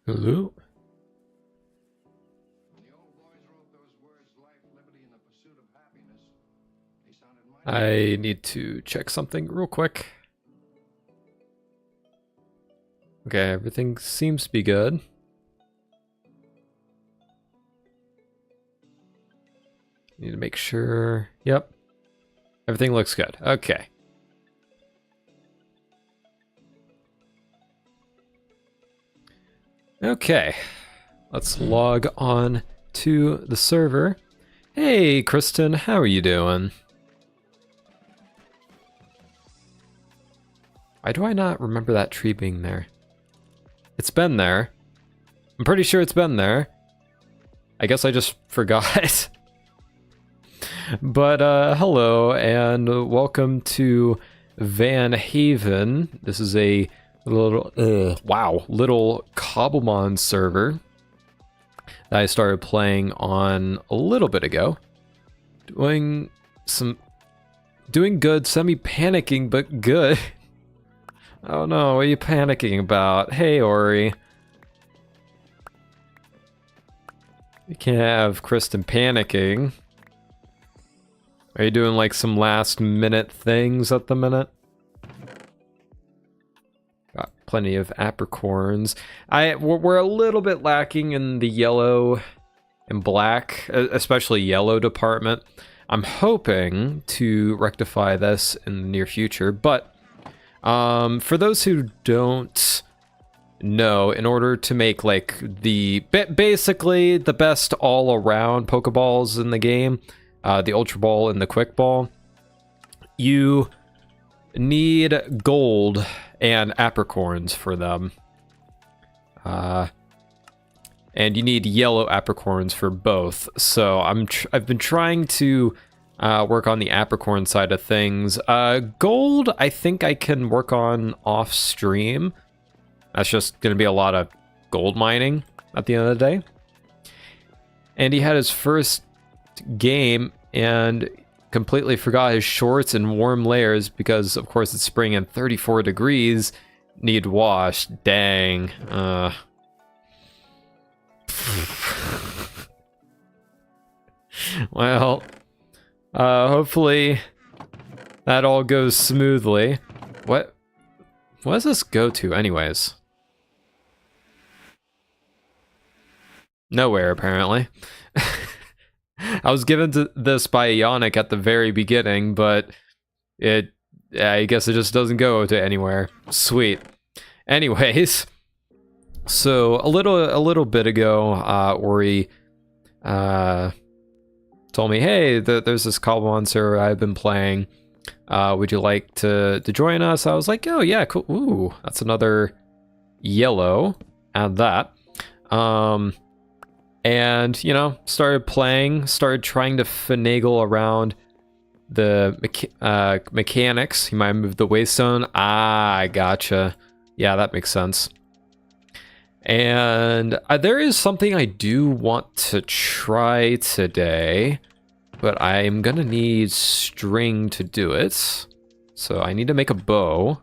Hello? I need to check something real quick. Okay, everything seems to be good. Need to make sure. Yep. Everything looks good. Okay. Okay. Let's log on to the server. Hey, Kristen, how are you doing? Why do I not remember that tree being there? It's been there. I'm pretty sure it's been there. I guess I just forgot. But hello and welcome to Van Haven. This is a little little Cobblemon server that I started playing on a little bit ago. Doing good, semi-panicking, but good. Oh no, what are you panicking about? Hey, Ori. You can't have Kristen panicking. Are you doing like some last minute things at the minute? Got plenty of apricorns. We're a little bit lacking in the yellow and black, especially yellow department. I'm hoping to rectify this in the near future, but for those who don't know, in order to make like basically the best all-around Pokeballs in the game, the Ultra Ball and the Quick Ball, you need gold and apricorns for them. And you need yellow apricorns for both. So I've been trying to work on the apricorn side of things. Gold, I think I can work on off stream. That's just going to be a lot of gold mining at the end of the day. And he had his first game and completely forgot his shorts and warm layers because, of course, it's spring and 34 degrees. Need wash. Dang. Well, hopefully that all goes smoothly. What does this go to anyways? Nowhere, apparently. I was given to this by Yannick at the very beginning, but I guess it just doesn't go to anywhere. Sweet. Anyways, so a little bit ago, Ori told me, hey, there's this Cobblemon server I've been playing. Would you like to join us? I was like, oh yeah, cool. Ooh, that's another yellow. Add that. And, you know, started playing, started trying to finagle around the mechanics. You might move the waystone. Ah, gotcha. Yeah, that makes sense. And there is something I do want to try today, but I'm gonna need string to do it. So I need to make a bow.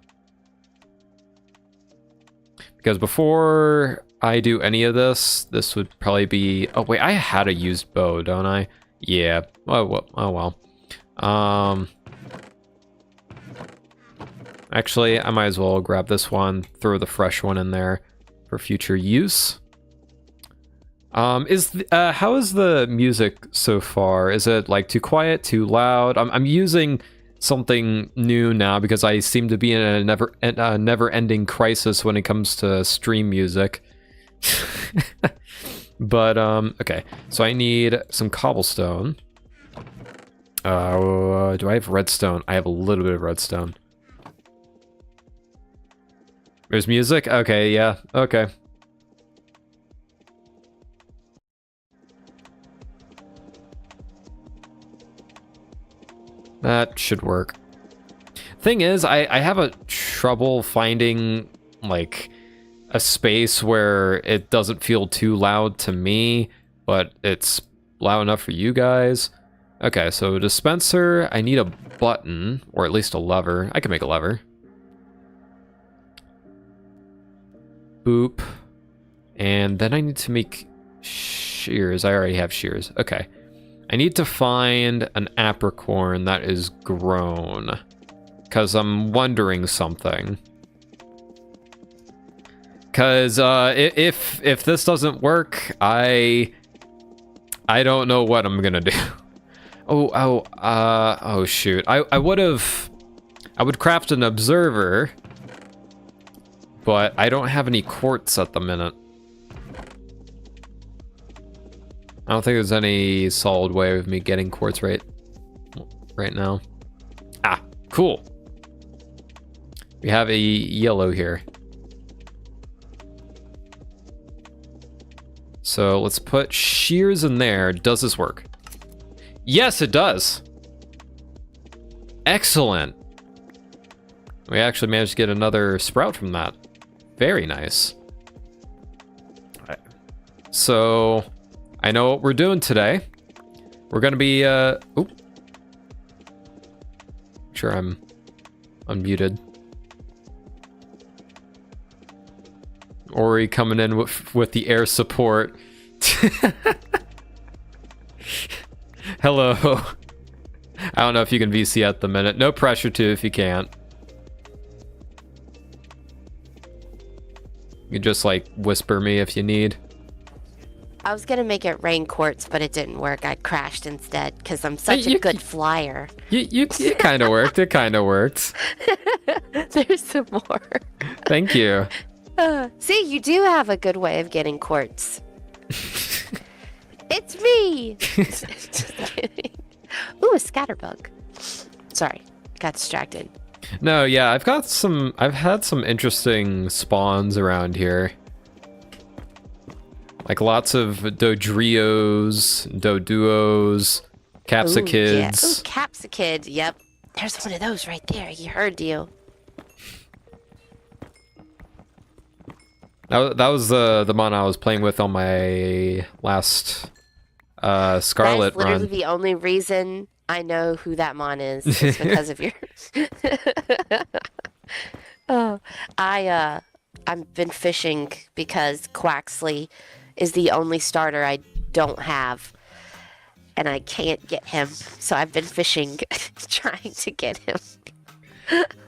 Because before I do any of this would probably be... Oh, wait, I had a used bow, don't I? Yeah. Oh well. Actually, I might as well grab this one, throw the fresh one in there for future use. How is the music so far? Is it like too quiet, too loud? I'm using something new now because I seem to be in a never-ending crisis when it comes to stream music. But okay, so I need some cobblestone. Do I have redstone? I have a little bit of redstone. There's music? Okay, yeah, okay. That should work. Thing is, I have a trouble finding like a space where it doesn't feel too loud to me, but it's loud enough for you guys. Okay, so dispenser, I need a button, or at least a lever. I can make a lever. Boop. And then I need to make shears. I already have shears. Okay. I need to find an apricorn that is grown. Because I'm wondering something. Because if this doesn't work, I don't know what I'm gonna do. Oh shoot. I would craft an observer, but I don't have any quartz at the minute. I don't think there's any solid way of me getting quartz right now. Ah, cool. We have a yellow here. So let's put shears in there. Does this work? Yes, it does. Excellent. We actually managed to get another sprout from that. Very nice. All right. So I know what we're doing today. We're gonna be oop. Sure, I'm unmuted. Ori coming in with the air support. Hello. I don't know if you can VC at the minute. No pressure to if you can't. You can just like whisper me if you need. I was gonna make it rain quartz, but it didn't work. I crashed instead because I'm such a good flyer. It kind of worked. It kind of worked. There's some more. Thank you. See, you do have a good way of getting quartz. It's me. Just kidding. Ooh, a scatterbug. Sorry, got distracted. No, yeah, I've had some interesting spawns around here. Like lots of dodrios, doduos, capsikids. Yeah. Ooh, capsikid. Yep. There's one of those right there. He heard you. That was the mon I was playing with on my last Scarlet That's literally run. the only reason I know who that mon is because of your. Oh, I've been fishing because Quaxley is the only starter I don't have, and I can't get him. So I've been fishing, trying to get him.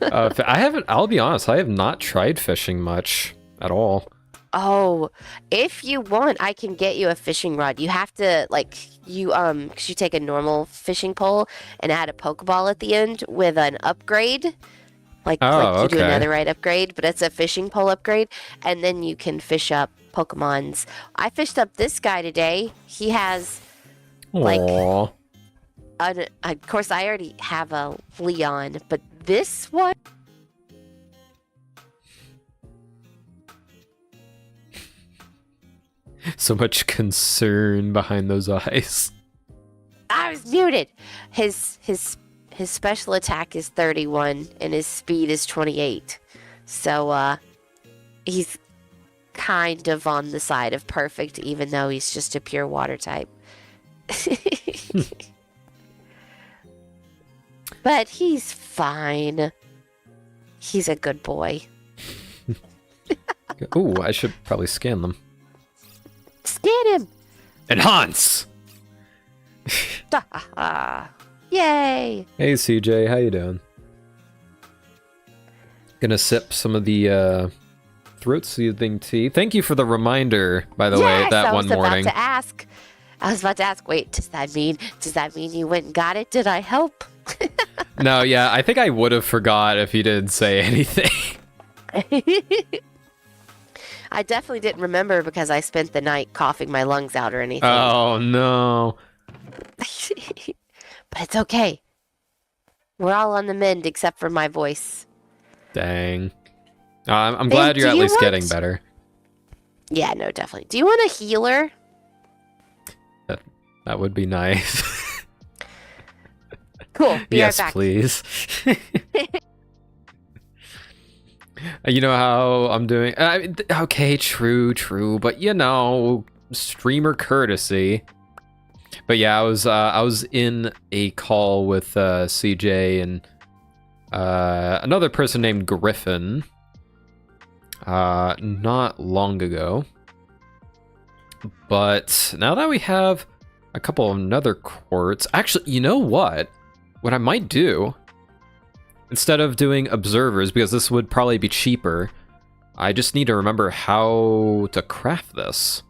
I haven't. I'll be honest. I have not tried fishing much at all. Oh, if you want, I can get you a fishing rod. You have to because you take a normal fishing pole and add a Pokeball at the end with an upgrade. Like you do okay. another upgrade, but it's a fishing pole upgrade, and then you can fish up Pokemons. I fished up this guy today. He has Aww. of course I already have a Leon, but this one. So much concern behind those eyes. I was muted. His special attack is 31 and his speed is 28. So he's kind of on the side of perfect, even though he's just a pure water type. But he's fine. He's a good boy. Ooh, I should probably scan them. Scan him! Enhance! Yay! Hey CJ, how you doing? Gonna sip some of the throat soothing tea. Thank you for the reminder, by the way, that one morning. I was about to ask, wait, does that mean you went and got it? Did I help? No, yeah, I think I would have forgot if you didn't say anything. I definitely didn't remember because I spent the night coughing my lungs out or anything. Oh, no. But it's okay. We're all on the mend except for my voice. Dang. I'm glad you're at least getting better. Yeah, no, definitely. Do you want a healer? That would be nice. Cool. Be yes, right back. Please. You know how I'm doing? Okay, true, but you know, streamer courtesy. But yeah, I was in a call with CJ and another person named Griffin not long ago. But now that we have a couple of nether quartz, actually, you know what? What I might do, instead of doing observers, because this would probably be cheaper, I just need to remember how to craft this.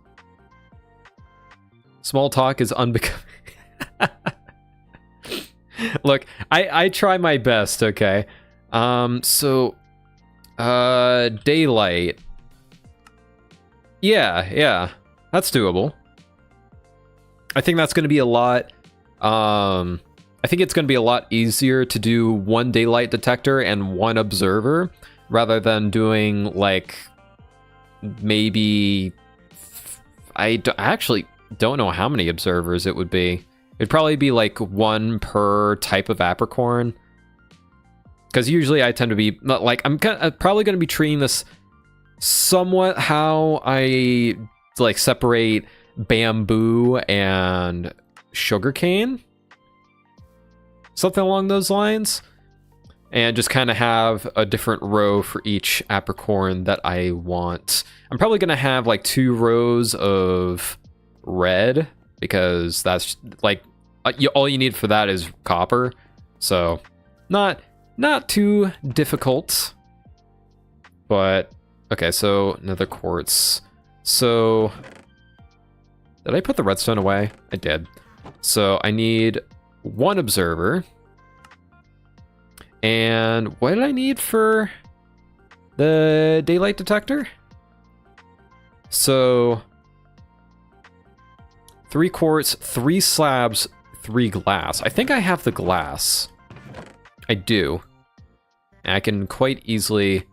Small talk is unbecoming. Look, I try my best, okay? Daylight. Yeah, that's doable. I think that's going to be a lot, I think it's going to be a lot easier to do one daylight detector and one observer, rather than doing, like, maybe... I actually don't know how many observers it would be. It'd probably be, like, one per type of apricorn. Because usually I tend to be... Like, I'm probably going to be treating this somewhat how I, like, separate bamboo and sugarcane. Something along those lines. And just kind of have a different row for each apricorn that I want. I'm probably going to have like 2 rows of red, because that's like all you need for that is copper. So not too difficult. But okay, so another quartz. So did I put the redstone away? I did. So I need 1 observer. And what did I need for the daylight detector? So 3 quartz, 3 slabs, 3 glass. I think I have the glass. I do. And I can quite easily...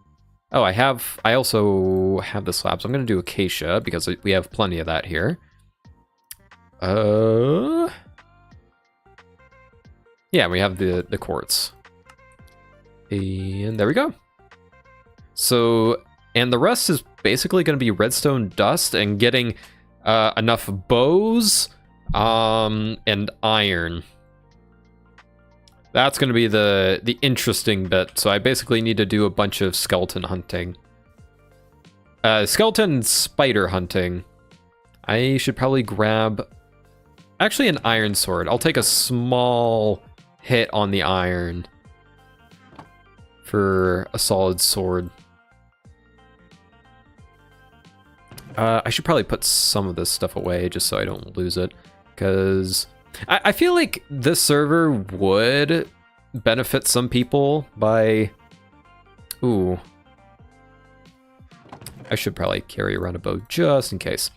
Oh, I also have the slabs. I'm going to do acacia because we have plenty of that here. Yeah, we have the quartz. And there we go. So, and the rest is basically going to be redstone dust and getting enough bows and iron. That's going to be the interesting bit. So I basically need to do a bunch of skeleton hunting. Skeleton and spider hunting. I should probably grab... Actually, an iron sword. I'll take a small hit on the iron for a solid sword. I should probably put some of this stuff away just so I don't lose it, because I feel like this server would benefit some people by... Ooh. I should probably carry around a bow just in case.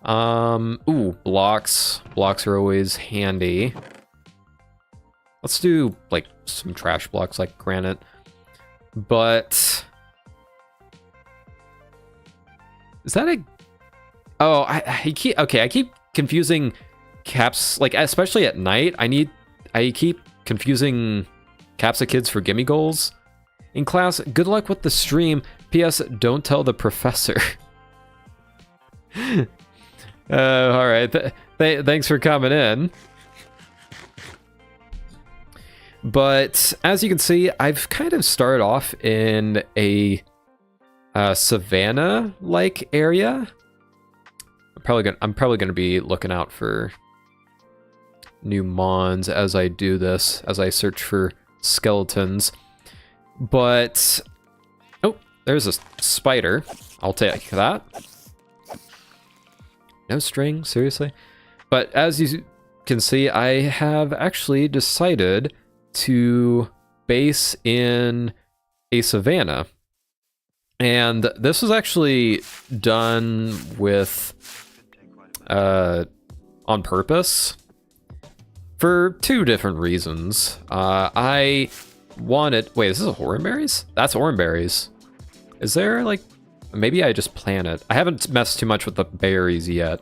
Ooh, blocks. Blocks are always handy. Let's do, like, some trash blocks like granite. But... Is that a... Oh, I keep confusing caps, like, especially at night. I keep confusing capsikids for gimme goals. In class, good luck with the stream. P.S. Don't tell the professor. All right. Thanks for coming in. But as you can see, I've kind of started off in a savanna-like area. I'm probably gonna be looking out for new mons as I do this, as I search for skeletons. But oh, there's a spider. I'll take that. No string, seriously. But as you can see, I have actually decided to base in a savanna. And this was actually done with on purpose for 2 different reasons. I wanted... Wait, this is a hornberries? That's oranberries. Is there, like... Maybe I just plant it. I haven't messed too much with the berries yet.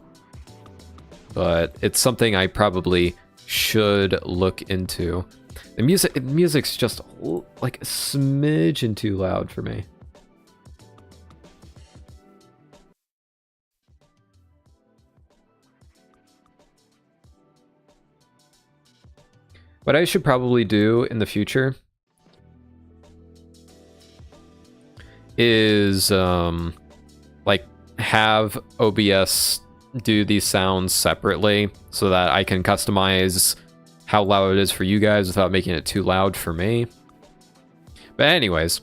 But it's something I probably should look into. The music's just, like, a smidgen too loud for me. What I should probably do in the future is like have OBS do these sounds separately so that I can customize how loud it is for you guys without making it too loud for me. But anyways,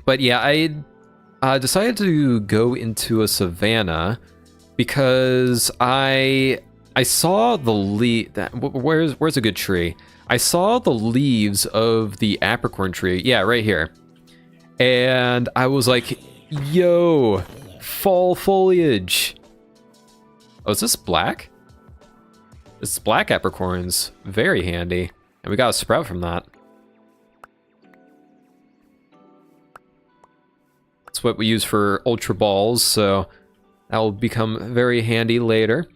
but yeah, I decided to go into a savanna because I saw the where's a good tree? I saw the leaves of the apricorn tree. Yeah, right here. And I was like, yo, fall foliage. Oh, is this black? This is black apricorns. Very handy. And we got a sprout from that. That's what we use for ultra balls, so that will become very handy later.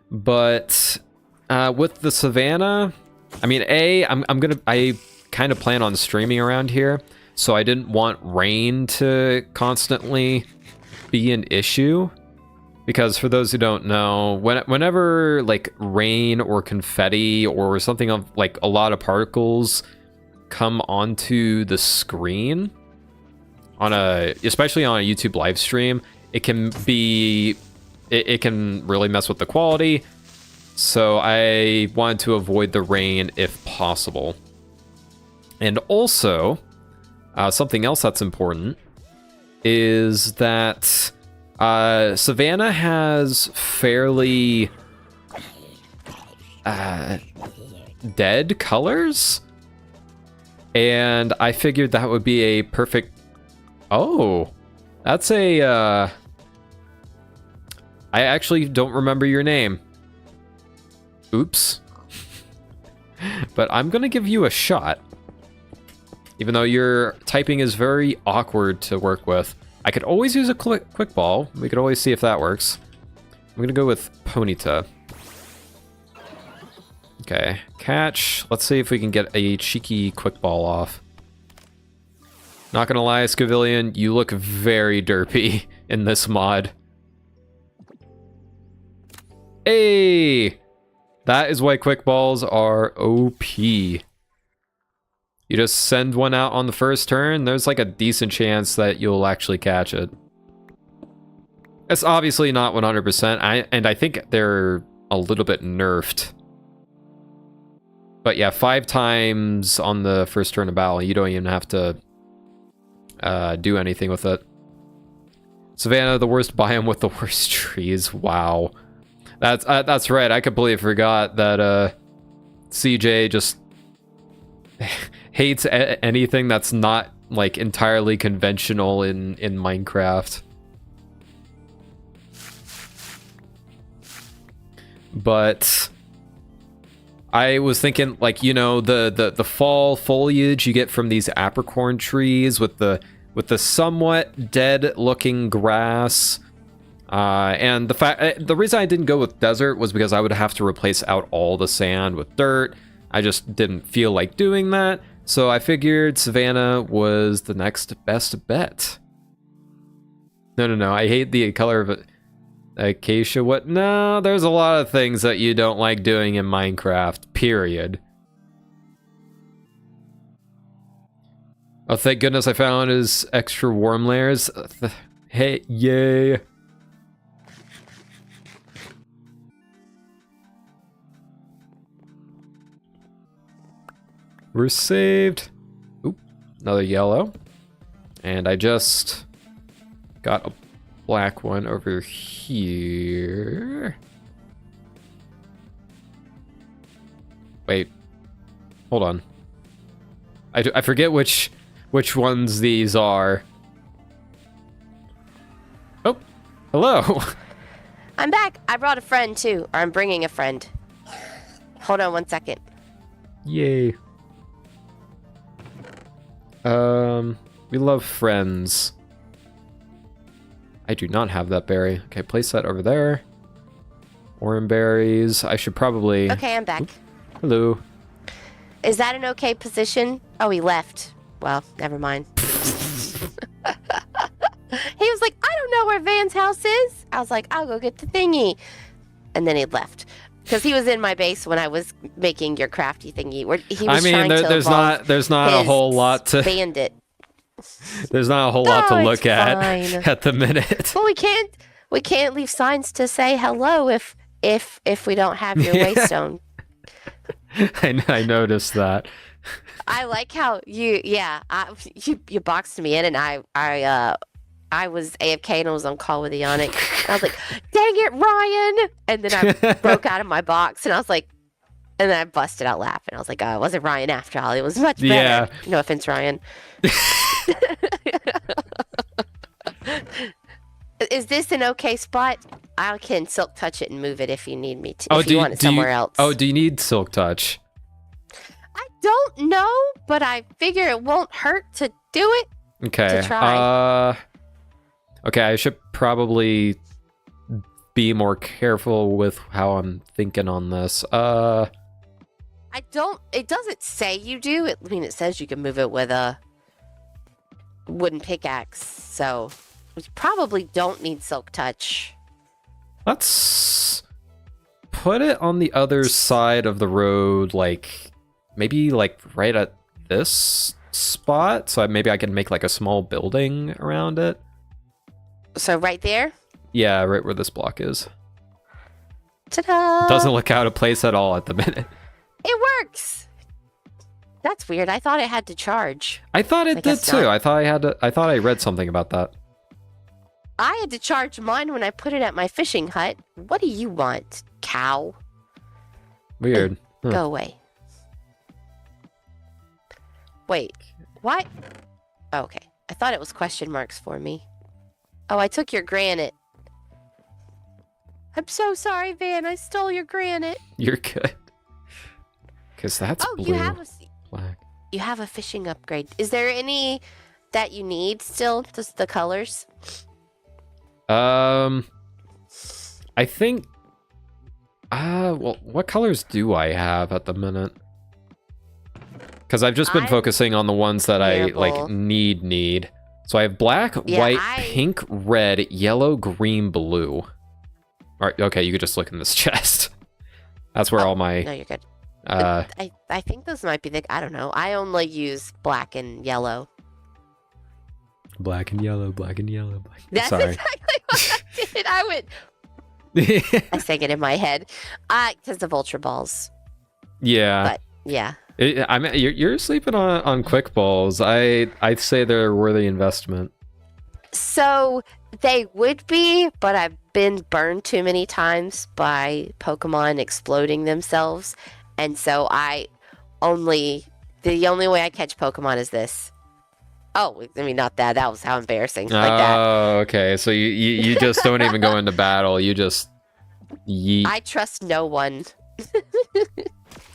But with the savanna, I mean, I kind of plan on streaming around here, so I didn't want rain to constantly be an issue. Because for those who don't know, whenever like rain or confetti or something of like a lot of particles come onto the screen especially on a YouTube live stream, it can really mess with the quality. So I wanted to avoid the rain if possible. And also, something else that's important is that savanna has fairly dead colors, and I figured that would be a perfect... Oh, that's a... I actually don't remember your name. Oops. But I'm gonna give you a shot. Even though your typing is very awkward to work with. I could always use a quick ball. We could always see if that works. I'm gonna go with Ponyta. Okay, catch. Let's see if we can get a cheeky quick ball off. Not gonna lie, Scavillion, you look very derpy in this mod. Hey! That is why quick balls are OP. You just send one out on the first turn, there's like a decent chance that you'll actually catch it. It's obviously not 100%, and I think they're a little bit nerfed. But yeah, 5 times on the first turn of battle, you don't even have to do anything with it. Savannah, the worst biome with the worst trees. Wow. That's right, I completely forgot that CJ just hates anything that's not like entirely conventional in Minecraft. But I was thinking, like, you know, the fall foliage you get from these apricorn trees with the somewhat dead looking grass, and the reason I didn't go with desert was because I would have to replace out all the sand with dirt. I just didn't feel like doing that, so I figured savanna was the next best bet. No, I hate the color of it. Acacia, what? No, there's a lot of things that you don't like doing in Minecraft, period. Oh, thank goodness I found his extra warm layers. Hey, yay. We're saved. Oop, another yellow. And I just got a black one over here. Wait, hold on. I forget which ones these are. Oh, hello. I'm back. I brought a friend too, or I'm bringing a friend. Hold on 1 second. Yay. We love friends. I do not have that berry. Okay, place that over there. Oran berries. I should probably... Okay, I'm back. Oop. Hello. Is that an okay position? Oh, he left. Well, never mind. He was like, I don't know where Van's house is. I was like, I'll go get the thingy. And then he left. Because he was in my base when I was making your crafty thingy. He was trying to there's not a whole lot to... Bandit. There's not a whole lot to look at the minute. Well, we can't We can't leave signs to say hello if we don't have your Yeah. waystone. I noticed that. I like how you boxed me in, and I was AFK and I was on call with Ionic. And I was like, "Dang it, Ryan!" And then I broke out of my box, and I was like, and then I busted out laughing. I was like, "Oh, it wasn't Ryan after all. It was much better." Yeah. No offense, Ryan. Is this an okay spot? I can silk touch it and move it if you need me to. If you want it somewhere else. Oh, do you need silk touch? I don't know, but I figure it won't hurt to do it. Okay. To try. Okay, I should probably be more careful with how I'm thinking on this. It doesn't say you do. It says you can move it with a wooden pickaxe. So we probably don't need silk touch. Let's put it on the other side of the road, like maybe like right at this spot. So maybe I can make like a small building around it. So right there? Yeah, right where this block is. Ta-da! Doesn't look out of place at all at the minute. It works. That's weird. I thought it had to charge. I thought it did too. I thought I read something about that. I had to charge mine when I put it at my fishing hut. What do you want, cow? Weird. Huh. Go away. Wait, what? Oh, okay. I thought it was question marks for me. Oh, I took your granite. I'm so sorry, Van. I stole your granite. You're good. Because that's blue. Black. You have a fishing upgrade. Is there any that you need still? Just the colors? I think. Well, what colors do I have at the minute? Because I've just been focusing on the ones that I like need. So I have black, white, pink, red, yellow, green, blue. All right, okay, you could just look in this chest. That's where all my. No, you're good. I think those might be I don't know. I only use black and yellow. Black and yellow, black and yellow. That's Sorry. exactly what I did. I went. I sang it in my head. Because of Ultra Balls. Yeah. But yeah. You're sleeping on quick balls. I'd say they're a worthy investment. So they would be, but I've been burned too many times by Pokemon exploding themselves, and so the only way I catch Pokemon is this. Oh, I mean, not that. That was how embarrassing. Like that. Oh, okay. So you just don't even go into battle. You just yeet. I trust no one.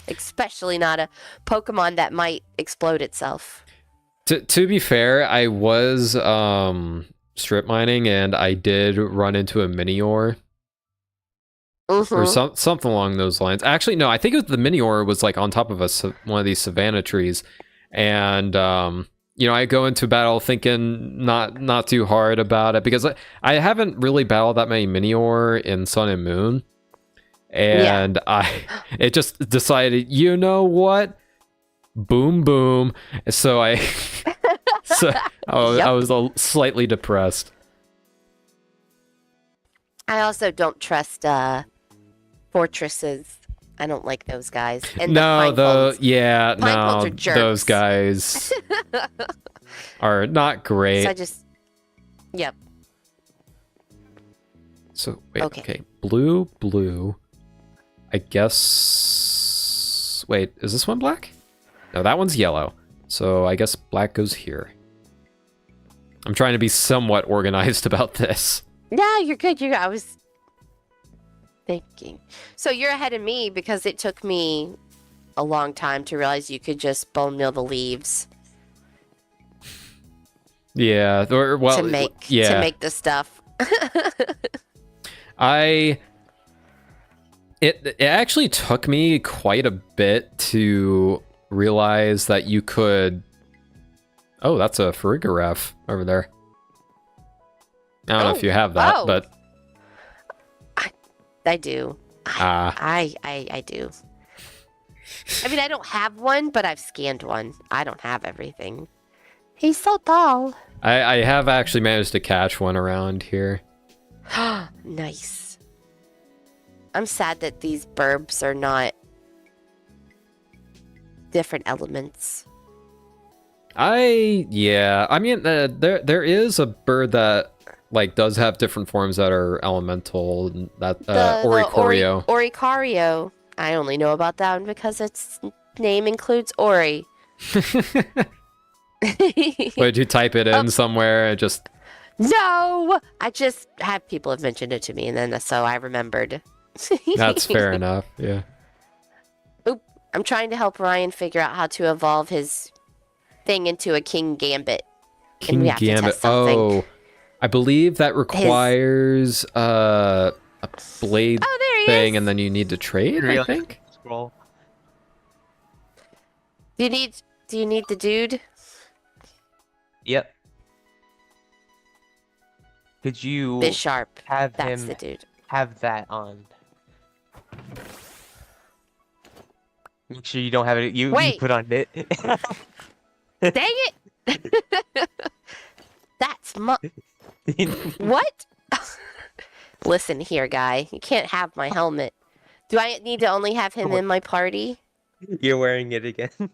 Especially not a Pokemon that might explode itself. To be fair, I was strip mining and I did run into a Minior. Or something along those lines. Actually, no, I think it was the Minior was like on top of one of these savanna trees. And I go into battle thinking not too hard about it because I haven't really battled that many Minior in Sun and Moon. And it just decided, you know what? Boom, boom. So I was slightly depressed. I also don't trust fortresses. I don't like those guys. And those are those guys are not great. So yep. So wait, okay. Blue. I guess. Wait, is this one black? No, that one's yellow. So I guess black goes here. I'm trying to be somewhat organized about this. Yeah, you're good. I was thinking. So you're ahead of me because it took me a long time to realize you could just bone meal the leaves. Yeah, to make the stuff. It actually took me quite a bit to realize that you could. Oh, that's a Farigiraf over there. I don't know if you have that, but I do. I do. I mean, I don't have one, but I've scanned one. I don't have everything. He's so tall. I have actually managed to catch one around here. Nice. I'm sad that these burbs are not different elements. I mean, there is a bird that like does have different forms that are elemental. That Oricorio. Oricario. I only know about that one because its name includes Ori. Would you type it in somewhere and just? No, I just had people have mentioned it to me, and then so I remembered. That's fair enough. Yeah. Oop! I'm trying to help Ryan figure out how to evolve his thing into a King Gambit. King Gambit. Oh, I believe that requires a blade thing, and then you need to trade. I think. Scroll. Do you need the dude? Yep. Could you Bisharp. have That's him the dude. have that on? Make sure you don't have it. You put on it. Dang it! That's what? Listen here, guy. You can't have my helmet. Do I need to only have him in my party? You're wearing it again.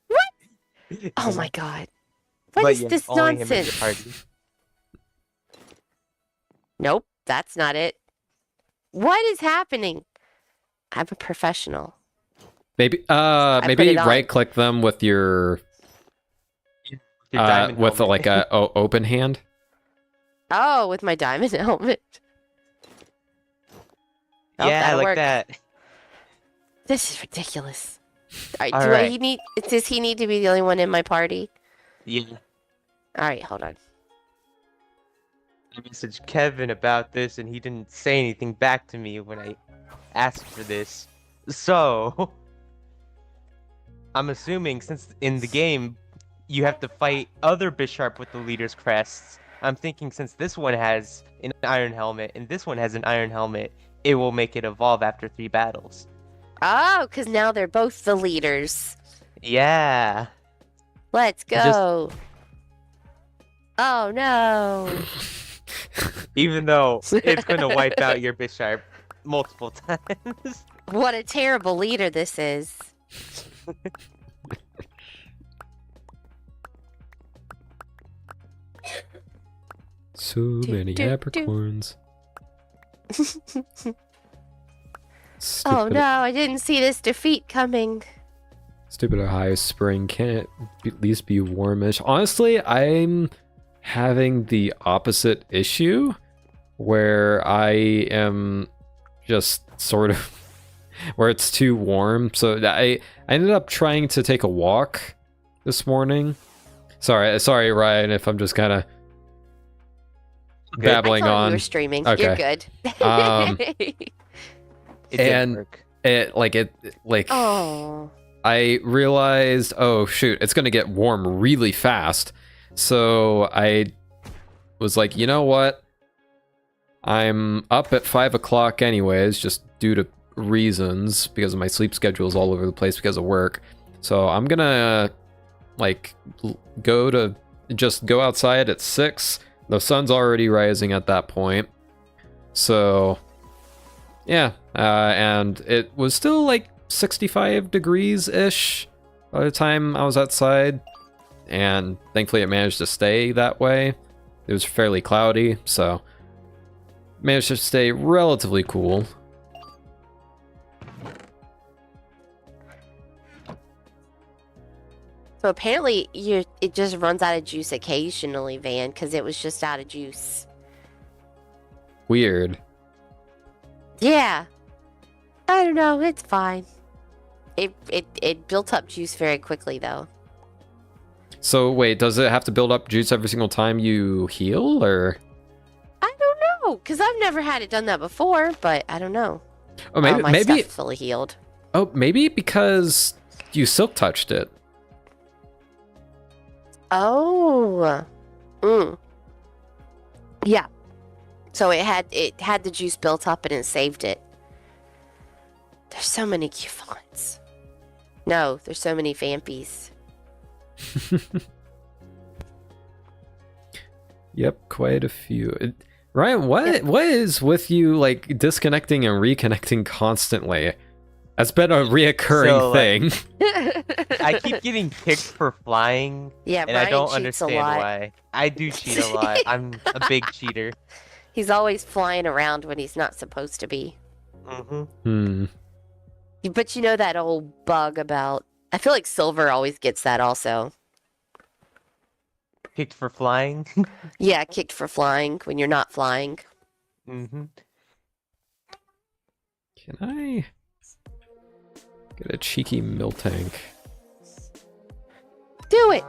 What? Oh my god. What is this nonsense? Nope, that's not it. What is happening? I'm a professional. Maybe right click them with your with like a open hand. Oh, with my diamond helmet. Oh, yeah, like that. This is ridiculous. Alright, does he need to be the only one in my party? Yeah. Alright, hold on. I messaged Kevin about this and he didn't say anything back to me when I asked for this. So I'm assuming since in the game you have to fight other Bisharp with the leader's crests, I'm thinking since this one has an iron helmet and this one has an iron helmet, it will make it evolve after 3 battles. Oh, because now they're both the leaders. Yeah. Let's go. Oh no. Even though it's going to wipe out your Bisharp multiple times. What a terrible leader this is. So many apricorns. Oh no, I didn't see this defeat coming. Stupid Ohio spring, can't it at least be warmish? Honestly, I'm having the opposite issue where I am just sort of where it's too warm. So I ended up trying to take a walk this morning. Sorry, Ryan, if I'm just kind of babbling on. You were streaming. Okay. You're good. It didn't work. Oh. I realized, oh shoot, it's gonna get warm really fast. So I was like, you know what? I'm up at 5 o'clock anyways, just due to reasons, because my sleep schedule is all over the place because of work. So I'm gonna like go outside at 6. The sun's already rising at that point. So yeah, and it was still like 65 degrees-ish by the time I was outside, and thankfully it managed to stay that way. It was fairly cloudy, so managed to stay relatively cool. So apparently it just runs out of juice occasionally, Van, because it was just out of juice. Weird. Yeah. I don't know, it's fine. It built up juice very quickly though. So wait, does it have to build up juice every single time you heal, or? I don't know, because I've never had it done that before, but I don't know. Oh, maybe my stuff's fully healed. Oh, maybe because you silk touched it. Oh. Yeah. So it had the juice built up and it saved it. There's so many coupons. No, there's so many vampies. Yep, quite a few. Ryan, what is with you like disconnecting and reconnecting constantly? That's been a reoccurring thing. I keep getting kicked for flying, Yeah, and Ryan I don't cheats understand a lot. why. I do cheat a lot. I'm a big cheater. He's always flying around when he's not supposed to be. Mm-hmm. But you know that old bug about... I feel like Silver always gets that also. Kicked for flying? Yeah, kicked for flying when you're not flying. Mm-hmm. Can I get a cheeky Miltank? Do it!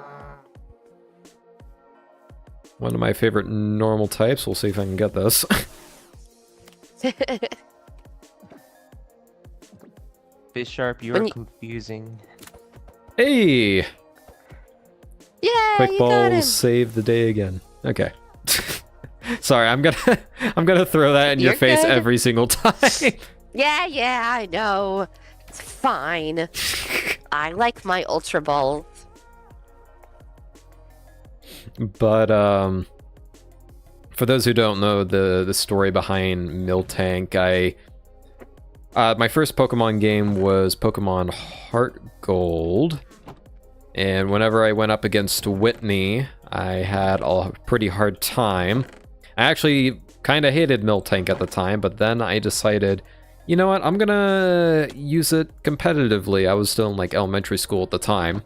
One of my favorite normal types. We'll see if I can get this. Fish Sharp, you When are you- confusing. Hey! Yeah, Quick you got him! balls save the day again. Okay. Sorry, I'm gonna throw that in your You're face good. every single time. Yeah, I know. It's fine. I like my Ultra Balls. But for those who don't know the story behind Miltank, my first Pokemon game was Pokemon Heart Gold, and whenever I went up against Whitney, I had a pretty hard time. I actually kind of hated Miltank at the time, but then I decided, you know what, I'm gonna use it competitively. I was still in like elementary school at the time,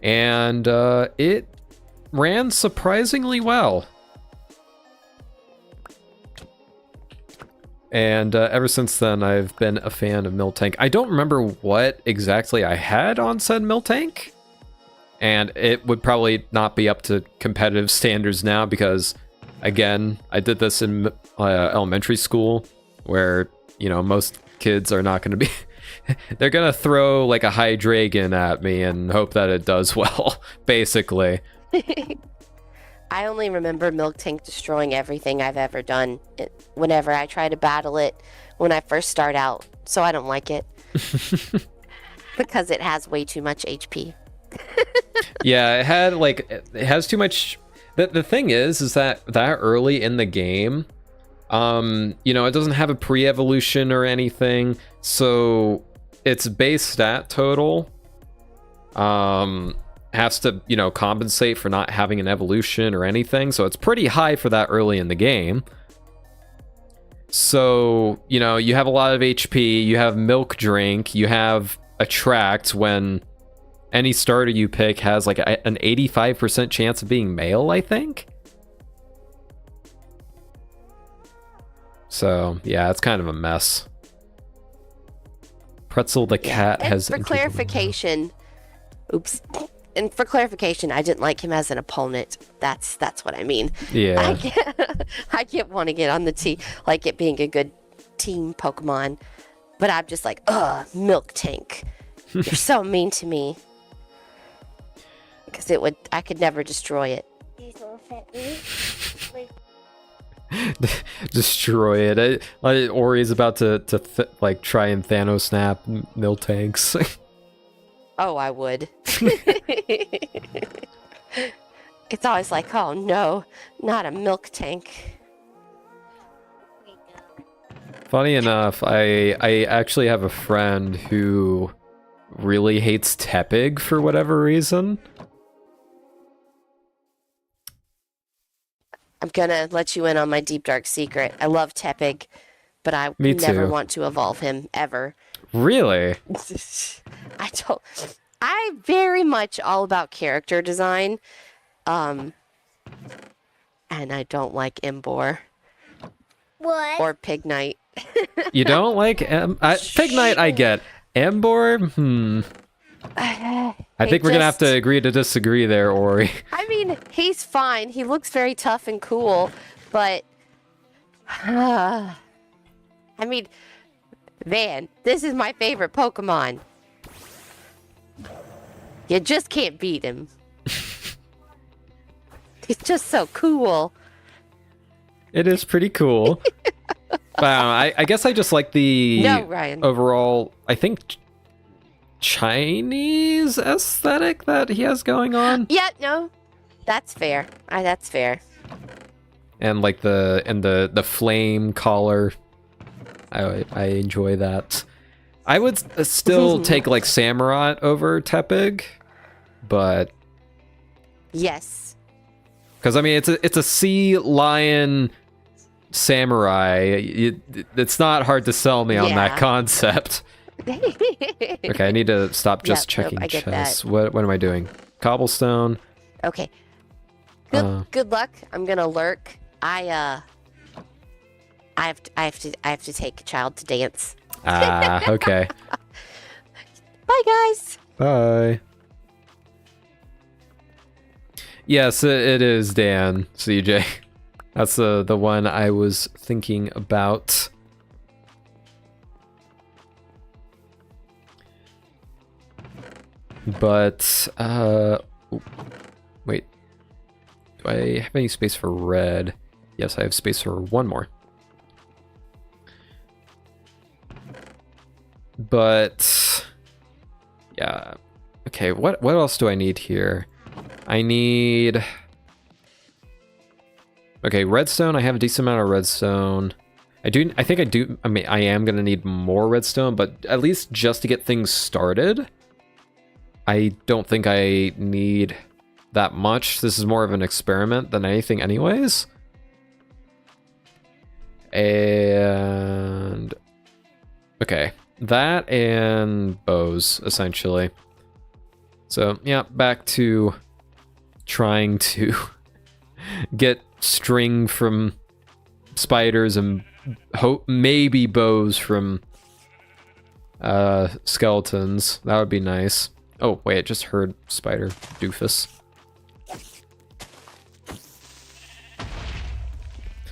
and it ran surprisingly well. And ever since then, I've been a fan of Miltank. I don't remember what exactly I had on said Miltank, and it would probably not be up to competitive standards now because, again, I did this in elementary school where, you know, most kids are not going to be... They're going to throw like a Hydreigon at me and hope that it does well, basically. I only remember Miltank destroying everything I've ever done whenever I try to battle it when I first start out, so I don't like it. Because it has way too much HP. Yeah, it has too much... The thing is that early in the game, you know, it doesn't have a pre-evolution or anything, so its base stat total has to, you know, compensate for not having an evolution or anything, so it's pretty high for that early in the game. So, you know, you have a lot of HP, you have Milk Drink, you have Attract when any starter you pick has like an 85% chance of being male, I think. So, yeah, it's kind of a mess. Pretzel the cat And has... for clarification... Oops. And for clarification, I didn't like him as an opponent. That's what I mean. Yeah. I get want to get on the team, like it being a good team Pokemon, but I'm just like, ugh, Miltank. You're so mean to me. Because I could never destroy it. Destroy it. Ori's about to like try and Thanos snap Miltanks. Oh, I would. It's always like, oh no, not a Miltank. Funny enough, I actually have a friend who really hates Tepig for whatever reason. I'm gonna let you in on my deep dark secret. I love Tepig, but I Me never too. want to evolve him ever. Really? I'm very much all about character design. And I don't like Embor. What? Or Pignite. You don't like Pignite? I get. Embor? I think we're gonna have to agree to disagree there, Ori. I mean, he's fine. He looks very tough and cool, but I mean, Van, this is my favorite Pokemon. You just can't beat him. He's just so cool. It is pretty cool. Wow, I guess I just like the No, Ryan. overall, I think, Chinese aesthetic that he has going on. Yeah, no, that's fair. That's fair. and like the flame collar. I enjoy that. I would still take like Samurott over Tepig, but Yes. because I mean it's a sea lion samurai. It's not hard to sell me on that Yeah. concept. Okay, I need to stop just Yep, nope, checking I get chests. that. What am I doing? Cobblestone. Okay. Uh, Good luck. I'm gonna lurk. I have to take a child to dance. Okay. Bye, guys. Bye. Yes, it is Dan, CJ. That's the one I was thinking about. But, wait. Do I have any space for red? Yes, I have space for one more. But, yeah. Okay, what else do I need here? I need... Okay, redstone. I have a decent amount of redstone. I mean, I am gonna need more redstone, but at least just to get things started, I don't think I need that much. This is more of an experiment than anything anyways. And... okay, that and bows, essentially. So, yeah, back to trying to get string from spiders and maybe bows from skeletons. That would be nice. Oh, wait, I just heard spider doofus.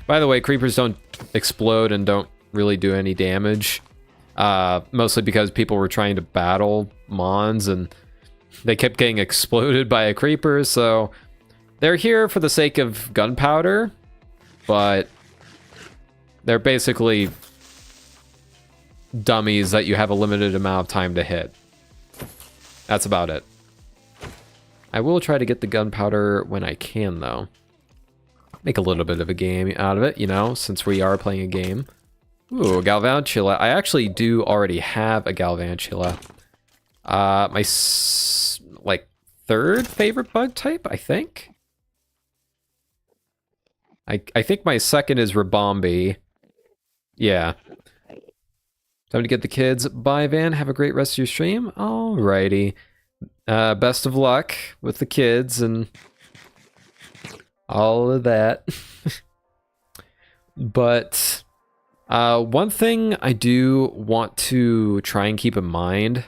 By the way, creepers don't explode and don't really do any damage. Mostly because people were trying to battle mons and they kept getting exploded by a creeper, so they're here for the sake of gunpowder, but they're basically dummies that you have a limited amount of time to hit. That's about it. I will try to get the gunpowder when I can, though. Make a little bit of a game out of it, you know, since we are playing a game. Ooh, a Galvantula. I actually do already have a Galvantula. My like third favorite bug type, I think. I think my second is Rabombi. Yeah. Time to get the kids. Bye, Van. Have a great rest of your stream. Alrighty. Best of luck with the kids and all of that. But one thing I do want to try and keep in mind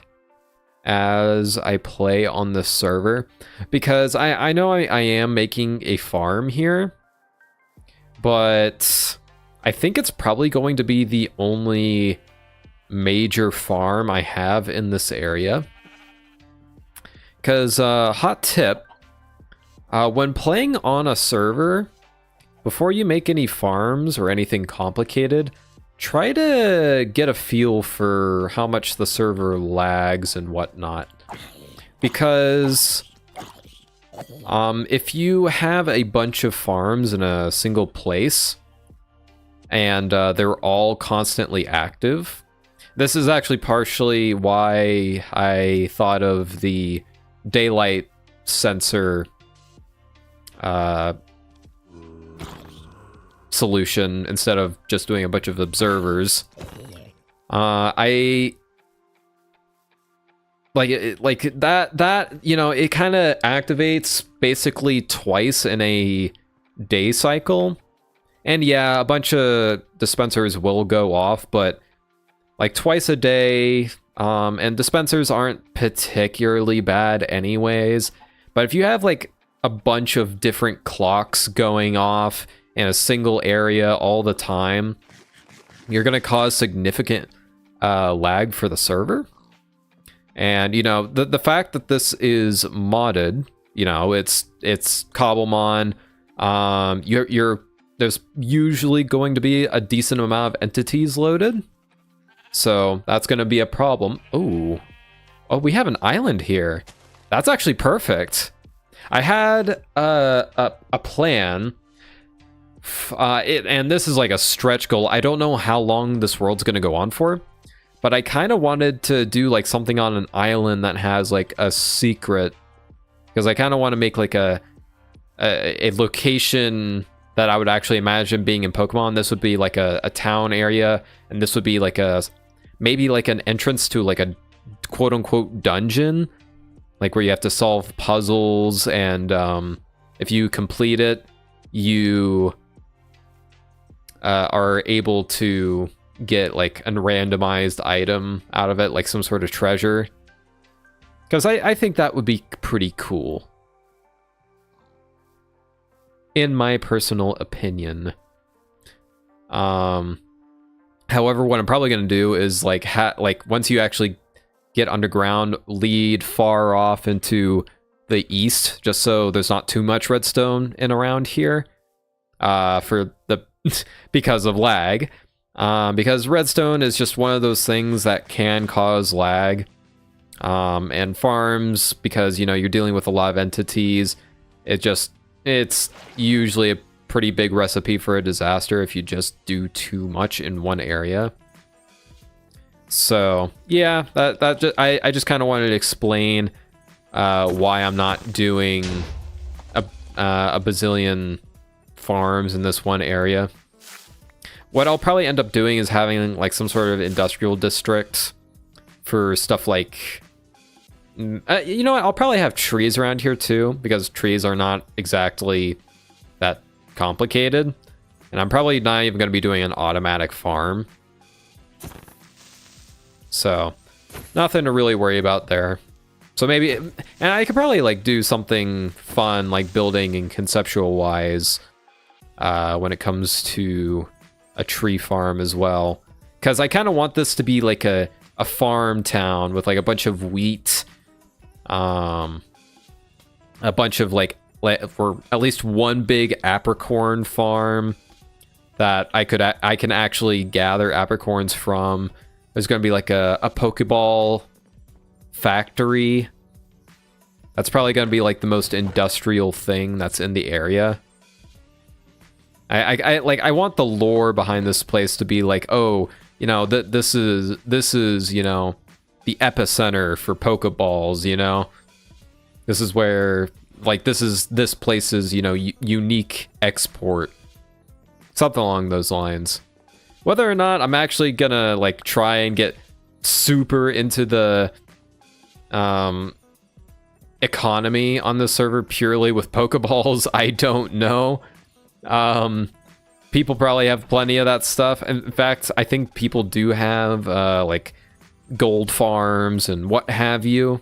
as I play on this server, because I know I am making a farm here, but I think it's probably going to be the only major farm I have in this area. Because, hot tip, when playing on a server, before you make any farms or anything complicated, try to get a feel for how much the server lags and whatnot. Because if you have a bunch of farms in a single place and they're all constantly active, this is actually partially why I thought of the daylight sensor solution instead of just doing a bunch of observers. I like that you know, it kind of activates basically twice in a day cycle, and yeah, a bunch of dispensers will go off, but like twice a day. And dispensers aren't particularly bad anyways, but if you have like a bunch of different clocks going off in a single area all the time, you're going to cause significant lag for the server. And you know, the fact that this is modded, you know, it's Cobblemon, there's usually going to be a decent amount of entities loaded. So that's going to be a problem. Oh, we have an island here. That's actually perfect. I had a plan And this is like a stretch goal. I don't know how long this world's going to go on for, but I kind of wanted to do like something on an island that has like a secret, because I kind of want to make like a location that I would actually imagine being in Pokemon. This would be like a town area, and this would be like maybe like an entrance to like a quote unquote dungeon, like where you have to solve puzzles, and if you complete it, you are able to get like a randomized item out of it, like some sort of treasure. Because I think that would be pretty cool, in my personal opinion. However, what I'm probably going to do is like once you actually get underground, lead far off into the east, just so there's not too much redstone in around here, for the because of lag. Because redstone is just one of those things that can cause lag. And farms, because you're dealing with a lot of entities, it's usually a pretty big recipe for a disaster if you just do too much in one area. So yeah, I just kind of wanted to explain why I'm not doing a bazillion farms in this one area. What I'll probably end up doing is having like some sort of industrial district for stuff like you know what, I'll probably have trees around here too, because trees are not exactly that complicated, and I'm probably not even going to be doing an automatic farm, so nothing to really worry about there. So maybe, and I could probably like do something fun like building and conceptual wise when it comes to a tree farm as well, because I kind of want this to be like a farm town with like a bunch of wheat, a bunch of like for at least one big apricorn farm that I can actually gather apricorns from. There's going to be like a Pokeball factory. That's probably going to be like the most industrial thing that's in the area. I want the lore behind this place to be like, oh, this is the epicenter for Pokeballs, This is where, like, this place's, unique export. Something along those lines. Whether or not I'm actually gonna, like, try and get super into the economy on the server purely with Pokeballs, I don't know. People probably have plenty of that stuff. In fact, I think people do have, like, gold farms and what have you.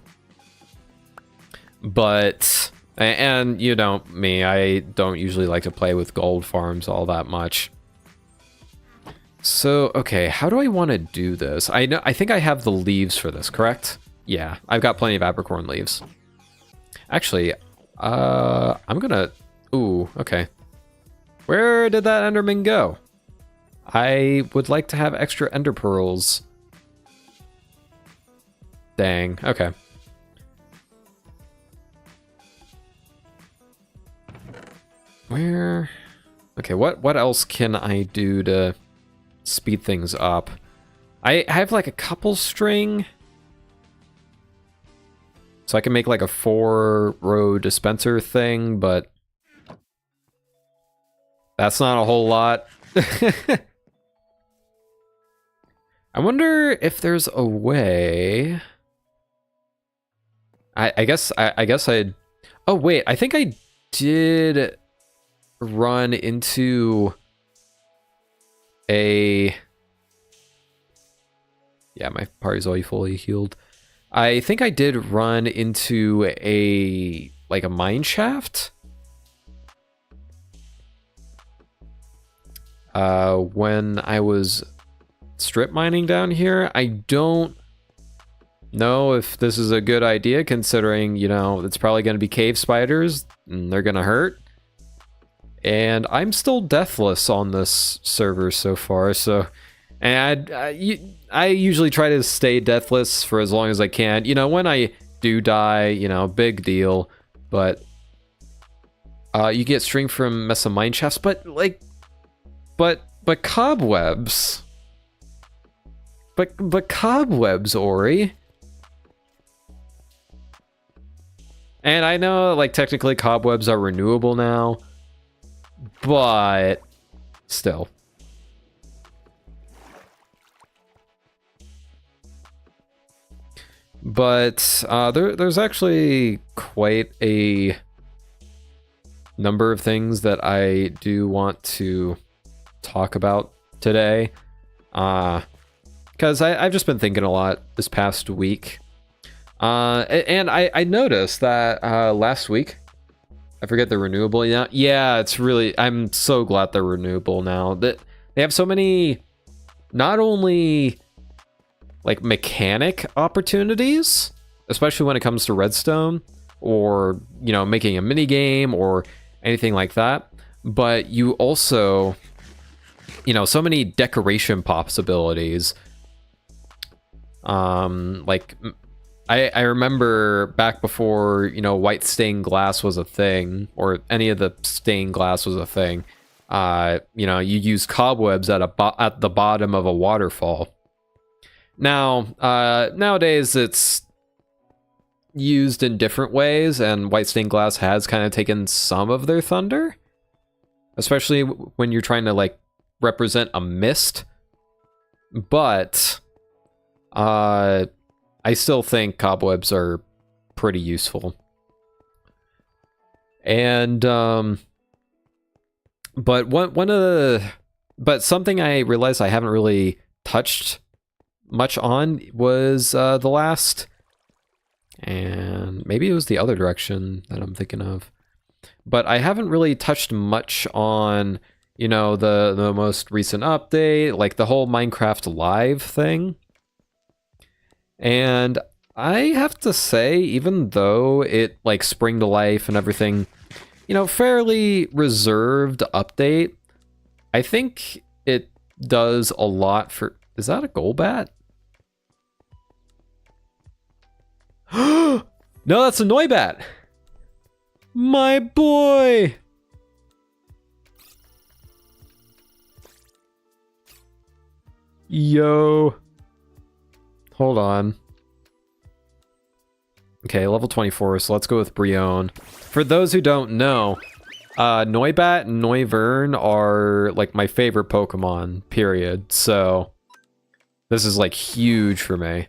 But, and me, I don't usually like to play with gold farms all that much. So, okay, how do I want to do this? I think I have the leaves for this, correct? Yeah, I've got plenty of apricorn leaves. Actually, I'm gonna... Ooh, okay. Where did that Enderman go? I would like to have extra Ender Pearls. Dang, okay. Where... Okay, what else can I do to speed things up? I have like a couple string, so I can make like a 4-row dispenser thing, but that's not a whole lot. I wonder if there's a way. I guess I'd... Oh wait, I think I did run into a... Yeah, my party's already fully healed. I think I did run into a mine shaft when I was strip mining down here. I don't know if this is a good idea, considering, it's probably going to be cave spiders and they're going to hurt. And I'm still deathless on this server so far, so... And I usually try to stay deathless for as long as I can. When I do die, big deal. But you get string from mess of mine shafts. But, like, But cobwebs. But cobwebs, Ori. And I know, like, technically cobwebs are renewable now, but still. But there's actually quite a number of things that I do want to talk about today. Because I've just been thinking a lot this past week. And I noticed that last week, I forget the renewable. Yeah, it's really, I'm so glad they're renewable now. That they have so many, not only like mechanic opportunities, especially when it comes to redstone or, you know, making a mini game or anything like that, but you also, you know, so many decoration possibilities. Like, I remember back before, you know, white stained glass was a thing, or any of the stained glass was a thing. You know, you use cobwebs at the bottom of a waterfall. Now, nowadays it's used in different ways, and white stained glass has kind of taken some of their thunder, especially when you're trying to like represent a mist. But I still think cobwebs are pretty useful. And but but something I realized I haven't really touched much on was the last, and maybe it was the other direction that I'm thinking of, but I haven't really touched much on, you know, the most recent update, like the whole Minecraft Live thing. And I have to say, even though it like sprang to life and everything, you know, fairly reserved update, I think it does a lot for... Is that a Golbat? No, that's a Noibat! My boy! Yo. Hold on. Okay, level 24, so let's go with Brion. For those who don't know, Noibat and Noivern are like my favorite Pokemon, period. So this is like huge for me.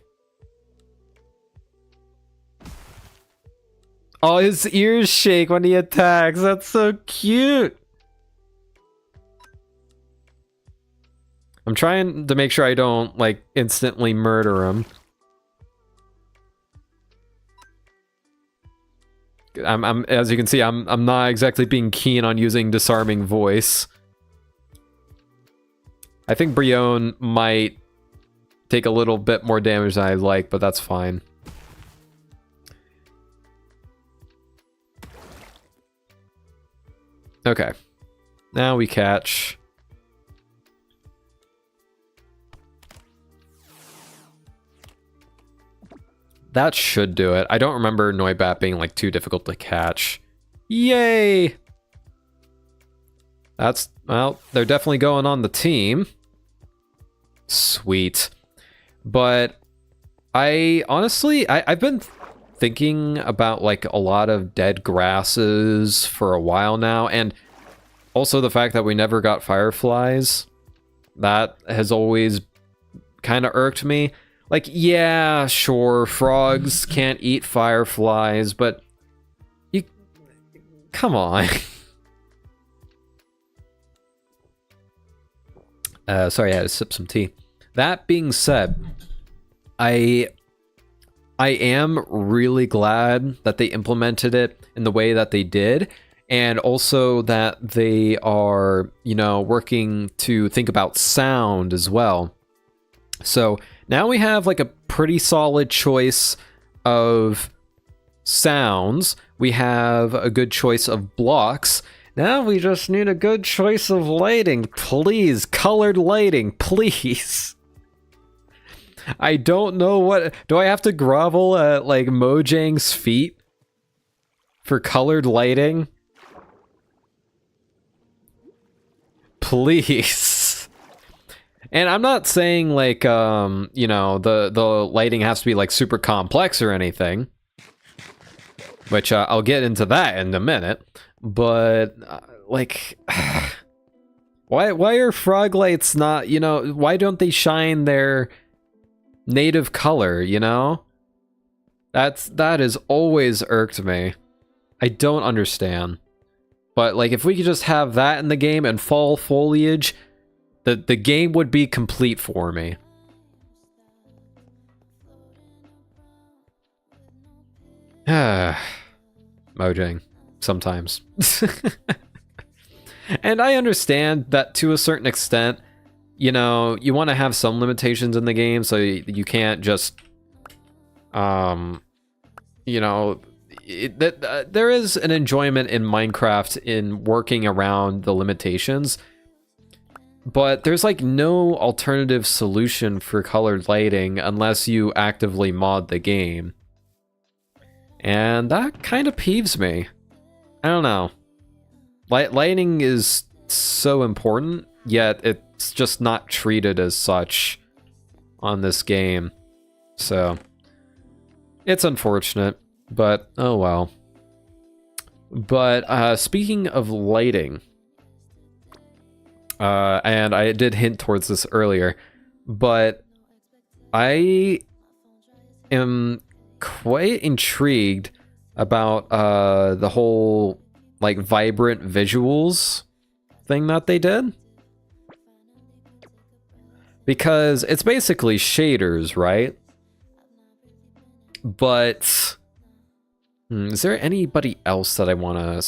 Oh, his ears shake when he attacks. That's so cute. I'm trying to make sure I don't like instantly murder him. I'm as you can see, I'm not exactly being keen on using disarming voice. I think Brion might take a little bit more damage than I like, but that's fine. Okay. Now we catch. That should do it. I don't remember Noibat being like too difficult to catch. Yay! That's, well, they're definitely going on the team. Sweet. But I honestly, I've been thinking about like a lot of dead grasses for a while now, and also the fact that we never got fireflies. That has always kind of irked me. Like, yeah, sure, frogs can't eat fireflies, but you... Come on. Sorry, I had to sip some tea. That being said, I am really glad that they implemented it in the way that they did, and also that they are, you know, working to think about sound as well. So now we have like a pretty solid choice of sounds. We have a good choice of blocks. Now we just need a good choice of lighting. Please, colored lighting, please. I don't know what... Do I have to grovel at like Mojang's feet for colored lighting? please. And I'm not saying like, you know, the lighting has to be like super complex or anything, which I'll get into that in a minute. But like, why are frog lights not, you know, why don't they shine their native color, you know? That has always irked me. I don't understand. But like, if we could just have that in the game and fall foliage, the game would be complete for me. Mojang, sometimes. And I understand that to a certain extent, you know, you want to have some limitations in the game, so you can't just, you know, there is an enjoyment in Minecraft in working around the limitations, but there's like no alternative solution for colored lighting unless you actively mod the game. And that kind of peeves me. I don't know. Lighting is so important, yet it's just not treated as such on this game. So, it's unfortunate, but oh well. But speaking of lighting, and I did hint towards this earlier, but I am quite intrigued about the whole like vibrant visuals thing that they did, because it's basically shaders, right? But is there anybody else that I want to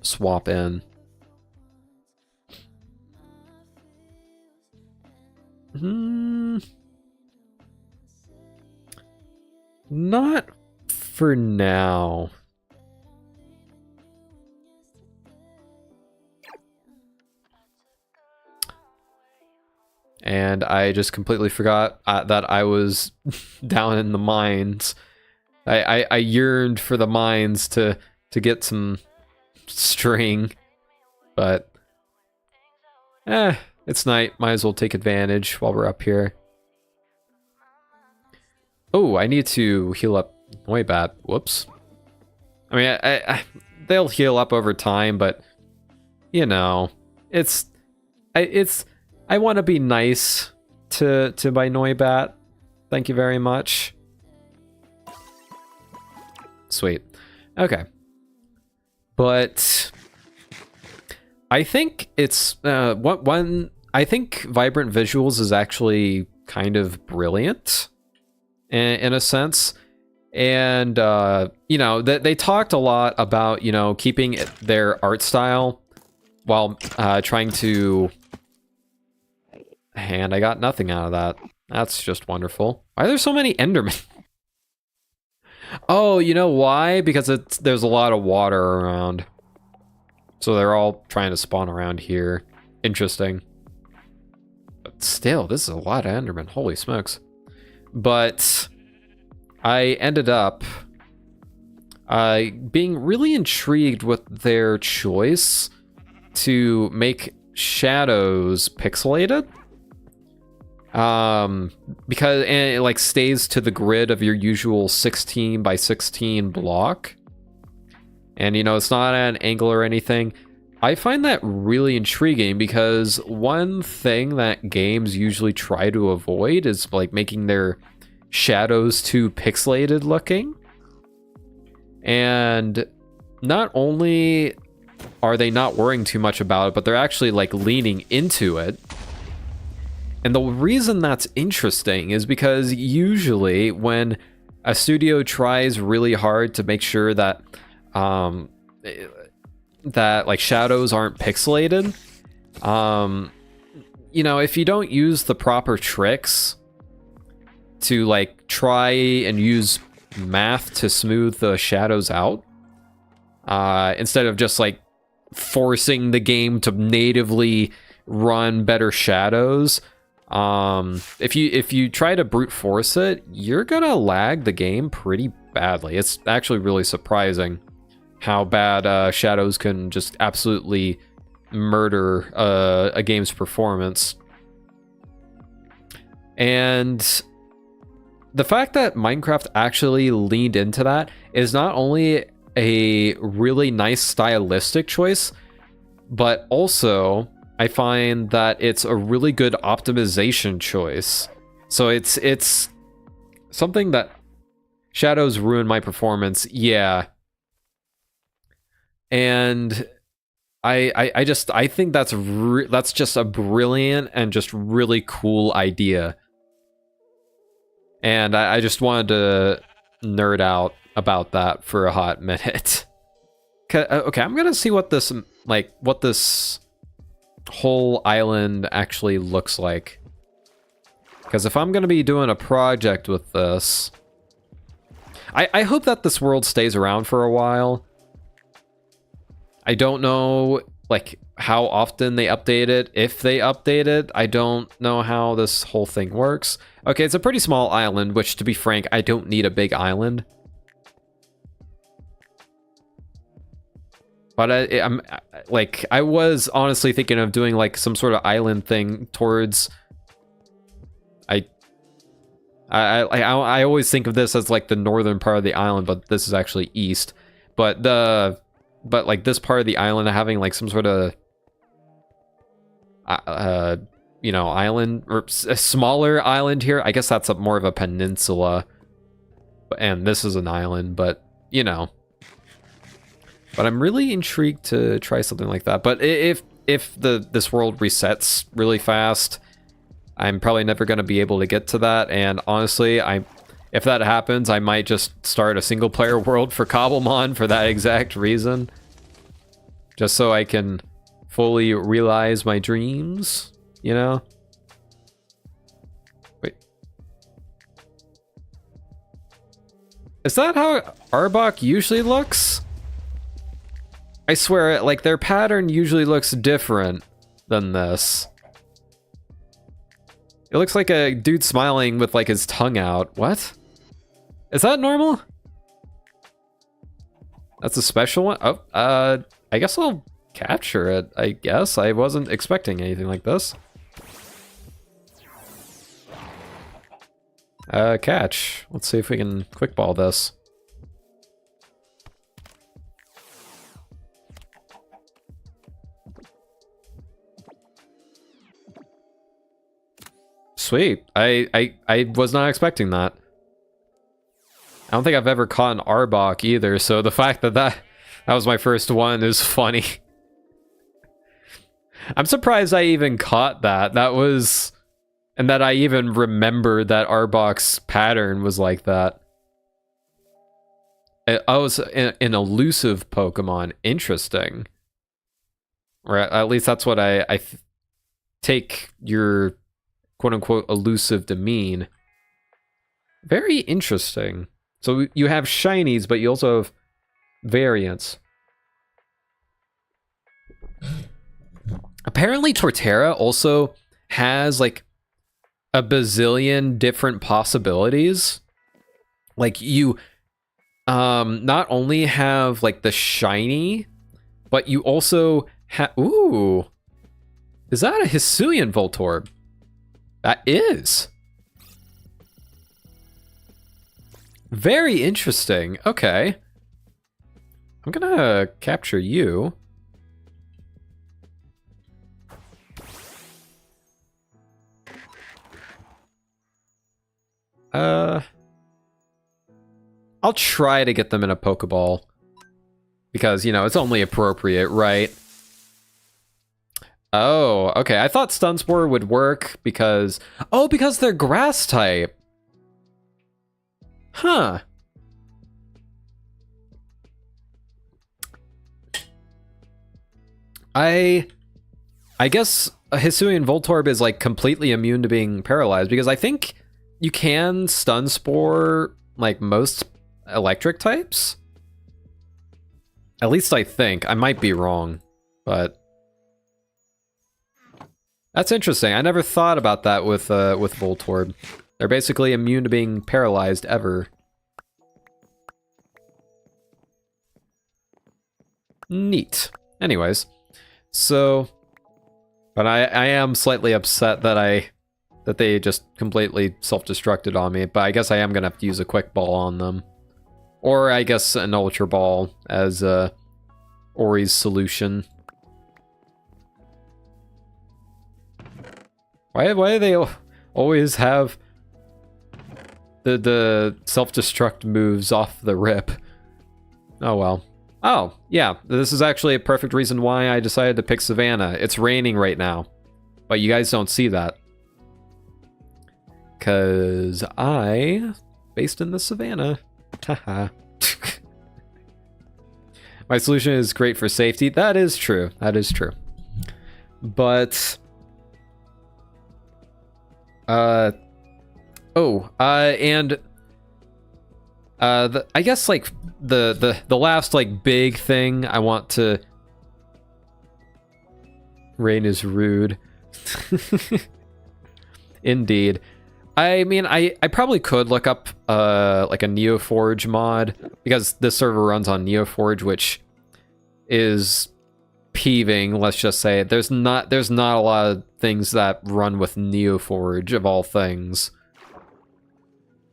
swap in? Not for now. And I just completely forgot that I was down in the mines. I yearned for the mines to get some string, but it's night. Might as well take advantage while we're up here. Oh, I need to heal up Noibat. Whoops. I mean, they'll heal up over time, but you know, I want to be nice to my Noibat. Thank you very much. Sweet. Okay. But I think it's I think vibrant visuals is actually kind of brilliant in a sense. And you know, they talked a lot about, you know, keeping their art style while trying to... And I got nothing out of that. That's just wonderful. Why are there so many Endermen? Oh, you know why? Because there's a lot of water around. So they're all trying to spawn around here. Interesting. But still, this is a lot of Endermen. Holy smokes. But I ended up being really intrigued with their choice to make shadows pixelated. Because it like stays to the grid of your usual 16 by 16 block. And you know, it's not at an angle or anything. I find that really intriguing because one thing that games usually try to avoid is like making their shadows too pixelated looking. And not only are they not worrying too much about it, but they're actually like leaning into it. And the reason that's interesting is because usually when a studio tries really hard to make sure that that like shadows aren't pixelated, you know, if you don't use the proper tricks to like try and use math to smooth the shadows out, instead of just like forcing the game to natively run better shadows, if you try to brute force it, you're gonna lag the game pretty badly. It's actually really surprising how bad shadows can just absolutely murder a game's performance. And the fact that Minecraft actually leaned into that is not only a really nice stylistic choice, but also I find that it's a really good optimization choice. So it's something that shadows ruin my performance, yeah. And I think that's just a brilliant and just really cool idea. And I just wanted to nerd out about that for a hot minute. Okay, I'm gonna see what this whole island actually looks like. Because if I'm gonna be doing a project with this, I hope that this world stays around for a while. I don't know, like, how often they update it, if they update it. I don't know how this whole thing works. Okay, it's a pretty small island, which, to be frank, I don't need a big island. But I was honestly thinking of doing, like, some sort of island thing towards... I always think of this as, like, the northern part of the island, but this is actually east. But like this part of the island having like some sort of you know, island, or a smaller island here. I guess that's more of a peninsula, and this is an island, but you know. But I'm really intrigued to try something like that. But if this world resets really fast, I'm probably never going to be able to get to that. And honestly, if that happens, I might just start a single player world for Cobblemon for that exact reason. Just so I can fully realize my dreams, you know? Wait. Is that how Arbok usually looks? I swear, like, their pattern usually looks different than this. It looks like a dude smiling with, like, his tongue out. What? Is that normal? That's a special one? Oh, I guess I'll capture it, I guess. I wasn't expecting anything like this. Catch. Let's see if we can quick ball this. Sweet. I was not expecting that. I don't think I've ever caught an Arbok either, so the fact that was my first one is funny. I'm surprised I even caught that. And that I even remembered that Arbok's pattern was like that. I was an elusive Pokemon. Interesting. Or at least that's what I take your quote-unquote elusive to mean. Very interesting. So you have shinies, but you also have variants. Apparently Torterra also has like a bazillion different possibilities. Like you not only have like the shiny, but you also have... Ooh! Is that a Hisuian Voltorb? That is! Very interesting. Okay. I'm gonna capture you. I'll try to get them in a Pokeball. Because, you know, it's only appropriate, right? Oh, okay. I thought Stun Spore would work because... Oh, because they're grass type. Huh. I guess a Hisuian Voltorb is like completely immune to being paralyzed, because I think you can Stun Spore like most electric types. At least I think. I might be wrong, but that's interesting. I never thought about that with Voltorb. They're basically immune to being paralyzed ever. Neat. Anyways, So, but I am slightly upset that they just completely self-destructed on me, but I guess I am gonna have to use a quick ball on them. Or I guess an ultra ball as Ori's solution. Why do they always have the self-destruct moves off the rip? Oh well. Oh, yeah, this is actually a perfect reason why I decided to pick Savannah. It's raining right now, but you guys don't see that. Because I based in the Savannah. Haha. My solution is great for safety. That is true. That is true. But I guess like the last like big thing I want to. Rain is rude. Indeed. I mean, I probably could look up like a Neoforge mod, because this server runs on Neoforge, which is peeving, let's just say. There's not a lot of things that run with Neoforge, of all things.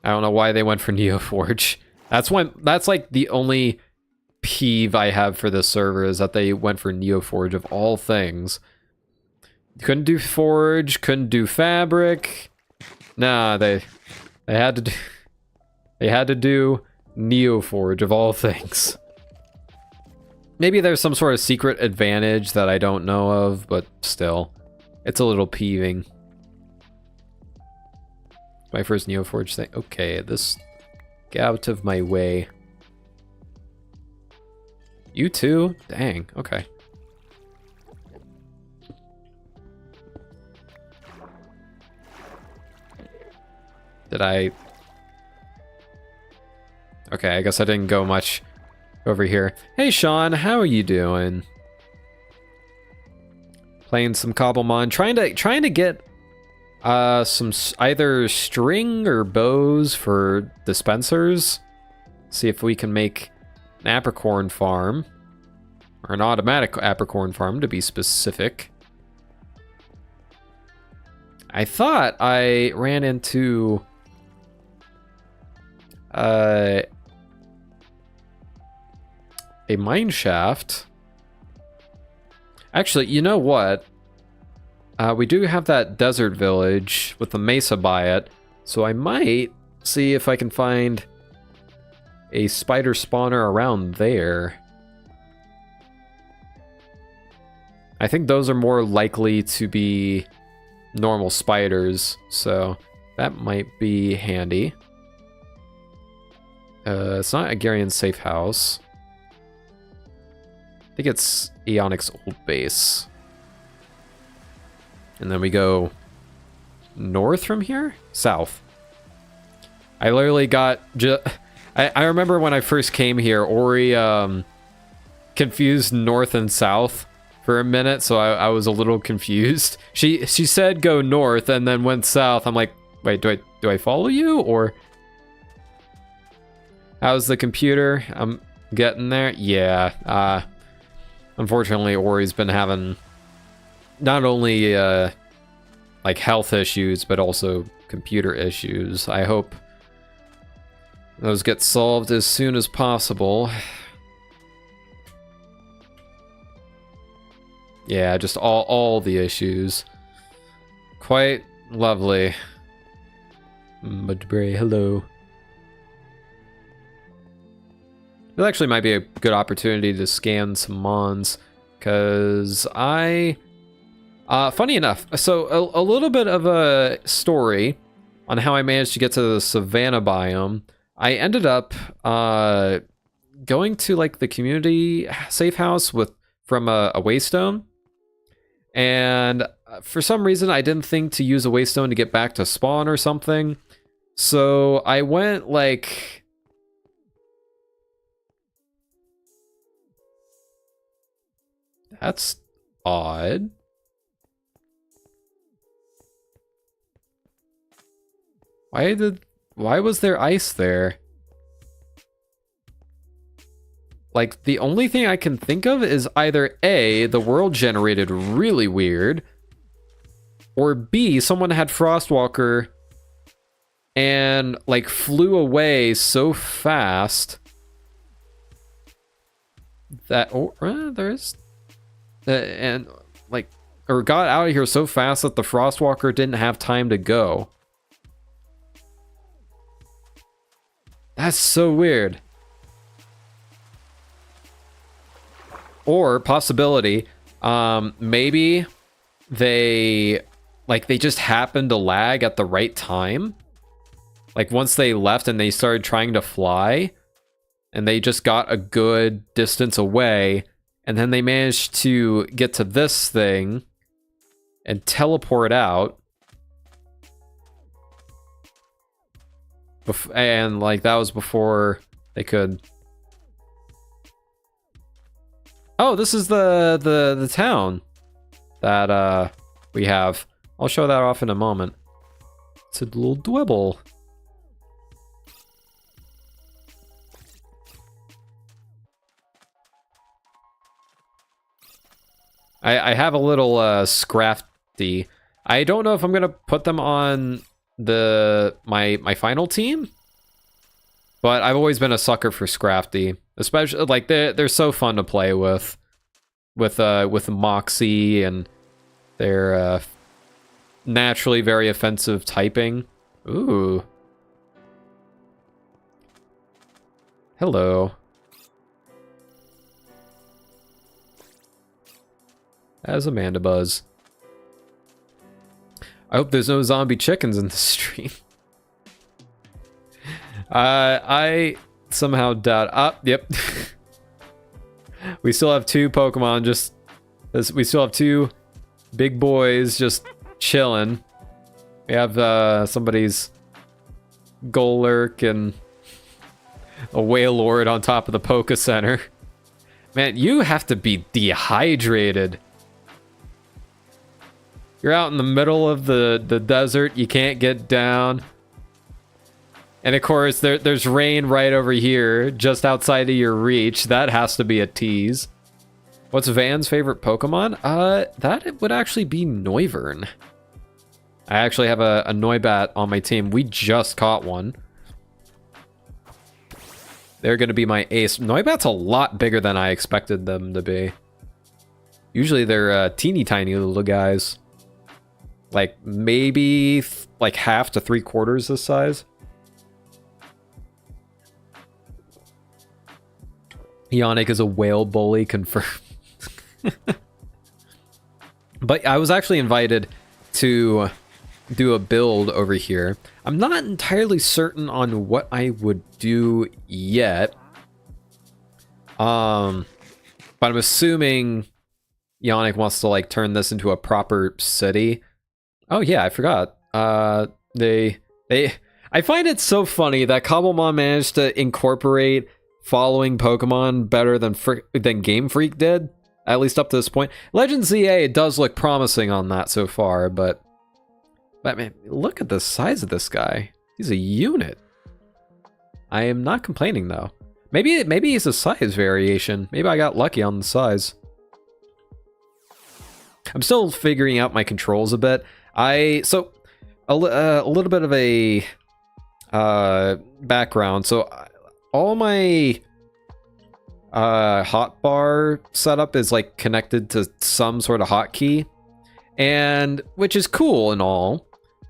I don't know why they went for Neoforge. That's like the only peeve I have for this server, is that they went for Neoforge of all things. Couldn't do Forge, couldn't do Fabric. Nah, they had to do Neoforge of all things. Maybe there's some sort of secret advantage that I don't know of, but still, it's a little peeving. My first Neoforge thing. Okay, get out of my way. You too? Dang, okay. Did I... Okay, I guess I didn't go much over here. Hey Sean, how are you doing? Playing some Cobblemon, trying to get some either string or bows for dispensers. See if we can make an apricorn farm, or an automatic apricorn farm to be specific. I thought I ran into a mine shaft. Actually, you know what? We do have that desert village with the mesa by it, so I might see if I can find a spider spawner around there. I think those are more likely to be normal spiders, so that might be handy. It's not Agarian's safe house. I think it's Aeonic's old base. And then we go north from here? South. I literally got... I remember when I first came here, Ori confused north and south for a minute, so I was a little confused. She said go north and then went south. I'm like, wait, do I follow you, or... How's the computer? I'm getting there. Yeah. Unfortunately, Ori's been having not only like health issues, but also computer issues. I hope those get solved as soon as possible. Yeah, just all the issues. Quite lovely. Mudbray, hello. It actually might be a good opportunity to scan some mons, because funny enough, so a little bit of a story on how I managed to get to the savanna biome. I ended up going to like the community safe house from a waystone, and for some reason I didn't think to use a waystone to get back to spawn or something, so I went like... That's odd. Why was there ice there? like, the only thing I can think of is either A, the world generated really weird, or B, someone had Frostwalker and, like, flew away so fast that, there's, and, like, or got out of here so fast that the Frostwalker didn't have time to go. That's so weird. Or possibility, maybe they just happened to lag at the right time. Like once they left and they started trying to fly, and they just got a good distance away, and then they managed to get to this thing and teleport out. And like that was before they could. Oh, this is the town that we have. I'll show that off in a moment. It's a little dwebble. I have a little Scrafty. I don't know if I'm gonna put them on my final team, but I've always been a sucker for Scrafty, especially like they're so fun to play with Moxie and their naturally very offensive typing. Ooh, hello. As Amanda Buzz. I hope there's no zombie chickens in the stream. I somehow doubt. Yep. We still have two Pokemon. We still have two big boys just chilling. We have somebody's Golurk and a Wailord on top of the Poke Center. Man, you have to be dehydrated. You're out in the middle of the desert. You can't get down. And of course, there's rain right over here, just outside of your reach. That has to be a tease. What's Van's favorite Pokemon? That would actually be Noivern. I actually have a Noibat on my team. We just caught one. They're going to be my ace. Noibat's a lot bigger than I expected them to be. Usually they're teeny tiny little guys. Like maybe like half to 3/4 this size. Yannick is a whale bully, confirmed. But I was actually invited to do a build over here. I'm not entirely certain on what I would do yet. But I'm assuming Yannick wants to like turn this into a proper city. Oh yeah, I forgot. I find it so funny that Cobblemon managed to incorporate following Pokemon better than Game Freak did, at least up to this point. Legends ZA does look promising on that so far, but man, look at the size of this guy. He's a unit. I am not complaining though. Maybe it's a size variation. Maybe I got lucky on the size. I'm still figuring out my controls a bit. So a little bit of a background. So all my hotbar setup is like connected to some sort of hotkey, and which is cool and all,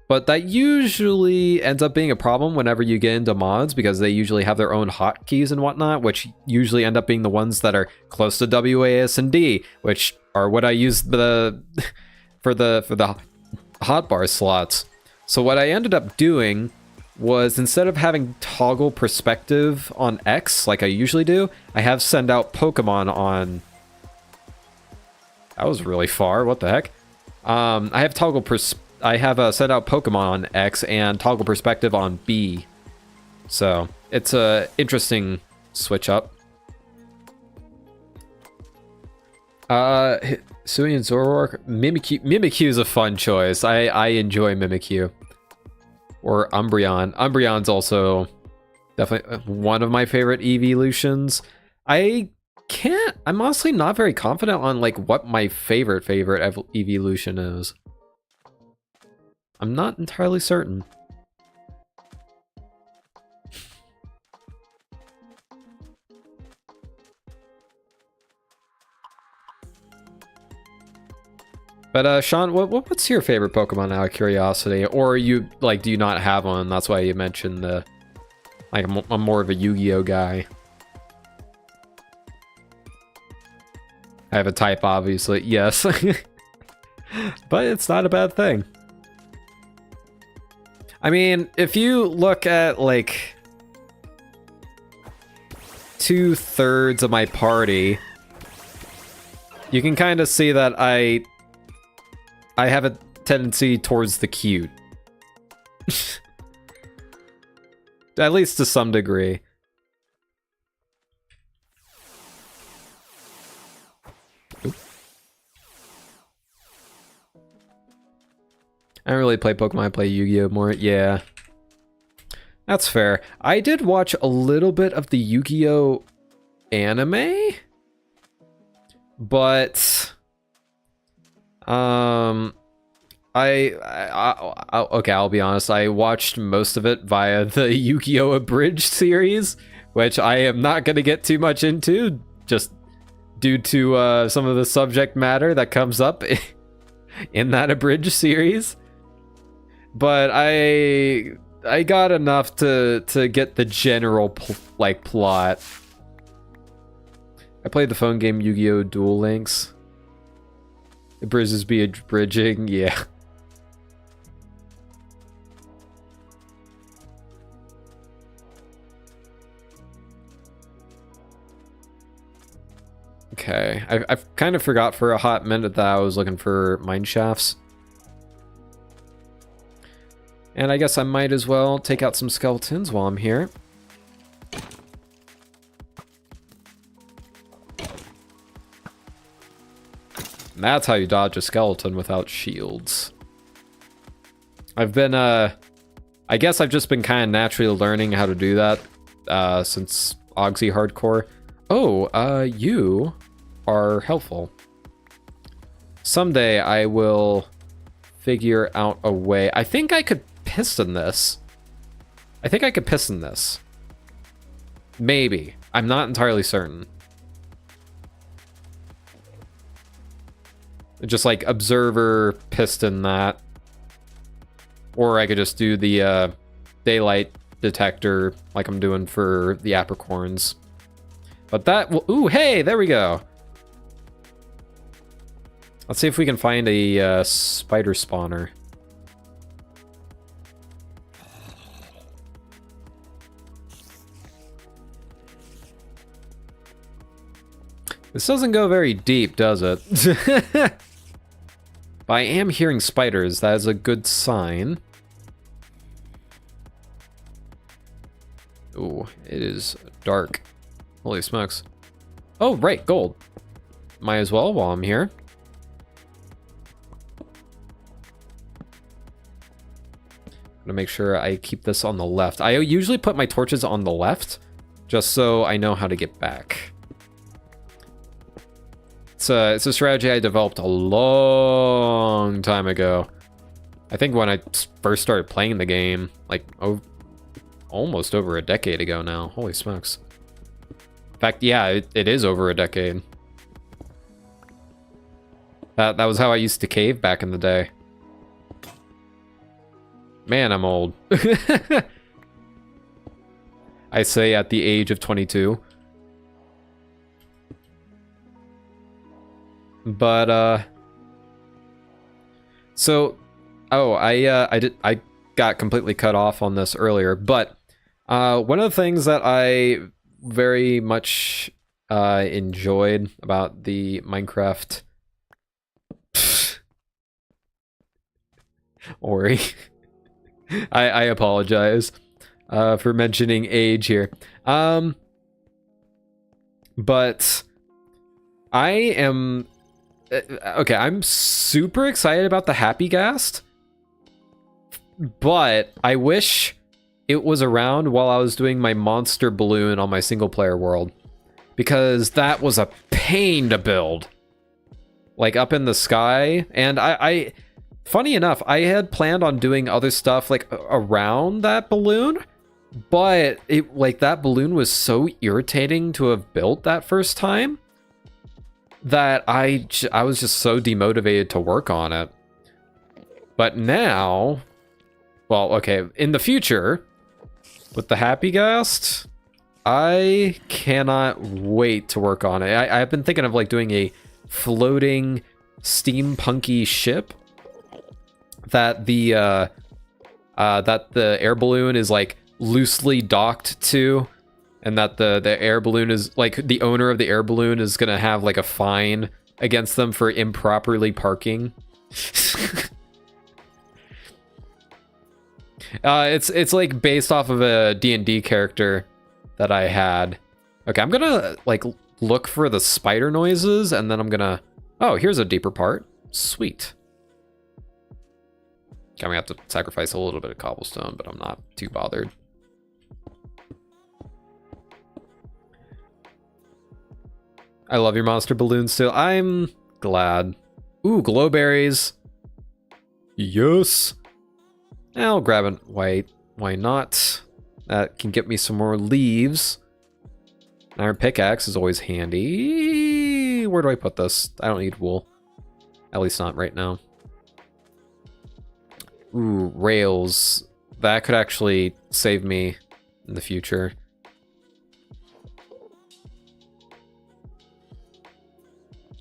but that usually ends up being a problem whenever you get into mods, because they usually have their own hotkeys and whatnot, which usually end up being the ones that are close to WASD, which are what I use for the hotbar slots. So what I ended up doing was, instead of having toggle perspective on X like I usually do, I have send out Pokemon on... That was really far, what the heck? I have send out Pokemon on X and toggle perspective on B. So it's a interesting switch up. Sui and Zoroark. Mimikyu is a fun choice. I enjoy Mimikyu. Or Umbreon. Umbreon's also definitely one of my favorite evolutions. I can't. I'm honestly not very confident on like what my favorite evolution is. I'm not entirely certain. But Sean, what's your favorite Pokemon out of curiosity? Or you like, do you not have one? That's why you mentioned the like I'm more of a Yu-Gi-Oh guy. I have a type, obviously. Yes. But it's not a bad thing. I mean, if you look at like 2/3 of my party, you can kind of see that I have a tendency towards the cute. At least to some degree. Oop. I don't really play Pokemon, I play Yu-Gi-Oh more. Yeah. That's fair. I did watch a little bit of the Yu-Gi-Oh anime, but okay, I'll be honest. I watched most of it via the Yu-Gi-Oh! Abridged series, which I am not going to get too much into, just due to some of the subject matter that comes up in that abridged series. But I got enough to get the general plot. I played the phone game Yu-Gi-Oh! Duel Links. The bridges be bridging, yeah. Okay, I've kind of forgot for a hot minute that I was looking for mine shafts. And I guess I might as well take out some skeletons while I'm here. And that's how you dodge a skeleton without shields. I've been, I guess I've just been kind of naturally learning how to do that since Oxy Hardcore. Oh, you are helpful. Someday I will figure out a way. I think I could piston this. I think I could piston this. Maybe. I'm not entirely certain. Just like observer piston that. Or I could just do the daylight detector like I'm doing for the apricorns. But that will, ooh, hey, there we go. Let's see if we can find a spider spawner. This doesn't go very deep, does it? But I am hearing spiders. That is a good sign. Ooh, it is dark. Holy smokes. Oh, right, gold. Might as well while I'm here. I'm gonna make sure I keep this on the left. I usually put my torches on the left, just so I know how to get back. It's a strategy I developed a long time ago. I think when I first started playing the game, like almost over a decade ago now. Holy smokes. In fact, yeah, it is over a decade. That was how I used to cave back in the day. Man, I'm old. I say at the age of 22. But so I got completely cut off on this earlier, but one of the things that I very much enjoyed about the Minecraft Ori, I apologize for mentioning age here, but I am okay. I'm super excited about the Happy Ghast, but I wish it was around while I was doing my monster balloon on my single player world. because that was a pain to build. Like up in the sky. And I funny enough, I had planned on doing other stuff like around that balloon, but it like that balloon was so irritating to have built that first time that I was just so demotivated to work on it. But now, well, okay, in the future, with the Happy Ghast, I cannot wait to work on it. I've been thinking of like doing a floating steampunky ship that the air balloon is like loosely docked to, and that the air balloon is like the owner of the air balloon is gonna have like a fine against them for improperly parking. It's like based off of a D&D character that I had. Okay, I'm gonna like look for the spider noises, and then I'm gonna... Oh, here's a deeper part. Sweet. Okay, I'm gonna have to sacrifice a little bit of cobblestone, but I'm not too bothered. I love your monster balloons too. I'm glad. Ooh, glowberries. Yes. I'll grab it. Why not? That can get me some more leaves. An iron pickaxe is always handy. Where do I put this? I don't need wool. At least not right now. Ooh, rails. That could actually save me in the future.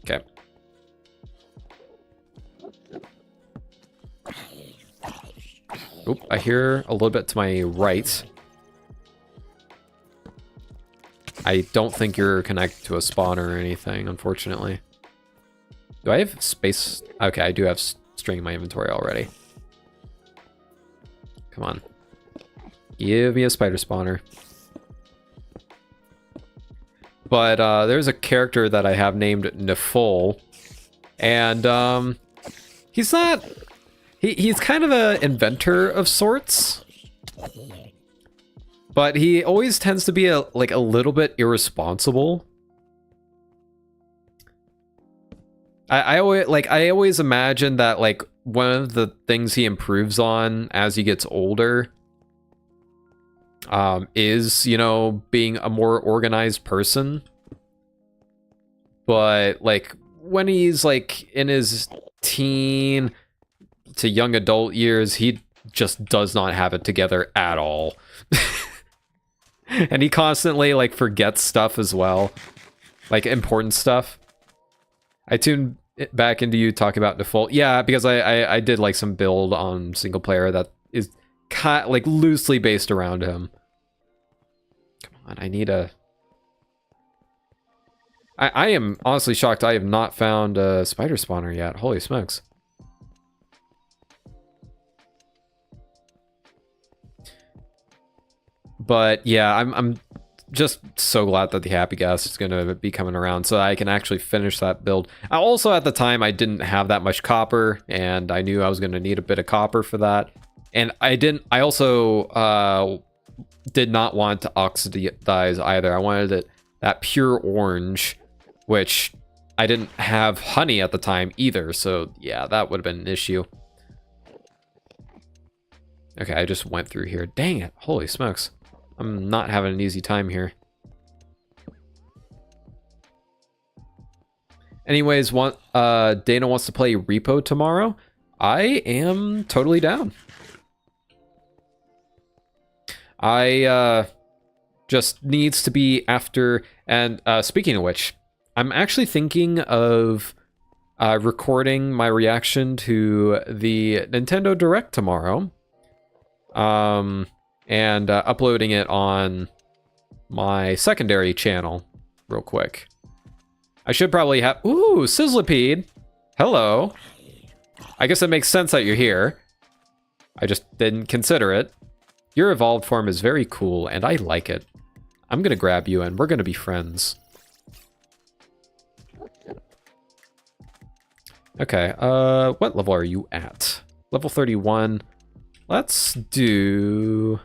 Okay. Oop, I hear a little bit to my right. I don't think you're connected to a spawner or anything, unfortunately. Do I have space? Okay, I do have string in my inventory already. Come on. Give me a spider spawner. But there's a character that I have named Nefol. And he's not... He's kind of an inventor of sorts. But he always tends to be a little bit irresponsible. I always imagine that like one of the things he improves on as he gets older is, you know, being a more organized person. But like when he's like in his teen to young adult years, he just does not have it together at all. And he constantly like forgets stuff as well, like important stuff. I tuned back into you talking about default, yeah, because I did like some build on single player that is kind like loosely based around him. Come on, I need a... I am honestly shocked I have not found a spider spawner yet. Holy smokes. But yeah, I'm just so glad that the Happy Gas is going to be coming around so I can actually finish that build. I also, at the time, I didn't have that much copper, and I knew I was going to need a bit of copper for that. And I also did not want to oxidize either. I wanted that pure orange, which I didn't have honey at the time either. So yeah, that would have been an issue. Okay, I just went through here. Dang it. Holy smokes. I'm not having an easy time here. Anyways, Dana wants to play Repo tomorrow. I am totally down. I just needs to be after... And speaking of which, I'm actually thinking of recording my reaction to the Nintendo Direct tomorrow. And uploading it on my secondary channel real quick. I should probably have... Ooh, Sizzlipede. Hello. I guess it makes sense that you're here. I just didn't consider it. Your evolved form is very cool, and I like it. I'm gonna grab you, and we're gonna be friends. Okay, what level are you at? Level 31. Let's do...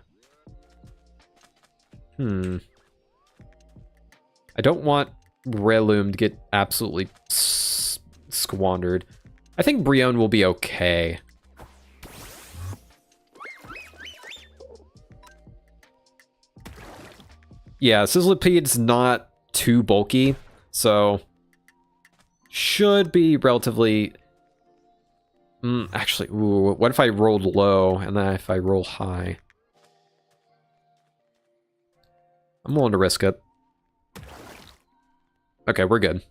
I don't want Breloom to get absolutely squandered. I think Brion will be okay. Yeah, Sizzlipede's not too bulky, so should be relatively... actually, ooh, what if I rolled low and then if I roll high? I'm willing to risk it. Okay, we're good.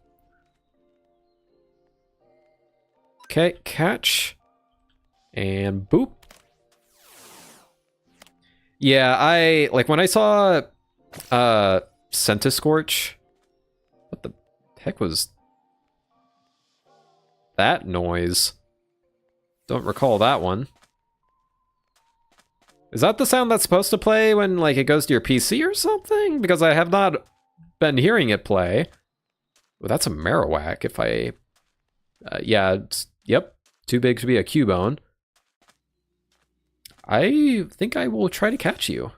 Okay, catch. And boop. Yeah, like when I saw Centiscorch, what the heck was that noise? Don't recall that one. Is that the sound that's supposed to play when like it goes to your PC or something? Because I have not been hearing it play. Well, that's a Marowak if I... yeah, yep, too big to be a Cubone. I think I will try to catch you.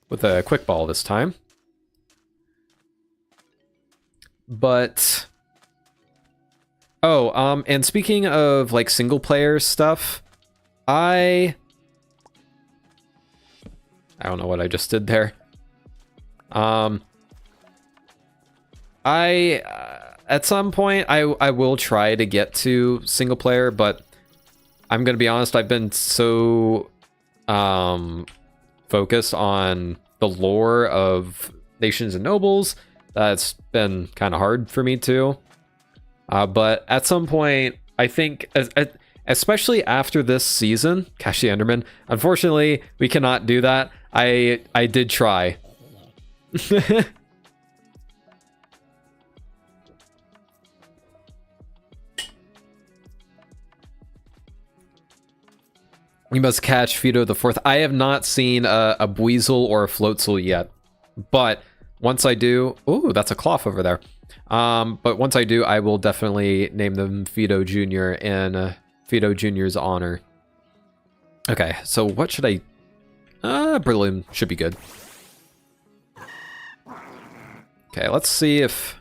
With a quick ball this time. But... oh, and speaking of, like, single-player stuff, I don't know what I just did there. At some point, I will try to get to single player, but I'm gonna be honest, I've been so focused on the lore of Nations and Nobles that it's been kind of hard for me to. But at some point, I think, especially after this season, Catch the Enderman, unfortunately, we cannot do that. I did try. We must catch Fido the Fourth. I have not seen a Buizel or a Floatzel yet, but once I do, ooh, that's a cloth over there. But once I do, I will definitely name them Fido Jr. in Fido Jr.'s honor. Okay, so what should I... Breloom should be good. Okay, let's see if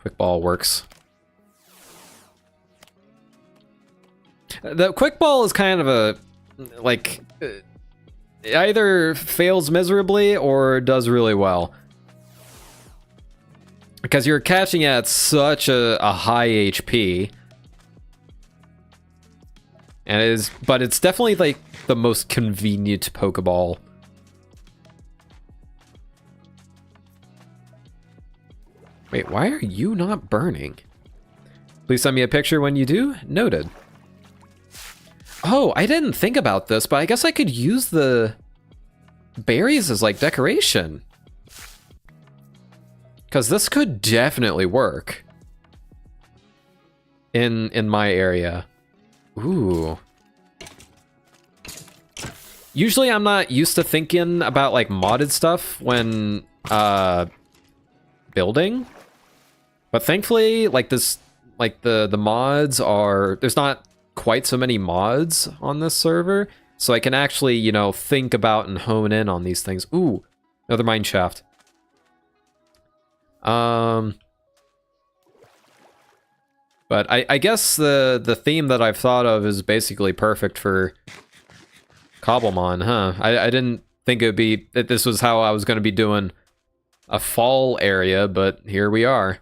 Quick Ball works. The Quick Ball is kind of a... like... it either fails miserably or does really well. Because you're catching at such a high HP. And it is, but it's definitely like the most convenient Pokeball. Wait, why are you not burning? Please send me a picture when you do. Noted. Oh, I didn't think about this, but I guess I could use the berries as like decoration. Because this could definitely work in my area. Ooh. Usually I'm not used to thinking about like modded stuff when building. But thankfully, like this, like the mods are, there's not quite so many mods on this server. So I can actually, you know, think about and hone in on these things. Ooh, another mine shaft. But I guess the theme that I've thought of is basically perfect for Cobblemon, huh? I didn't think it would be that this was how I was going to be doing a fall area, but here we are.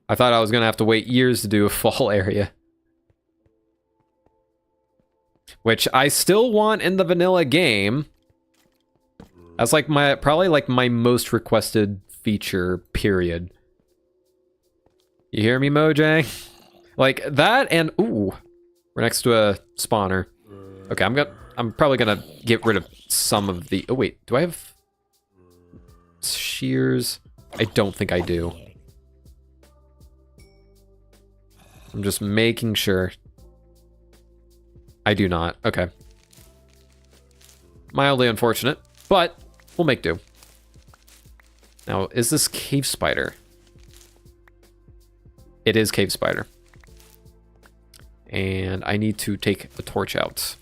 I thought I was going to have to wait years to do a fall area. Which I still want in the vanilla game. That's like probably like my most requested feature, period. You hear me, Mojang? Like that and ooh, we're next to a spawner. Okay, I'm probably gonna get rid of some of the, oh wait, do I have shears? I don't think I do. I'm just making sure. I do not. Okay. Mildly unfortunate, but we'll make do. Now, is this cave spider? It is cave spider. And I need to take the torch out.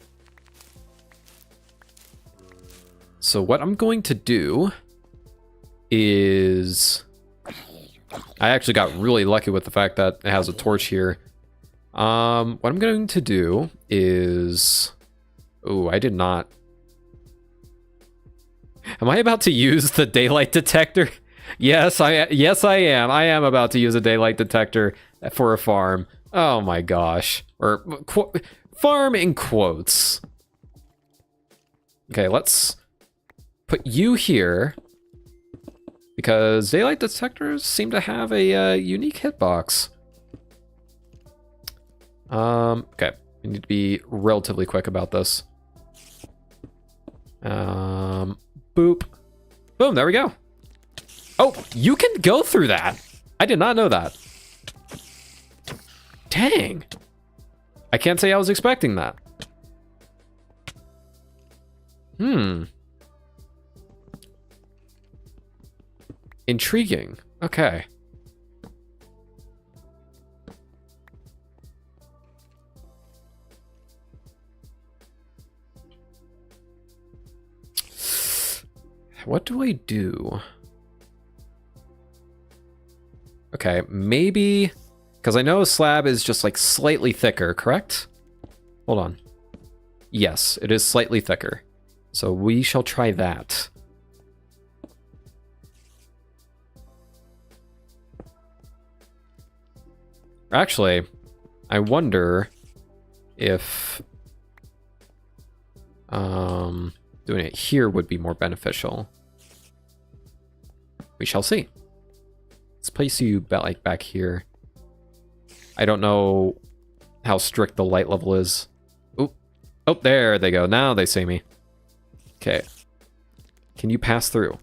So what I'm going to do is... I actually got really lucky with the fact that it has a torch here. What I'm going to do is... Oh, I did not... Am I about to use the daylight detector? Yes, I am. I am about to use a daylight detector for a farm. Oh my gosh. Or farm in quotes. Okay, let's put you here because daylight detectors seem to have a unique hitbox. Okay, we need to be relatively quick about this. Boop. Boom, there we go. Oh, you can go through that. I did not know that. Dang. I can't say I was expecting that. Intriguing. Okay. What do I do? Okay, maybe... Because I know a slab is just like slightly thicker, correct? Hold on. Yes, it is slightly thicker. So we shall try that. Actually, I wonder if doing it here would be more beneficial. We shall see. Let's place you back here. I don't know how strict the light level is. Oop. Oh, there they go. Now they see me. Okay. Can you pass through?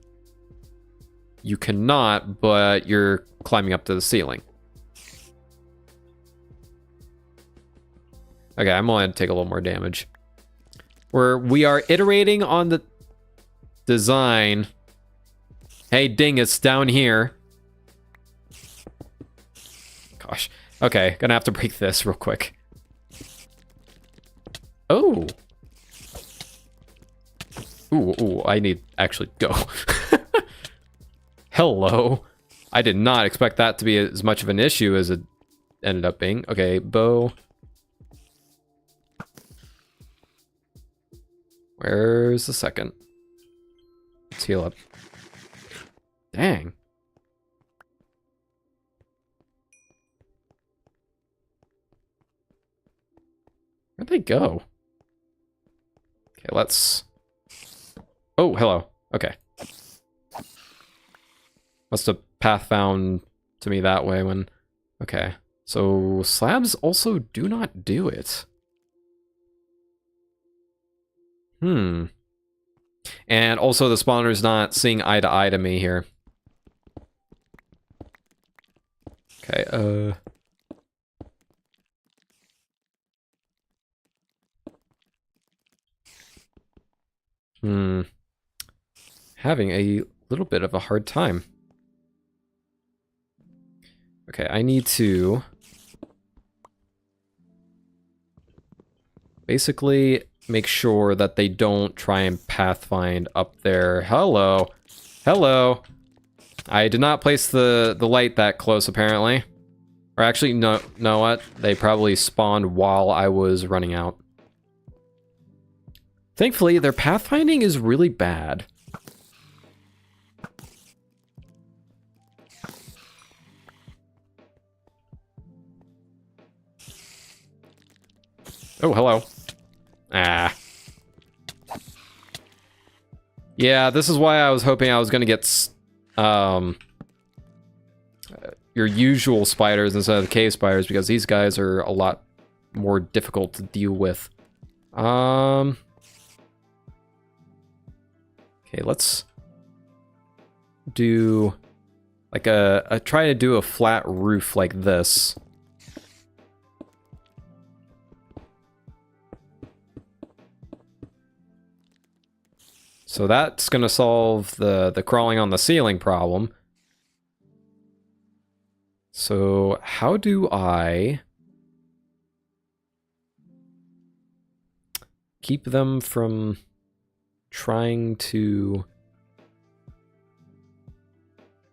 You cannot, but you're climbing up to the ceiling. Okay, I'm going to take a little more damage. We are iterating on the design. Hey, dingus, down here. Gosh. Okay, gonna have to break this real quick. Oh. Ooh, I need actually go. Hello. I did not expect that to be as much of an issue as it ended up being. Okay, bow. Where's the second? Let's heal up. Dang. Where'd they go? Okay, let's... Oh, hello. Okay. Must have path found to me that way when... Okay. So, slabs also do not do it. And also the spawner's not seeing eye to eye to me here. Okay, having a little bit of a hard time. Okay, I need to basically make sure that they don't try and pathfind up there. Hello. Hello. I did not place the light that close, apparently. Or actually, no, know what? They probably spawned while I was running out. Thankfully, their pathfinding is really bad. Oh, hello. Ah. Yeah, this is why I was hoping I was going to get your usual spiders instead of the cave spiders, because these guys are a lot more difficult to deal with. Okay, let's do like try to do a flat roof like this. So that's going to solve the crawling on the ceiling problem. So how do I keep them from trying to...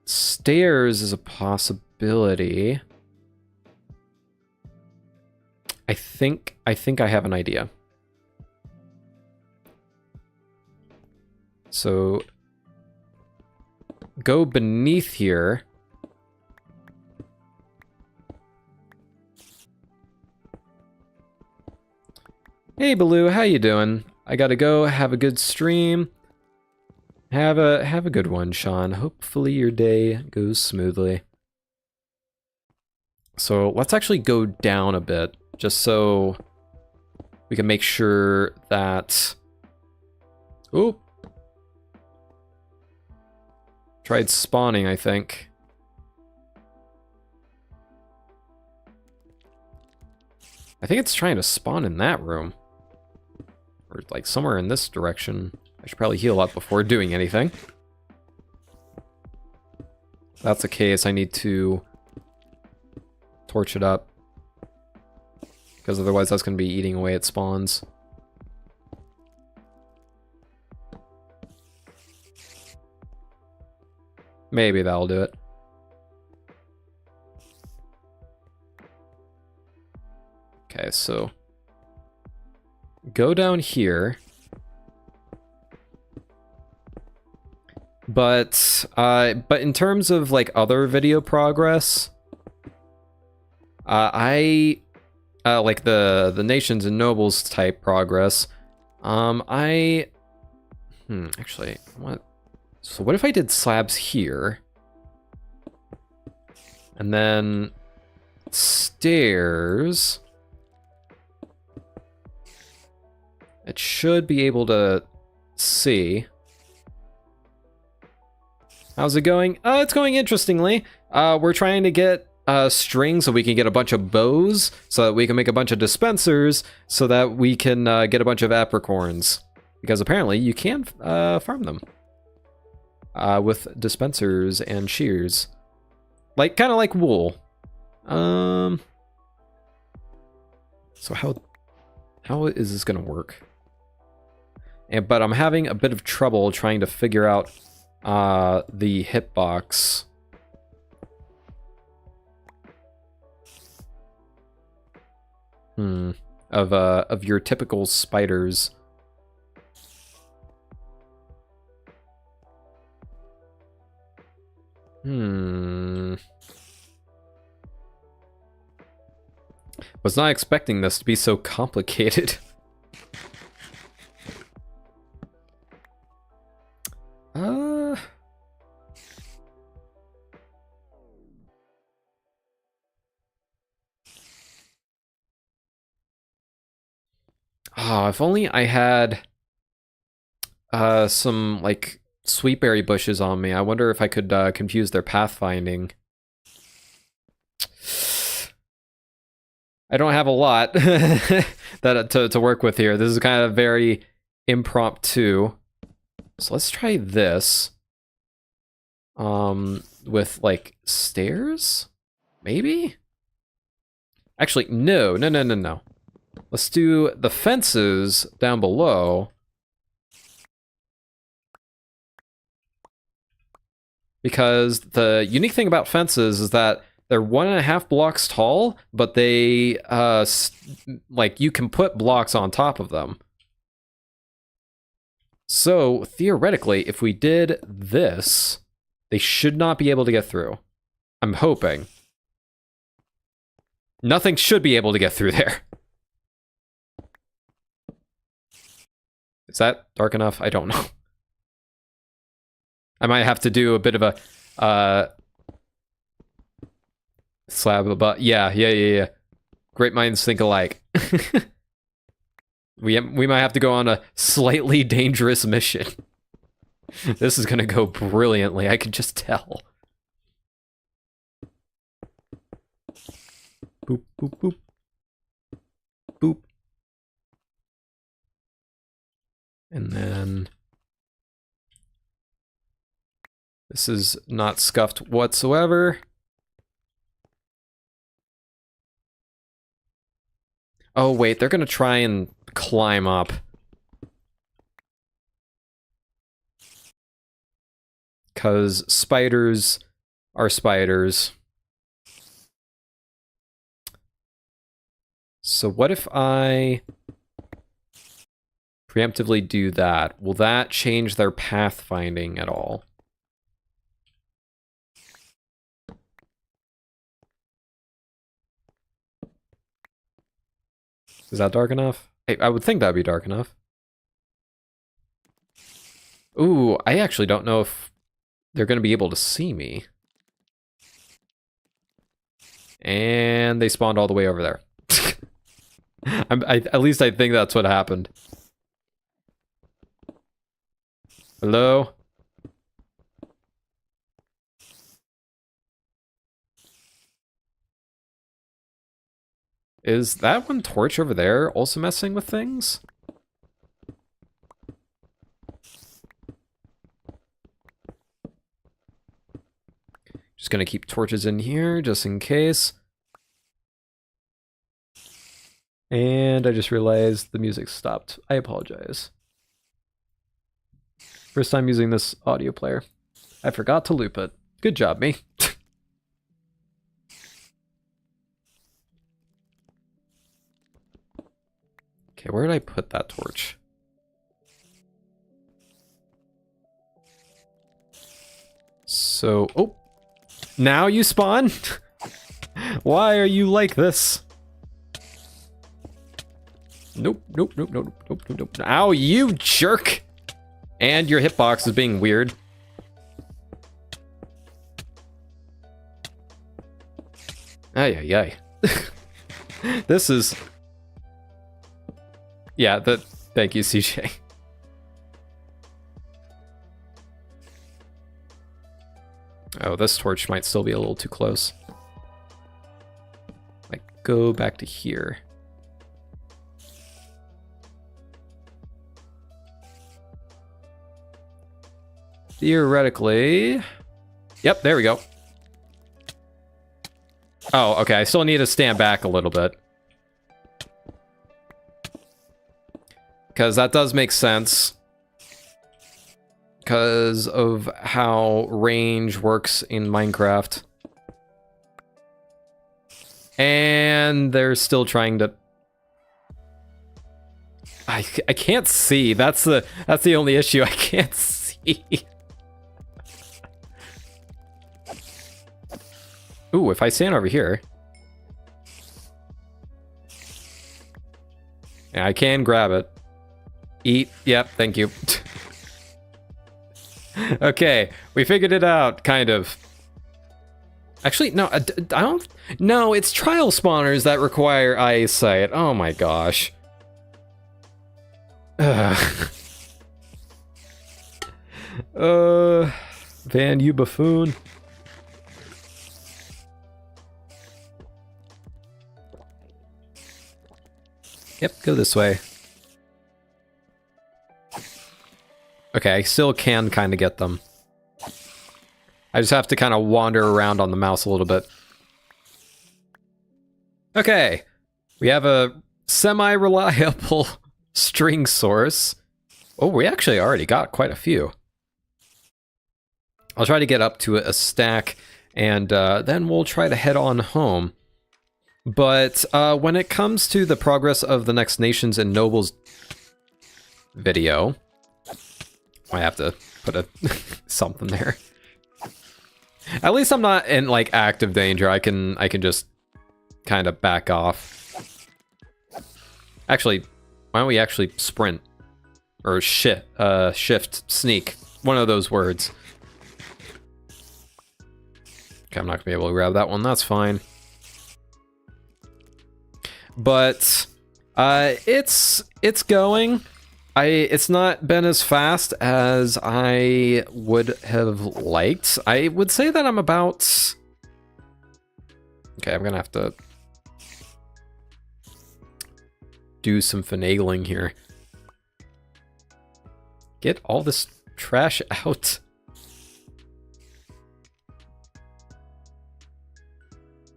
Stairs is a possibility. I think I have an idea. So go beneath here. Hey Baloo, how you doing? I gotta go have a good stream. Have a good one, Sean. Hopefully your day goes smoothly. So let's actually go down a bit, just so we can make sure that... Oop. Tried spawning, I think. I think it's trying to spawn in that room. Or like somewhere in this direction. I should probably heal up before doing anything. If that's the case, I need to torch it up. Because otherwise that's going to be eating away at spawns. Maybe that'll do it. Okay, so go down here. But in terms of like other video progress, I like the nations and nobles type progress. Actually, what? So what if I did slabs here, and then stairs? It should be able to see. How's it going? It's going interestingly. We're trying to get strings so we can get a bunch of bows, so that we can make a bunch of dispensers, so that we can get a bunch of apricorns. Because apparently you can farm them with dispensers and shears. Like, kind of like wool. So how is this gonna work? But I'm having a bit of trouble trying to figure out the hitbox. Of your typical spiders. Was not expecting this to be so complicated. Oh, if only I had some like sweetberry bushes on me. I wonder if I could confuse their pathfinding. I don't have a lot that to work with here. This is kind of very impromptu. So let's try this. With like stairs? Maybe? Actually, no. Let's do the fences down below. Because the unique thing about fences is that they're 1.5 blocks tall, but they, like, you can put blocks on top of them. So, theoretically, if we did this, they should not be able to get through. I'm hoping. Nothing should be able to get through there. Is that dark enough? I don't know. I might have to do a bit of a slab, but yeah. Great minds think alike. We might have to go on a slightly dangerous mission. This is gonna go brilliantly, I can just tell. Boop, boop, boop. Boop. And then... this is not scuffed whatsoever. Oh wait, they're gonna try and climb up. because spiders are spiders. So what if I preemptively do that? Will that change their pathfinding at all? Is that dark enough? I would think that'd be dark enough. Ooh, I actually don't know if they're going to be able to see me. And they spawned all the way over there. At least I think that's what happened. Hello? Is that one torch over there also messing with things? Just gonna keep torches in here just in case. And I just realized the music stopped. I apologize. First time using this audio player. I forgot to loop it. Good job, me. Okay, where did I put that torch? So, oh, now you spawn? Why are you like this? Nope, nope, nope, nope, nope, nope, nope. Ow, you jerk! And your hitbox is being weird. Ay, ay, ay. This is... Yeah, thank you, CJ. Oh, this torch might still be a little too close. Like, go back to here. Theoretically... Yep, there we go. Oh, okay, I still need to stand back a little bit. Because that does make sense. Because of how range works in Minecraft. And they're still trying to... I can't see. That's the only issue. I can't see. Ooh, if I stand over here... Yeah, I can grab it. Eat. Yep, thank you. Okay, we figured it out, kind of. Actually, no, I don't... No, it's trial spawners that require eyesight. Oh my gosh. Van, you buffoon. Yep, go this way. Okay, I still can kind of get them. I just have to kind of wander around on the mouse a little bit. Okay, we have a semi-reliable string source. Oh, we actually already got quite a few. I'll try to get up to a stack, and then we'll try to head on home. But when it comes to the progress of the Next Nations and Nobles video... I have to put a something there. At least I'm not in like active danger. I can just kind of back off. Actually, why don't we actually sprint or shift sneak? One of those words. Okay, I'm not gonna be able to grab that one. That's fine. But it's going. It's not been as fast as I would have liked. I would say that I'm about... Okay, I'm gonna have to do some finagling here. Get all this trash out.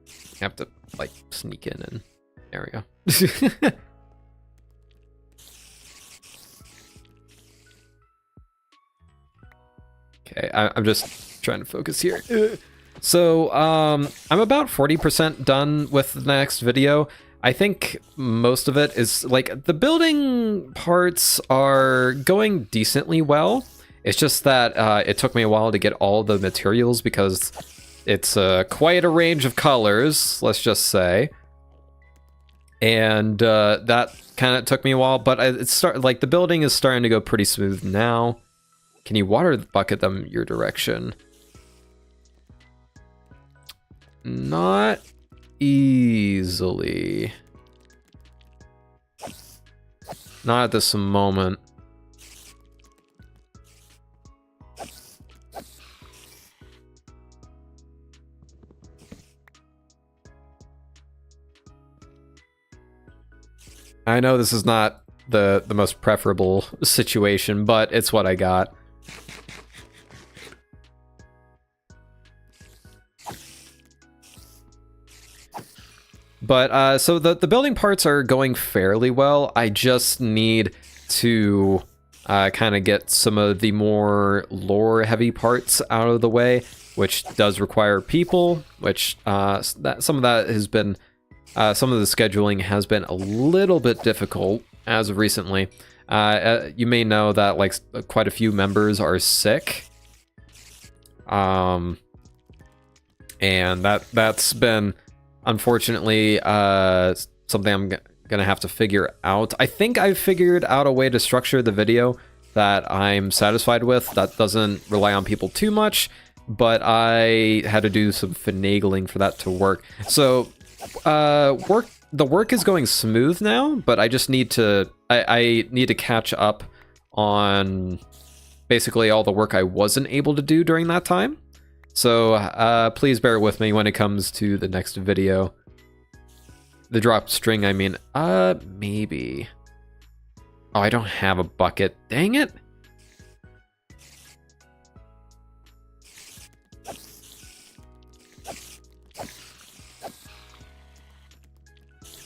I have to, like, sneak in and... There we go. Okay, I'm just trying to focus here. So, I'm about 40% done with the next video. I think most of it is, like, the building parts are going decently well. It's just that it took me a while to get all the materials because it's quite a range of colors, let's just say. And that kind of took me a while, but the building is starting to go pretty smooth now. Can you water bucket them your direction? Not easily. Not at this moment. I know this is not the most preferable situation, but it's what I got. But so the building parts are going fairly well. I just need to kind of get some of the more lore heavy parts out of the way, which does require people, which some of that has been some of the scheduling has been a little bit difficult as of recently. You may know that like quite a few members are sick, and that's been unfortunately something I'm gonna have to figure out. I think I've figured out a way to structure the video that I'm satisfied with, that doesn't rely on people too much, but I had to do some finagling for that to work. So the work is going smooth now, but I just need to I need to catch up on basically all the work I wasn't able to do during that time. So please bear with me when it comes to the next video. The drop string, I mean, maybe. Oh, I don't have a bucket. Dang it.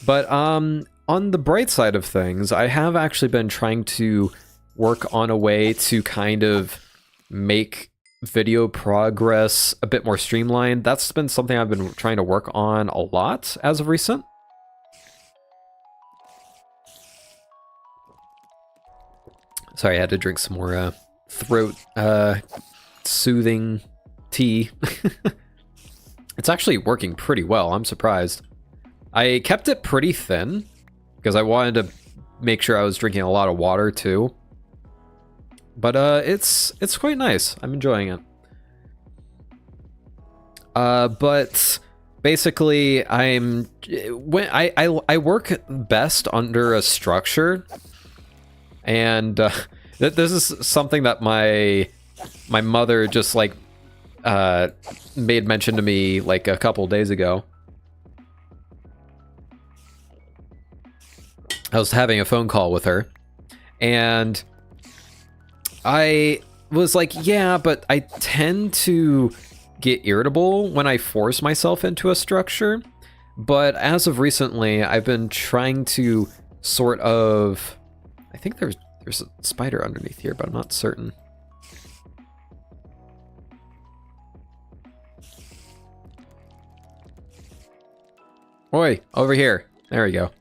But on the bright side of things, I have actually been trying to work on a way to kind of make video progress a bit more streamlined. That's been something I've been trying to work on a lot as of recent. Sorry, I had to drink some more throat soothing tea. It's actually working pretty well. I'm surprised. I kept it pretty thin because I wanted to make sure I was drinking a lot of water too. But it's quite nice. I'm enjoying it. But basically, when I work best under a structure, and this is something that my mother just like made mention to me like a couple days ago. I was having a phone call with her, and I was like, yeah, but I tend to get irritable when I force myself into a structure. But as of recently, I've been trying to sort of... I think there's a spider underneath here, but I'm not certain. Oi, over here. There we go.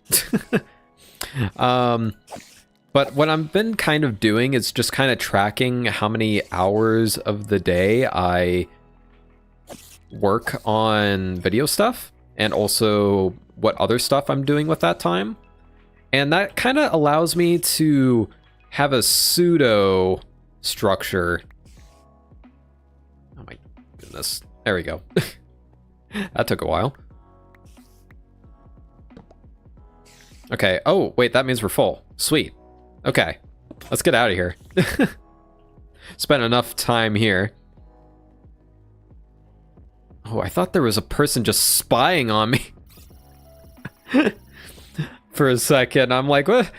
But what I've been kind of doing is just kind of tracking how many hours of the day I work on video stuff, and also what other stuff I'm doing with that time. And that kind of allows me to have a pseudo structure. Oh my goodness. There we go. That took a while. Okay. Oh, wait, that means we're full. Sweet. Okay. Let's get out of here. Spent enough time here. Oh, I thought there was a person just spying on me. For a second. I'm like, what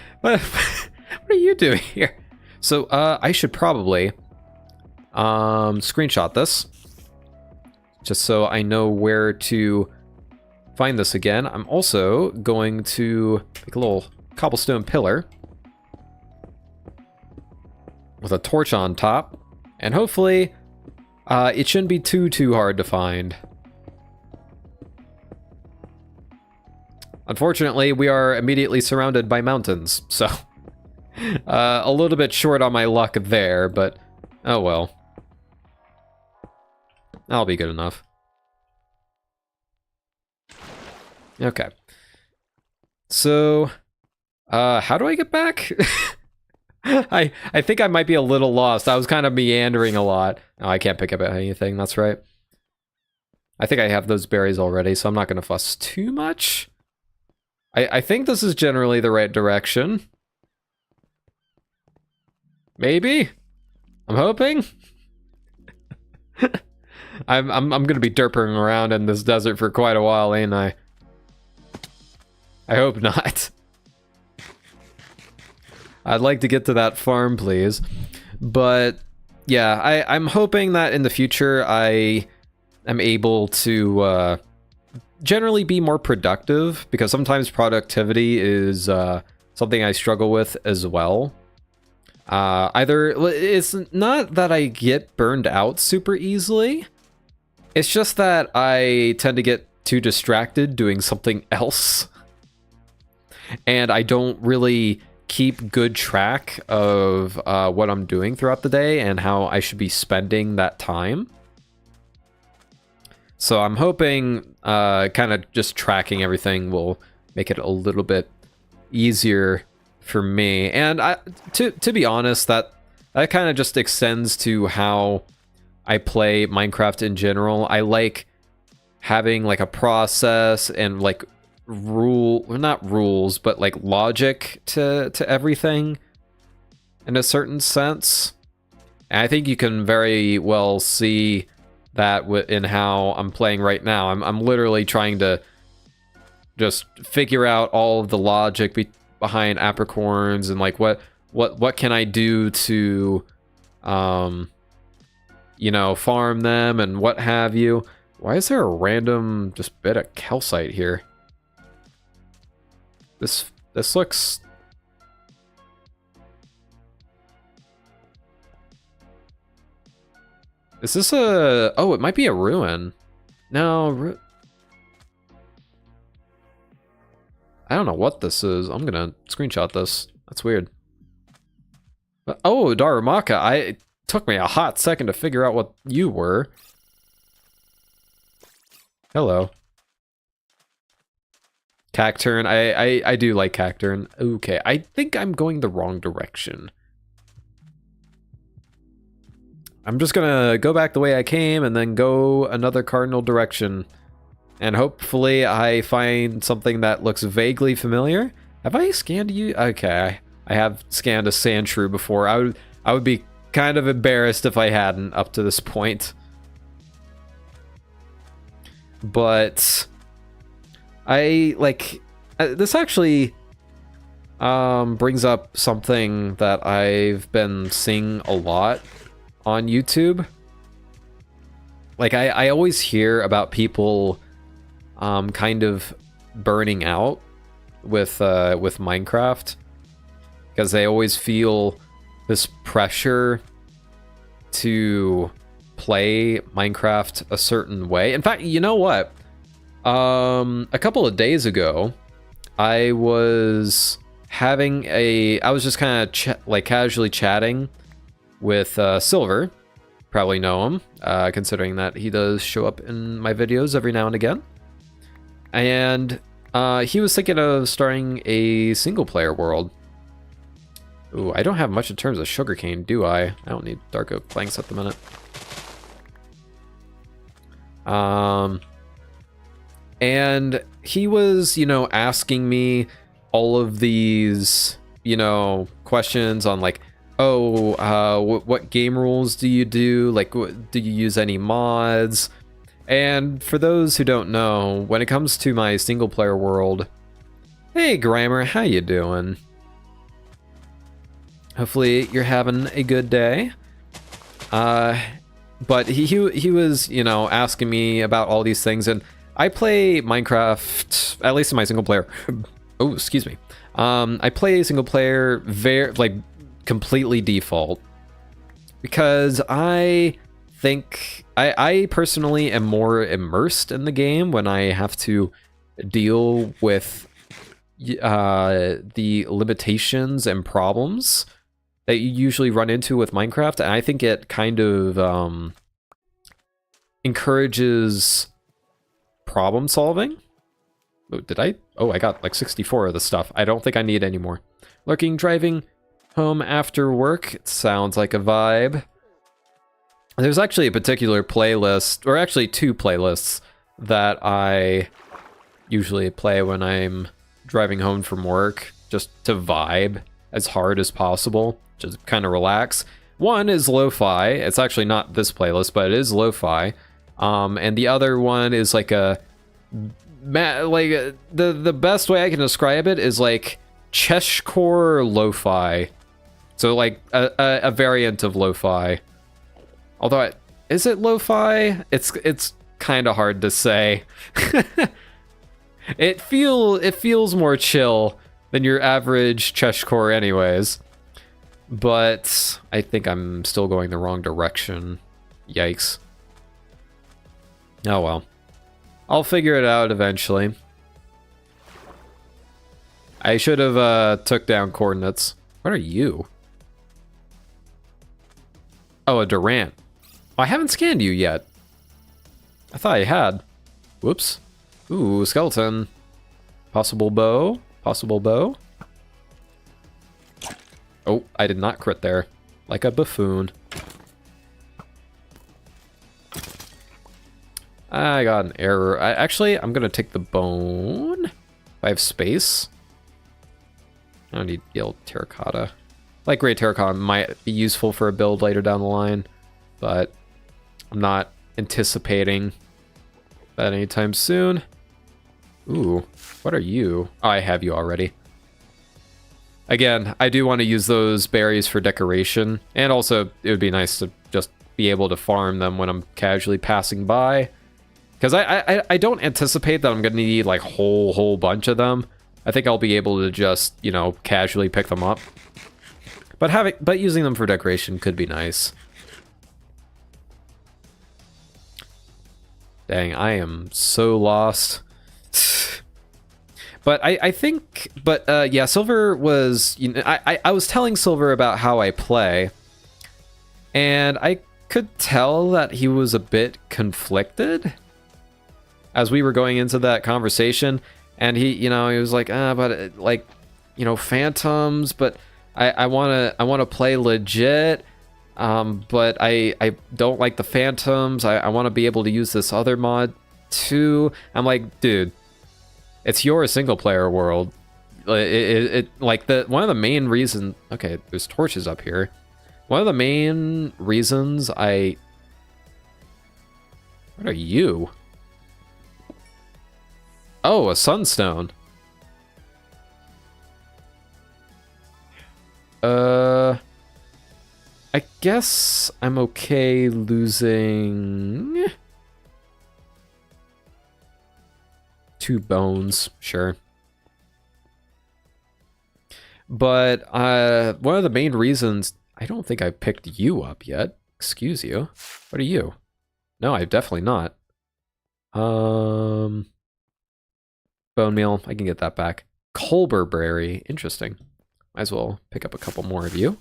are you doing here? So, I should probably screenshot this. Just so I know where to find this again. I'm also going to make a little cobblestone pillar with a torch on top, and hopefully It shouldn't be too hard to find. Unfortunately, we are immediately surrounded by mountains, so a little bit short on my luck there, but oh well. That'll be good enough. Okay. So, how do I get back? I think I might be a little lost. I was kind of meandering a lot. Oh, I can't pick up anything, that's right. I think I have those berries already, so I'm not going to fuss too much. I think this is generally the right direction. Maybe? I'm hoping? I'm gonna be derping around in this desert for quite a while, ain't I? I hope not. I'd like to get to that farm, please. But yeah, I'm hoping that in the future I am able to generally be more productive, because sometimes productivity is something I struggle with as well. Either it's not that I get burned out super easily, it's just that I tend to get too distracted doing something else, and I don't really keep good track of what I'm doing throughout the day and how I should be spending that time. So I'm hoping kind of just tracking everything will make it a little bit easier for me. And to be honest, that kind of just extends to how I play Minecraft in general. I like having like a process and like not rules, but like logic to everything in a certain sense. And I think you can very well see that in how I'm playing right now. I'm literally trying to just figure out all of the logic behind apricorns and like what can I do to you know, farm them and what have you. Why is there a random just bit of calcite here? This looks... Is this a... Oh, it might be a ruin. No, I don't know what this is. I'm gonna screenshot this. That's weird. Oh, Darumaka. It took me a hot second to figure out what you were. Hello. Cacturn. I do like Cacturn. Okay, I think I'm going the wrong direction. I'm just gonna go back the way I came and then go another cardinal direction. And hopefully I find something that looks vaguely familiar. Have I scanned you? Okay, I have scanned a sand shrew before. I would be kind of embarrassed if I hadn't up to this point. But I like this actually brings up something that I've been seeing a lot on YouTube. Like I always hear about people kind of burning out with Minecraft because they always feel this pressure to play Minecraft a certain way. In fact, you know what? A couple of days ago, I was just kind of like casually chatting with Silver. Probably know him, considering that he does show up in my videos every now and again. And he was thinking of starting a single player world. Ooh, I don't have much in terms of sugarcane, do I? I don't need dark oak planks at the minute. And he was, you know, asking me all of these, you know, questions on like, oh, what game rules do you do? Like, do you use any mods? And for those who don't know, when it comes to my single player world, hey Grimer, how you doing? Hopefully you're having a good day. But he was, you know, asking me about all these things, and I play Minecraft, at least in my single player. Oh, excuse me. I play single player completely default, because I think I personally am more immersed in the game when I have to deal with the limitations and problems that you usually run into with Minecraft. And I think it kind of encourages problem solving. Oh, did I? Oh, I got like 64 of the stuff. I don't think I need any more. Lurking, driving home after work. It sounds like a vibe. There's actually a particular playlist, or actually two playlists, that I usually play when I'm driving home from work, just to vibe as hard as possible, just kind of relax. One is lo-fi. It's actually not this playlist, but it is lo-fi. And the other one is like the best way I can describe it is like cheshcore lo-fi. So like a variant of lo-fi. Although, is it lo-fi? It's kind of hard to say. It feels more chill than your average cheshcore anyways. But I think I'm still going the wrong direction. Yikes. Oh well. I'll figure it out eventually. I should have took down coordinates. What are you? Oh, a Durant. I haven't scanned you yet. I thought I had. Whoops. Ooh, skeleton. Possible bow. Possible bow. Oh, I did not crit there. Like a buffoon. I got an error. Actually, I'm going to take the bone. If I have space. I don't need yellow terracotta. Like gray terracotta might be useful for a build later down the line. But I'm not anticipating that anytime soon. Ooh, what are you? Oh, I have you already. Again, I do want to use those berries for decoration. And also, it would be nice to just be able to farm them when I'm casually passing by. Because I don't anticipate that I'm going to need like whole bunch of them. I think I'll be able to just, you know, casually pick them up. But using them for decoration could be nice. Dang, I am so lost. But I think, yeah, Silver was, you know, I was telling Silver about how I play, and I could tell that he was a bit conflicted as we were going into that conversation, and he was like, but like, you know, phantoms, but I wanna play legit. But I don't like the phantoms. I want to be able to use this other mod too. I'm like, dude, it's your single player world. It like one of the main reasons. Okay, there's torches up here. One of the main reasons What are you? Oh, a sunstone. I guess I'm okay losing 2 bones, sure. But one of the main reasons, I don't think I picked you up yet. Excuse you. What are you? No, I've definitely not. Bone meal, I can get that back. Colberberry, interesting. Might as well pick up a couple more of you.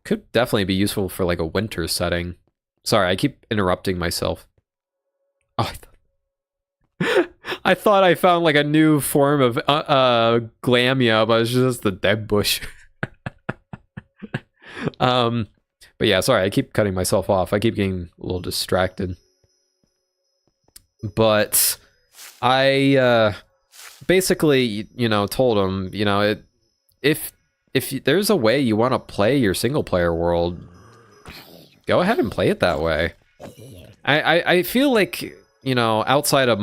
Could definitely be useful for like a winter setting. Sorry, I keep interrupting myself. Oh, I thought I found like a new form of glamia, but it's just the dead bush. But yeah, sorry, I keep cutting myself off. I keep getting a little distracted. But I basically, you know, told him, you know, if there's a way you want to play your single player world, go ahead and play it that way. I feel like, you know, outside of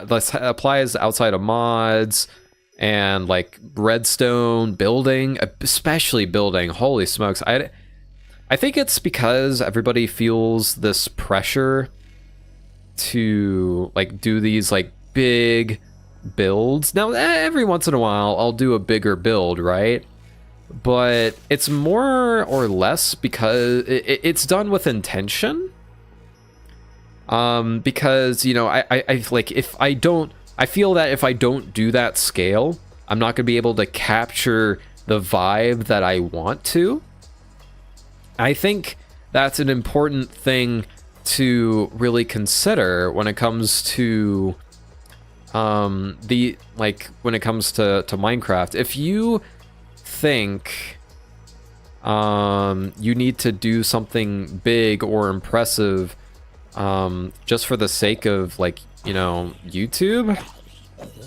this applies outside of mods and like redstone building, especially building. Holy smokes. I think it's because everybody feels this pressure to like do these like big builds. Now, every once in a while I'll do a bigger build, right? But it's more or less because it's done with intention. Because, you know, I like, if I don't, I feel that if I don't do that scale, I'm not going to be able to capture the vibe that I want to. I think that's an important thing to really consider when it comes to when it comes to Minecraft. If you think you need to do something big or impressive just for the sake of, like, you know, YouTube,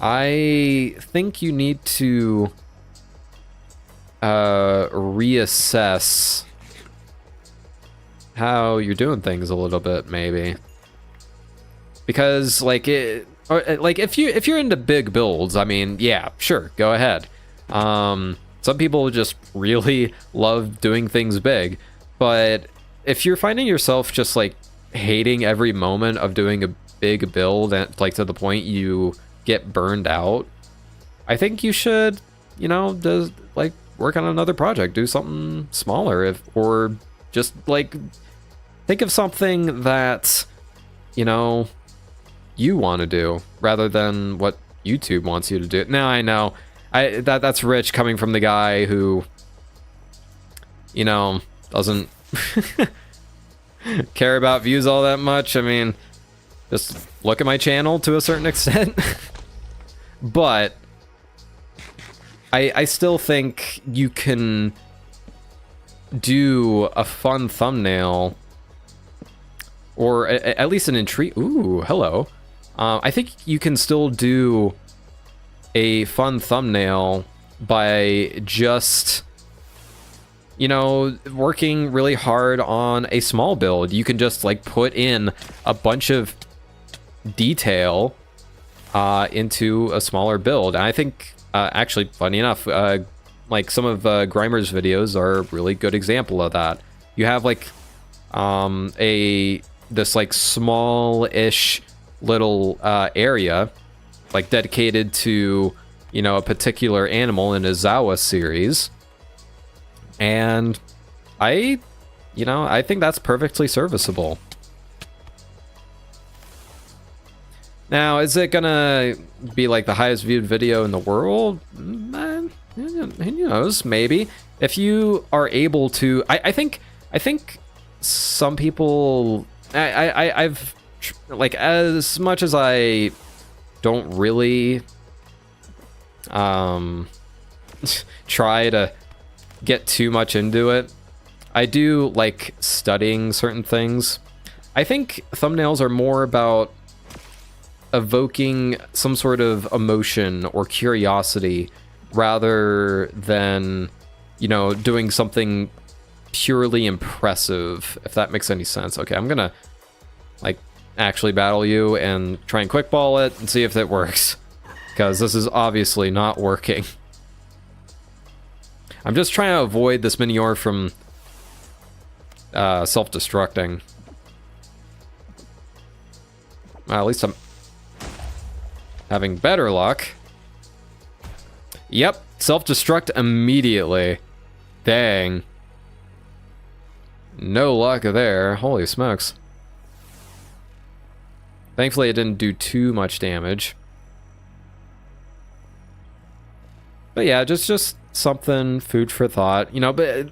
I think you need to reassess how you're doing things a little bit, maybe. Because, like, if you're into big builds, I mean, yeah, sure, go ahead. Some people just really love doing things big, but if you're finding yourself just, like, hating every moment of doing a big build, and, like, to the point you get burned out, I think you should, you know, just, like, work on another project, do something smaller, or just, like, think of something that, you know, you want to do rather than what YouTube wants you to do. Now, I know that's rich coming from the guy who, you know, doesn't care about views all that much. I mean, just look at my channel to a certain extent. But I still think you can do a fun thumbnail, or at least an intrigue. Ooh, hello. I think you can still do a fun thumbnail by just, you know, working really hard on a small build. You can just, like, put in a bunch of detail into a smaller build. And I think, actually, funny enough, like, some of Grimer's videos are a really good example of that. You have, like, this, like, small-ish little area, like, dedicated to, you know, a particular animal in a Zawa series. And I think that's perfectly serviceable. Now, is it gonna be, like, the highest viewed video in the world? Who knows, maybe. If you are able to, I think some people, I've, like, as much as I don't really try to get too much into it, I do like studying certain things. I think thumbnails are more about evoking some sort of emotion or curiosity rather than, you know, doing something purely impressive, if that makes any sense. Okay, I'm gonna, like, actually battle you and try and quick ball it and see if it works, because this is obviously not working. I'm just trying to avoid this Minior from self-destructing. Well, at least I'm having better luck. Yep, self-destruct immediately. Dang. No luck there. Holy smokes. Thankfully, it didn't do too much damage. But yeah, just something, food for thought, you know. But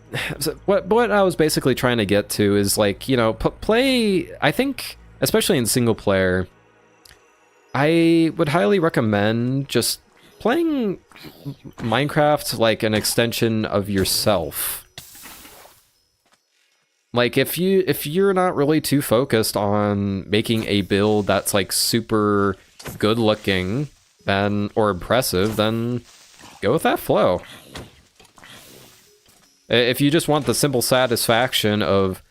what I was basically trying to get to is, like, you know, play. I think, especially in single player, I would highly recommend just playing Minecraft like an extension of yourself. Like, if you're not really too focused on making a build that's, like, super good looking, then, or impressive, then go with that flow. If you just want the simple satisfaction of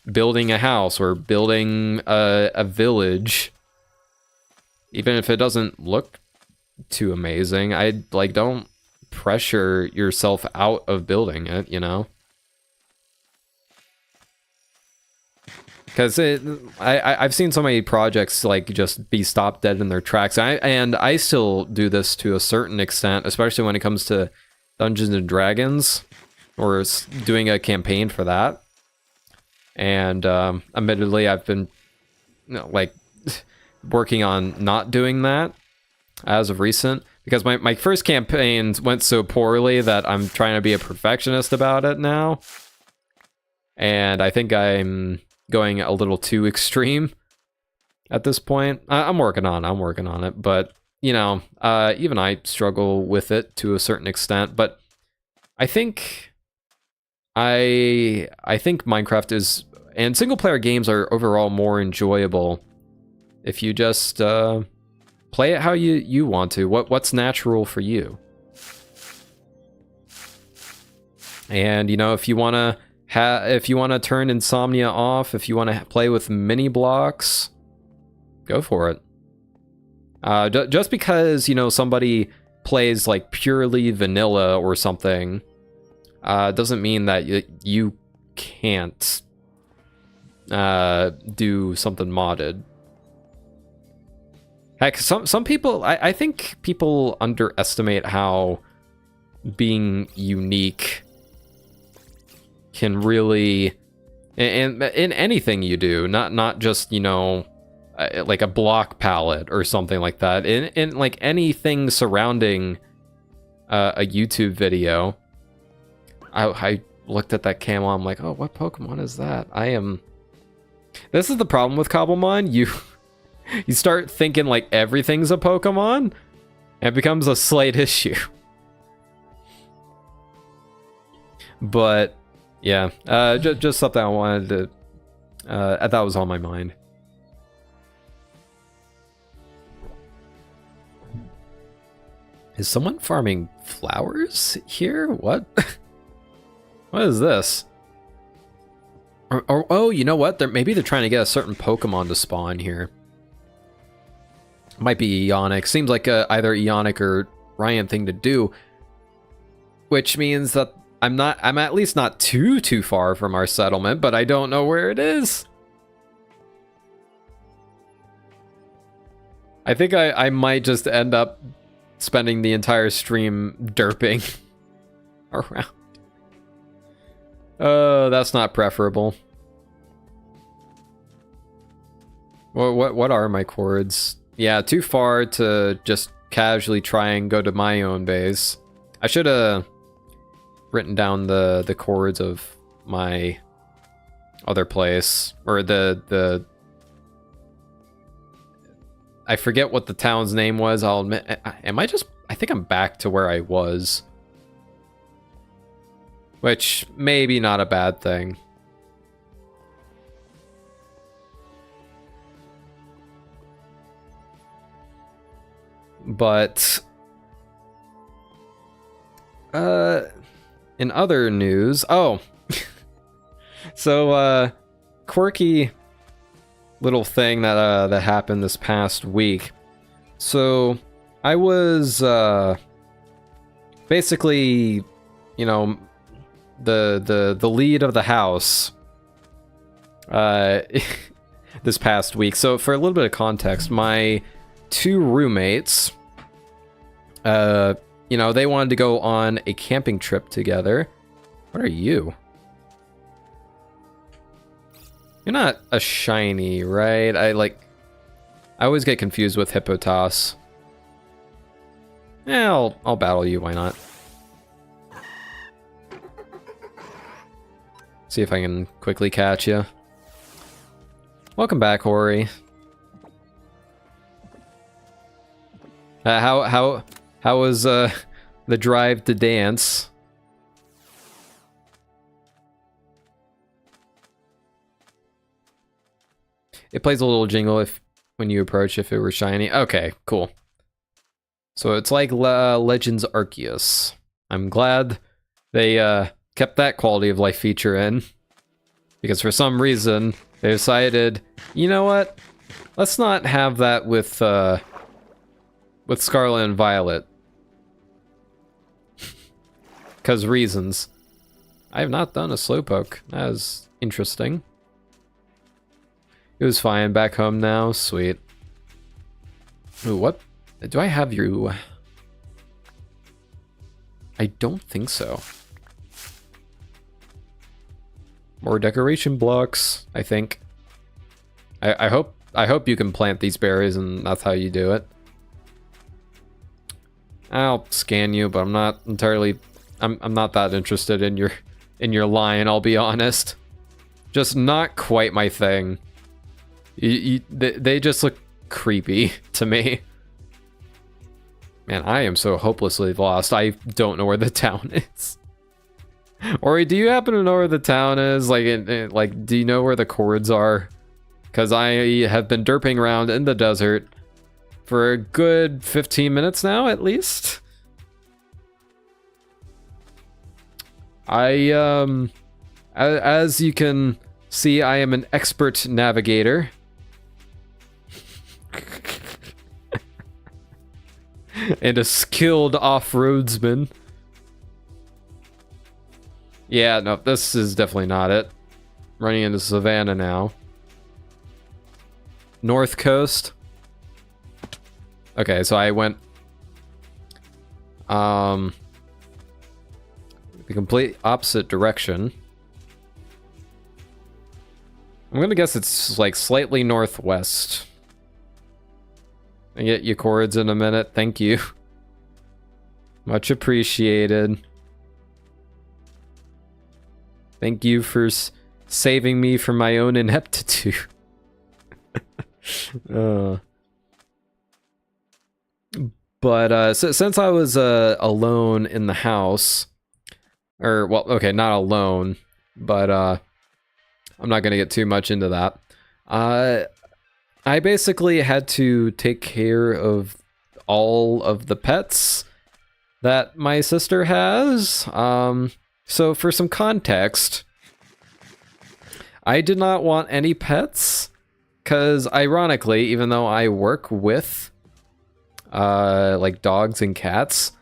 building a house or building a village, even if it doesn't look too amazing, don't pressure yourself out of building it, you know? Because I've seen so many projects, like, just be stopped dead in their tracks. And I still do this to a certain extent, especially when it comes to Dungeons and Dragons, or doing a campaign for that. And admittedly, I've been like working on not doing that as of recent, because my first campaigns went so poorly that I'm trying to be a perfectionist about it now. And I think I'm going a little too extreme at this point. I'm working on it, but you know, even I struggle with it to a certain extent. But I think Minecraft is, and single player games are overall more enjoyable if you just play it how you want to. What's natural for you. And you know, if you want to turn insomnia off, if you want to play with mini blocks, go for it. Just because, you know, somebody plays like purely vanilla or something, doesn't mean that you can't do something modded. Heck, some people, I think people underestimate how being unique can really, in anything you do, not just, you know, like a block palette or something like that, in like anything surrounding a YouTube video. I looked at that camel, I'm like, oh, what Pokemon is that? This is the problem with Cobblemon. You start thinking like everything's a Pokemon, and it becomes a slight issue. But yeah, just something I wanted to, that was on my mind. Is someone farming flowers here? What? What is this? Or oh, you know what? Maybe they're trying to get a certain Pokemon to spawn here. Might be Eonic. Seems like either Eonic or Ryan thing to do. Which means that I'm at least not too far from our settlement, but I don't know where it is. I think I might just end up spending the entire stream derping around. Oh, that's not preferable. What are my chords? Yeah, too far to just casually try and go to my own base. I should have written down the chords of my other place, or the I forget what the town's name was. I'll admit, I think I'm back to where I was. Which, maybe not a bad thing. But, in other news, so, quirky little thing that happened this past week. So, I was, basically, you know, the lead of the house this past week. So for a little bit of context, my two roommates, you know, they wanted to go on a camping trip together. What are you? You're not a shiny, right? I always get confused with Hippotas. Yeah, I'll battle you, why not? See if I can quickly catch you. Welcome back, Hori. How was the drive to dance? It plays a little jingle when you approach if it were shiny. Okay, cool. So it's like Legends Arceus. I'm glad they kept that quality of life feature in, because for some reason they decided, you know what, let's not have that with Scarlet and Violet, because reasons. I have not done a Slowpoke. That is interesting. It was fine. Back home now. Sweet. Ooh, what do I have you? I don't think so. More decoration blocks, I think. I hope I hope you can plant these berries and that's how you do it. I'll scan you, but I'm not entirely... I'm not that interested in your line, I'll be honest. Just not quite my thing. They just look creepy to me. Man, I am so hopelessly lost. I don't know where the town is. Ori, do you happen to know where the town is? Like, do you know where the chords are? Because I have been derping around in the desert for a good 15 minutes now, at least. As you can see, I am an expert navigator. And a skilled off-roadsman. Yeah, no, this is definitely not it. Running into Savannah now. North Coast. Okay, so I went... the complete opposite direction. I'm gonna guess it's like slightly northwest. I get your chords in a minute. Thank you. Much appreciated. Thank you for saving me from my own ineptitude. But since I was alone in the house, or well, okay, not alone, but I'm not gonna get too much into that. I basically had to take care of all of the pets that my sister has. So for some context, I did not want any pets, because ironically, even though I work with like dogs and cats,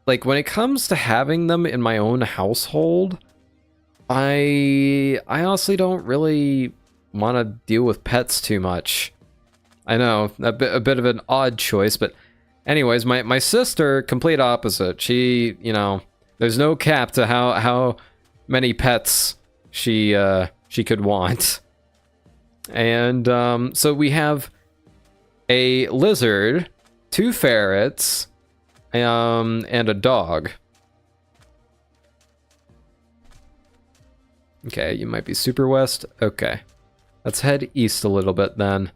like when it comes to having them in my own household, I honestly don't really want to deal with pets too much. I know, a bit of an odd choice, but anyways, my sister, complete opposite. She, you know, there's no cap to how many pets she could want. And so we have a lizard, 2 ferrets, and a dog. Okay, you might be super west. Okay. Let's head east a little bit then.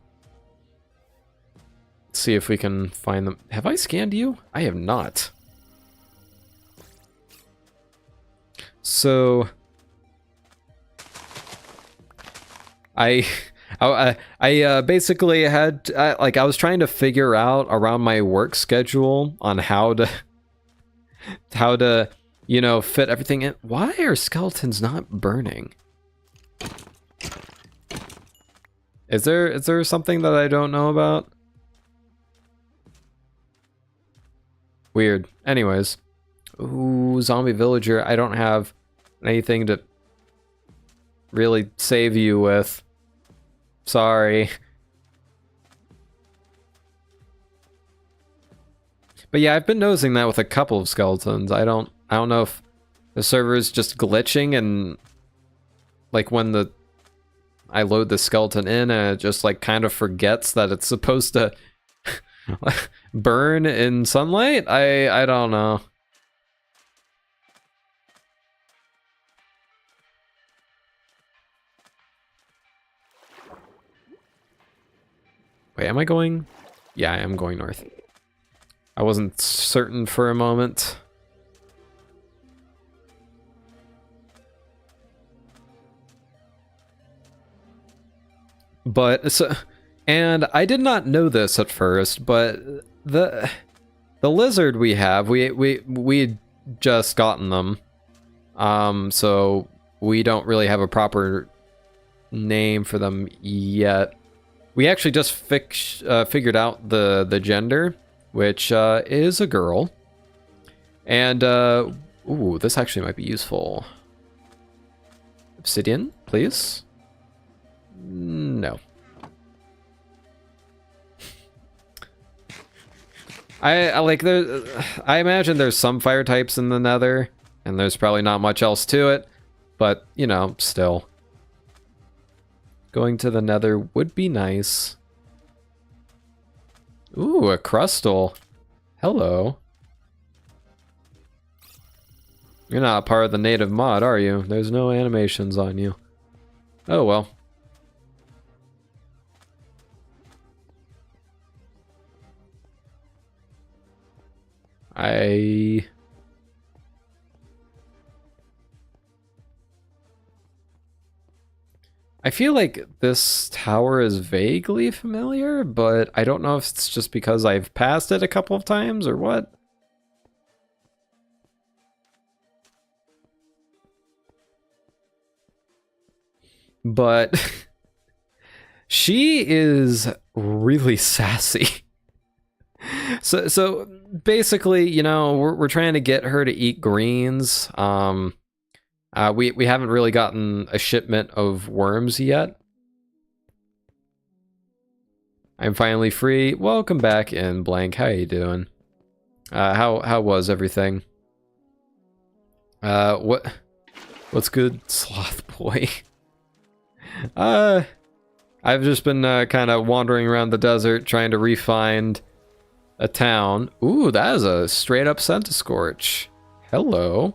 Let's see if we can find them. Have I scanned you? I have not. So I basically had like I was trying to figure out around my work schedule on how to you know, fit everything in. Why are skeletons not burning? Is there something that I don't know about? Weird. Anyways. Ooh, zombie villager. I don't have anything to really save you with. Sorry. But yeah, I've been noticing that with a couple of skeletons. I don't know if the server is just glitching and like when I load the skeleton in and it just like kind of forgets that it's supposed to burn in sunlight. I don't know. Wait, am I going? Yeah, I am going north. I wasn't certain for a moment. But so, and I did not know this at first, but the lizard we have, we just gotten them, so we don't really have a proper name for them yet. We actually just figured out the gender, which is a girl, and ooh, this actually might be useful. Obsidian, please. No. I like there. I imagine there's some fire types in the Nether, and there's probably not much else to it, but you know, still. going to the nether would be nice. Ooh, a crustal. Hello. You're not part of the native mod, are you? There's no animations on you. Oh well. I feel like this tower is vaguely familiar, but I don't know if it's just because I've passed it a couple of times or what. But she is really sassy. So basically, you know, we're trying to get her to eat greens. We haven't really gotten a shipment of worms yet. I'm finally free. Welcome back in blank. How you doing? How was everything? What's good, sloth boy? I've just been kind of wandering around the desert trying to re-find a town. Ooh, that is a straight up Centiscorch. Hello.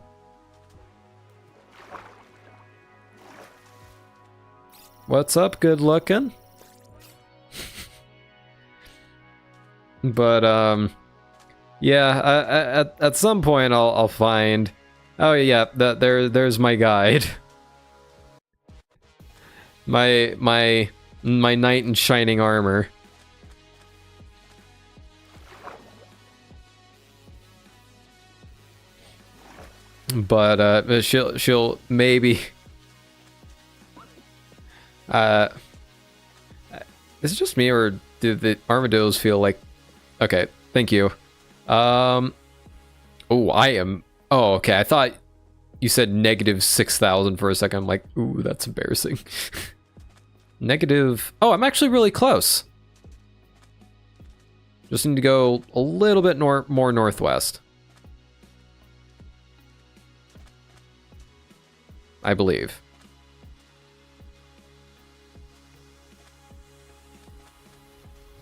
What's up, good looking? But yeah, at some point I'll find. Oh yeah, there's my guide. My knight in shining armor. But she'll maybe. Is it just me, or do the armadillos feel like... Okay, thank you. Oh, I am... Oh, okay, I thought you said negative 6,000 for a second. I'm like, ooh, that's embarrassing. Negative... Oh, I'm actually really close. Just need to go a little bit more northwest. I believe.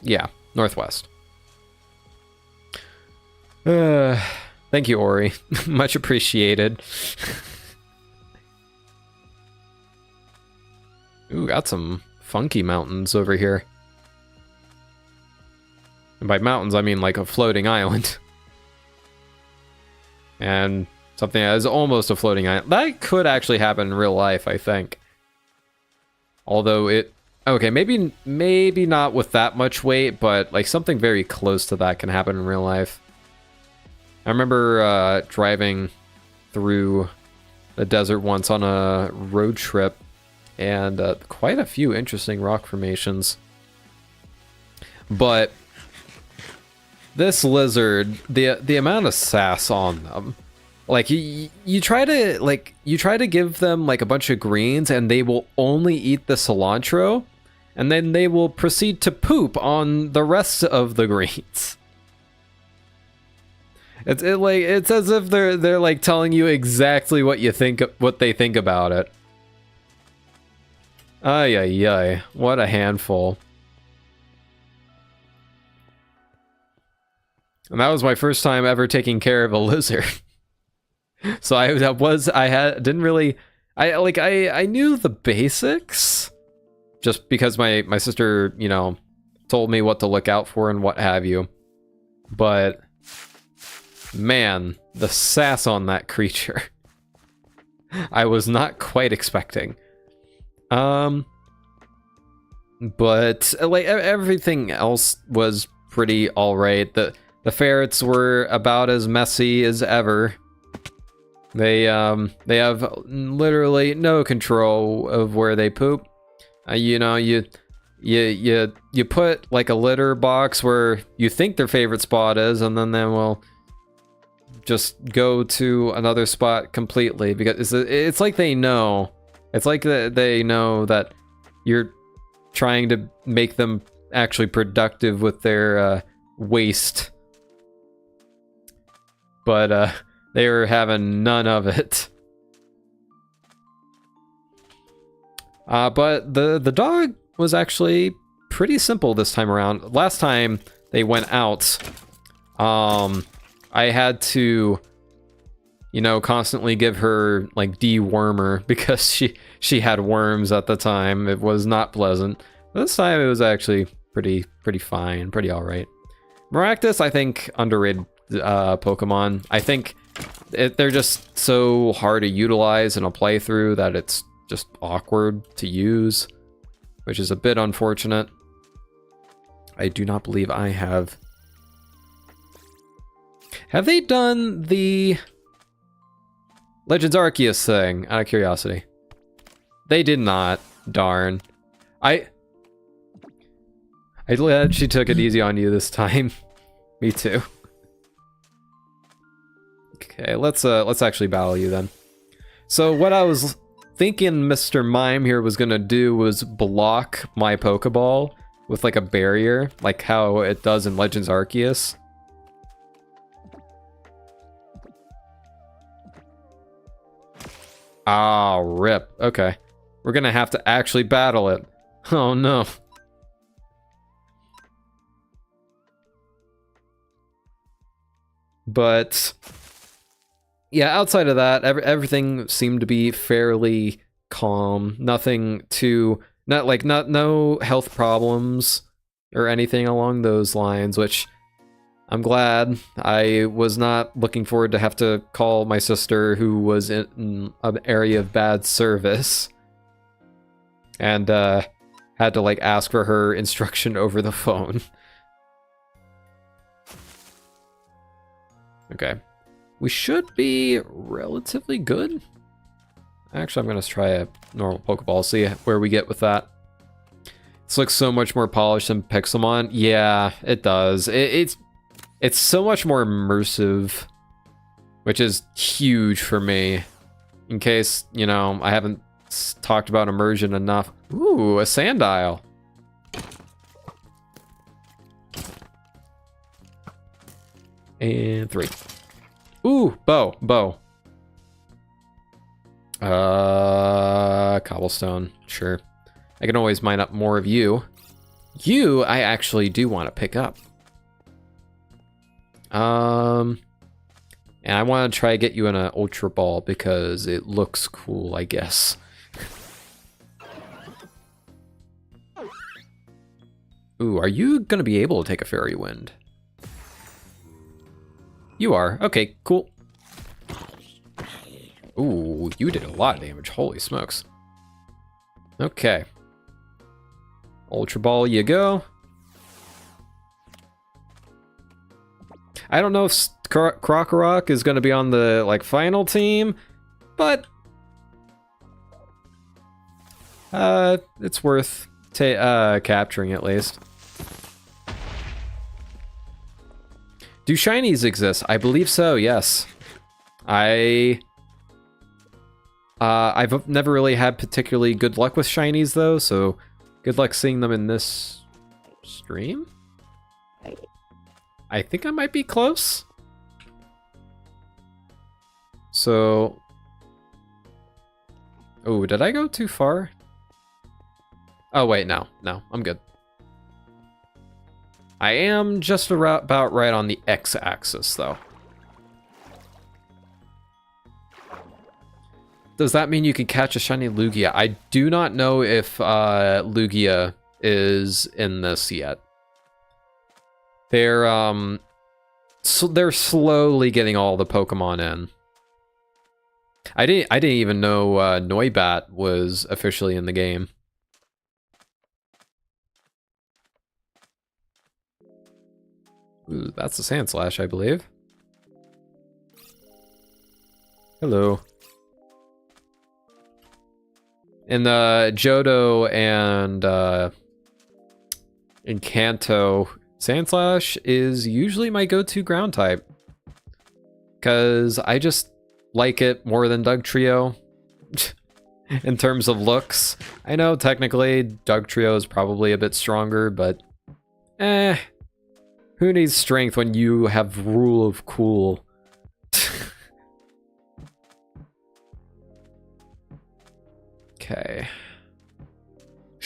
Yeah, northwest. Thank you, Ori. Much appreciated. Ooh, got some funky mountains over here. And by mountains, I mean like a floating island. And something that is almost a floating island. That could actually happen in real life, I think. Although it... Okay, maybe not with that much weight, but like something very close to that can happen in real life. I remember driving through the desert once on a road trip, and quite a few interesting rock formations. But this lizard, the amount of sass on them, like you try to give them like a bunch of greens, and they will only eat the cilantro. And then they will proceed to poop on the rest of the greens. It's as if they're like telling you exactly what they think about it. Ay ay ay, what a handful. And that was my first time ever taking care of a lizard. So I knew the basics. Just because my sister, you know, told me what to look out for and what have you. But, man, the sass on that creature. I was not quite expecting. But, like, everything else was pretty alright. The ferrets were about as messy as ever. They have literally no control of where they poop. You know, you put like a litter box where you think their favorite spot is, and then they will just go to another spot completely, because it's like they know. It's like they know that you're trying to make them actually productive with their waste. But they were having none of it. But the dog was actually pretty simple this time around. Last time they went out, I had to, you know, constantly give her like dewormer because she had worms at the time. It was not pleasant. This time it was actually pretty fine, pretty all right. Maractus, I think, underrated Pokemon. I think they're just so hard to utilize in a playthrough that it's just awkward to use, which is a bit unfortunate. I do not believe I have. Have they done the Legends Arceus thing, out of curiosity? They did not. Darn. I glad she took it easy on you this time. Me too. Okay, let's actually battle you then. So what I was thinking Mr. Mime here was gonna do was block my Pokeball with like a barrier, like how it does in Legends Arceus. Ah, rip. Okay. We're gonna have to actually battle it. Oh no. But yeah, outside of that, everything seemed to be fairly calm. Nothing too, no health problems or anything along those lines, which I'm glad. I was not looking forward to have to call my sister, who was in an area of bad service, and had to like ask for her instruction over the phone. Okay. We should be relatively good. Actually, I'm going to try a normal Pokeball, see where we get with that. This looks so much more polished than Pixelmon. Yeah, it does. It's so much more immersive, which is huge for me. In case, you know, I haven't talked about immersion enough. Ooh, a Sandile. And 3. Ooh, bow. Cobblestone, sure. I can always mine up more of you. You, I actually do want to pick up. And I want to try to get you in an Ultra Ball because it looks cool, I guess. Ooh, are you gonna be able to take a Fairy Wind? You are. Okay, cool. Ooh, you did a lot of damage. Holy smokes. Okay. Ultra Ball you go. I don't know if Krokorok is going to be on the like final team, but it's worth capturing at least. Do shinies exist? I believe so, yes. I've never really had particularly good luck with shinies though, so good luck seeing them in this stream. I think I might be close. So, oh, did I go too far? Oh wait, no, I'm good. I am just about right on the X-axis, though. Does that mean you can catch a shiny Lugia? I do not know if Lugia is in this yet. They're slowly getting all the Pokemon in. I didn't even know Noibat was officially in the game. Ooh, that's a Sand Slash, I believe. Hello. In the Johto and in Kanto, Sand Slash is usually my go-to ground type. Because I just like it more than Dugtrio. In terms of looks. I know technically Dugtrio is probably a bit stronger, but who needs strength when you have Rule of Cool? Okay.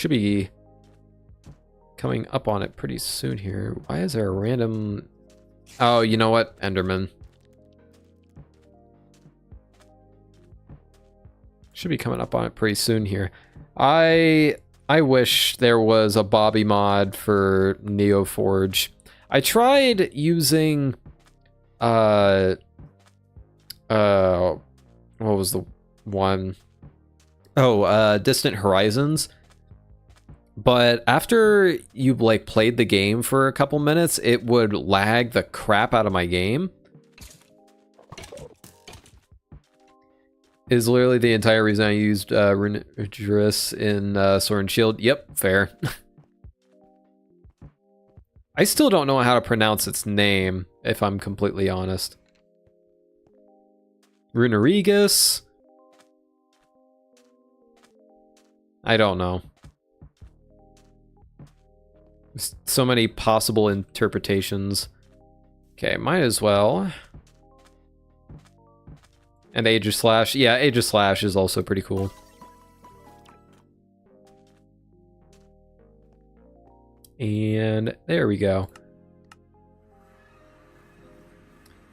should be coming up on it pretty soon here. Why is there a random... Oh, you know what? Enderman. Should be coming up on it pretty soon here. I wish there was a Bobby mod for Neoforge. I tried using what was the one? Oh, Distant Horizons. But after you like played the game for a couple minutes, it would lag the crap out of my game. Is literally the entire reason I used Runegearus in Sword and Shield. Yep, fair. I still don't know how to pronounce its name, if I'm completely honest. Runeregus? I don't know. There's so many possible interpretations. Okay, might as well. And Age of Slash. Yeah, Age of Slash is also pretty cool. And there we go.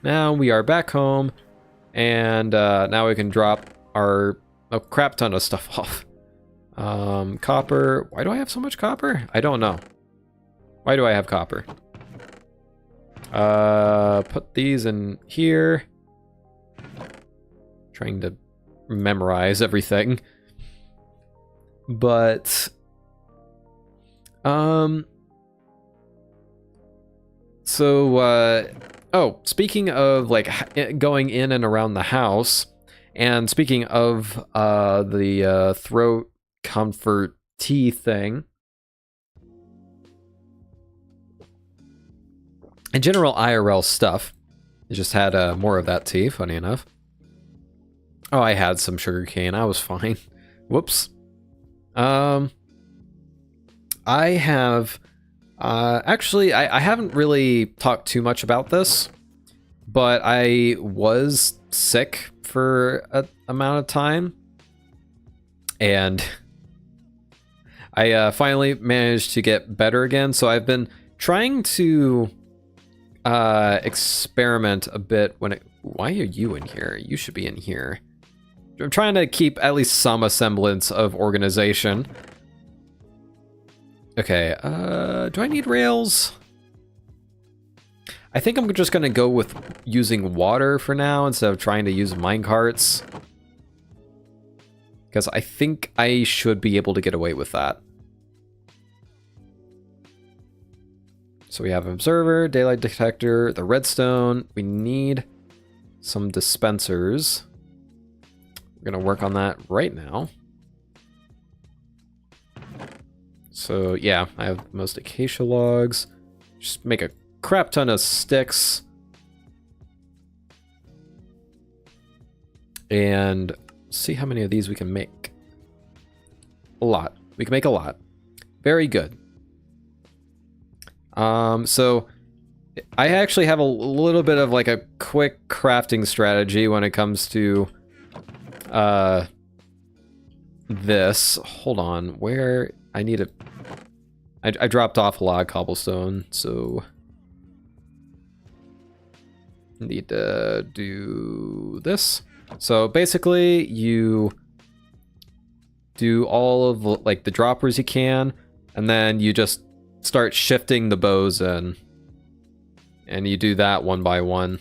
Now we are back home. And now we can drop our a crap ton of stuff off. Copper. Why do I have so much copper? I don't know. Why do I have copper? Put these in here. Trying to memorize everything. But oh, speaking of like going in and around the house, and speaking of the throat comfort tea thing, in general IRL stuff, I just had more of that tea, funny enough. Oh, I had some sugarcane. I was fine. Whoops. I have... actually, I haven't really talked too much about this, but I was sick for an amount of time. And I finally managed to get better again. So I've been trying to experiment a bit when it... Why are you in here? You should be in here. I'm trying to keep at least some semblance of organization. Okay, do I need rails? I think I'm just gonna go with using water for now instead of trying to use minecarts. Because I think I should be able to get away with that. So we have observer, daylight detector, the redstone. We need some dispensers. We're gonna work on that right now. So yeah, I have most acacia logs. Just make a crap ton of sticks. And see how many of these we can make. A lot. We can make a lot. Very good. So I actually have a little bit of like a quick crafting strategy when it comes to this. Hold on, where I need I dropped off a lot of cobblestone, so need to do this. So basically you do all of like the droppers you can, and then you just start shifting the bows in, and you do that one by one.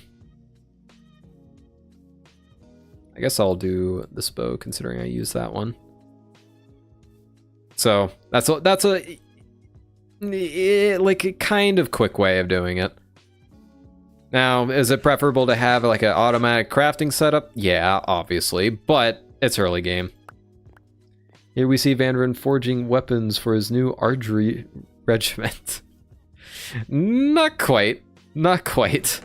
I guess I'll do this bow considering I use that one. So that's a like a kind of quick way of doing it. Now, is it preferable to have like an automatic crafting setup? Yeah, obviously, but it's early game. Here we see Vanderin forging weapons for his new archery regiment. Not quite. Not quite.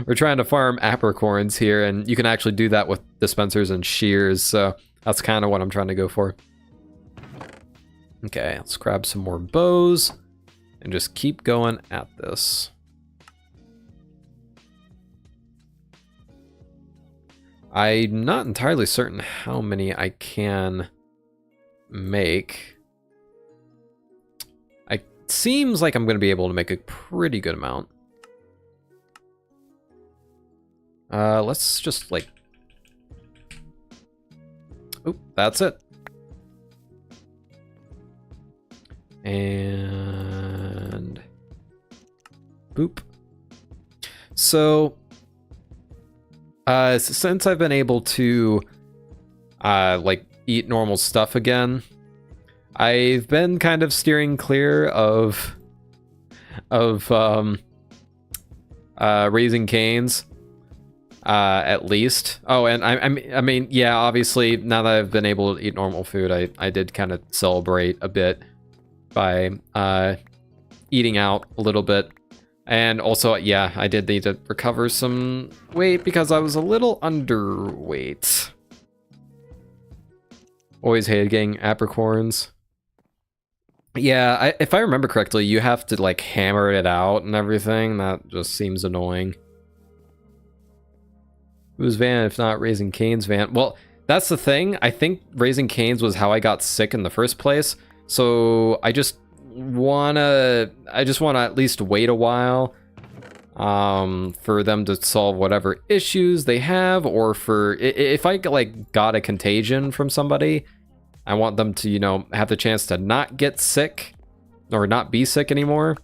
We're trying to farm apricorns here, and you can actually do that with dispensers and shears, so that's kind of what I'm trying to go for. Okay, let's grab some more bows and just keep going at this. I'm not entirely certain how many I can make. seems like I'm going to be able to make a pretty good amount. Let's just like... Oop, that's it. And... Boop. So... since I've been able to, like, eat normal stuff again, I've been kind of steering clear of Raising Cane's, at least. Oh, and I mean, yeah, obviously, now that I've been able to eat normal food, I did kind of celebrate a bit by, eating out a little bit. And also, yeah, I did need to recover some weight because I was a little underweight. Always hated getting apricorns. Yeah, if I remember correctly, you have to, like, hammer it out and everything. That just seems annoying. Whose van, if not Raising Cane's van? Well, that's the thing. I think Raising Cane's was how I got sick in the first place. So I just wanna at least wait a while for them to solve whatever issues they have, or for if I like got a contagion from somebody, I want them to, you know, have the chance to not get sick or not be sick anymore,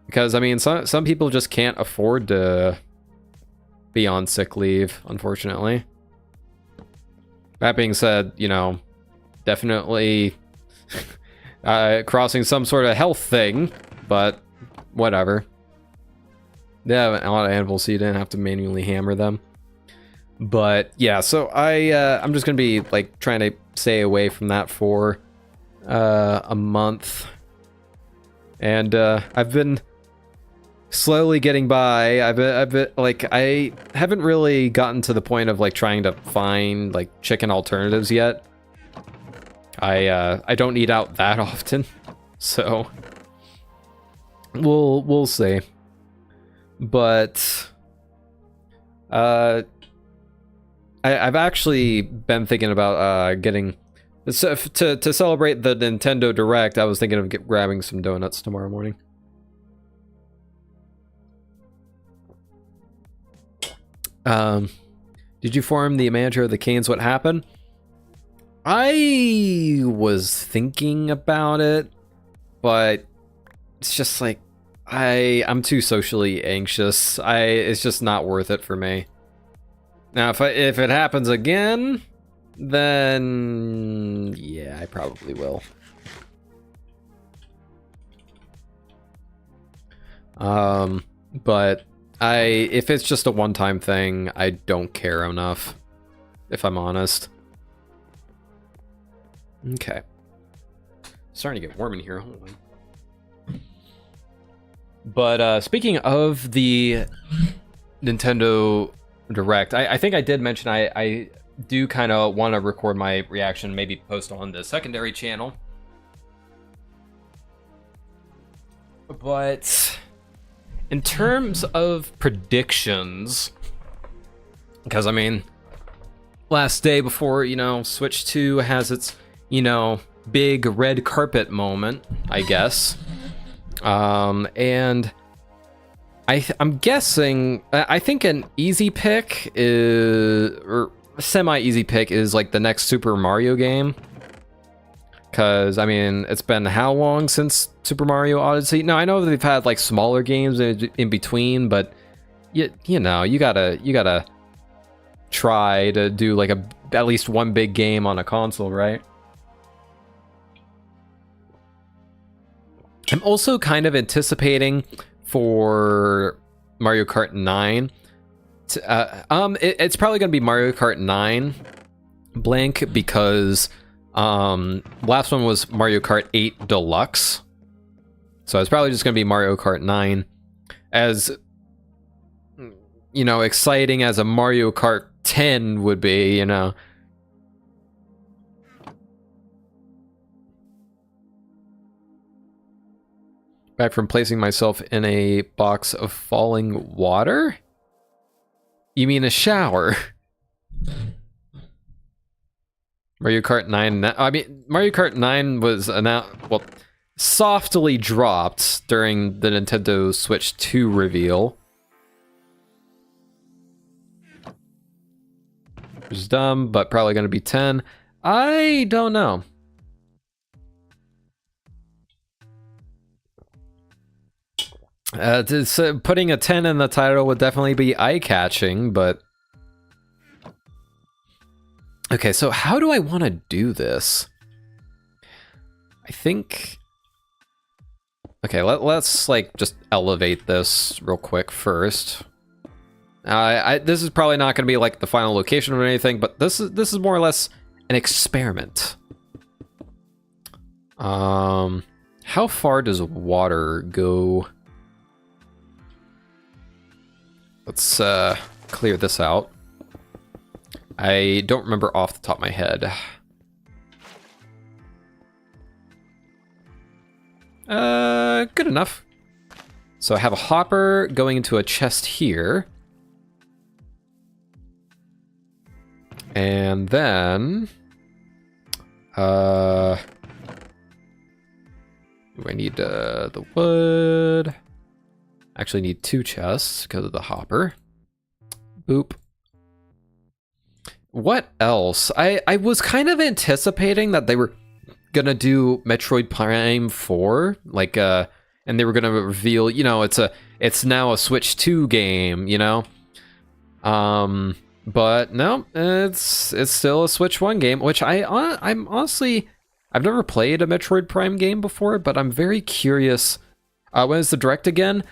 because I mean some people just can't afford to be on sick leave, unfortunately. That being said, you know, definitely crossing some sort of health thing, but whatever. Yeah, a lot of animals, so you didn't have to manually hammer them. But yeah, so I'm just gonna be like trying to stay away from that for a month, and I've been slowly getting by. I've been like, I haven't really gotten to the point of like trying to find like chicken alternatives yet. I don't eat out that often, so we'll see. But I've actually been thinking about getting to celebrate the Nintendo Direct. I was thinking of grabbing some donuts tomorrow morning. Did you form the manager of the Canes? What happened? I was thinking about it, but it's just like I'm too socially anxious. It's just not worth it for me. Now, if it happens again, then yeah, I probably will. But if it's just a one-time thing, I don't care enough, if I'm honest. Okay. Starting to get warm in here. Hold on. But speaking of the Nintendo Direct, I think I did mention I do kind of want to record my reaction, maybe post on the secondary channel. But in terms of predictions, because I mean, last day before, you know, Switch 2 has its, you know, big red carpet moment, I guess. And I'm guessing, I think an easy pick is, or semi-easy pick is like the next Super Mario game. Because, I mean, it's been how long since Super Mario Odyssey? No, I know they've had like smaller games in between, but you know, you gotta try to do like at least one big game on a console, right? I'm also kind of anticipating for Mario Kart 9. It's probably gonna be Mario Kart 9 blank, because last one was Mario Kart 8 Deluxe, so it's probably just gonna be Mario Kart 9. As you know, exciting as a Mario Kart 10 would be, you know. Back from placing myself in a box of falling water? You mean a shower? Mario Kart 9. I mean, Mario Kart 9 was announced. Well, softly dropped during the Nintendo Switch 2 reveal. Which is dumb, but probably going to be 10. I don't know. Putting a 10 in the title would definitely be eye-catching, but... Okay, so how do I want to do this? I think... Okay, let's like just elevate this real quick first. This is probably not going to be like the final location or anything, but this is more or less an experiment. How far does water go? Let's clear this out. I don't remember off the top of my head. Good enough. So I have a hopper going into a chest here. And then... do I need the wood? Actually need 2 chests because of the hopper. Boop. What else? I was kind of anticipating that they were gonna do Metroid Prime 4, like and they were gonna reveal, you know, it's now a Switch 2 game, you know. But no, it's still a Switch 1 game, which I'm honestly, I've never played a Metroid Prime game before, but I'm very curious. When is the Direct again?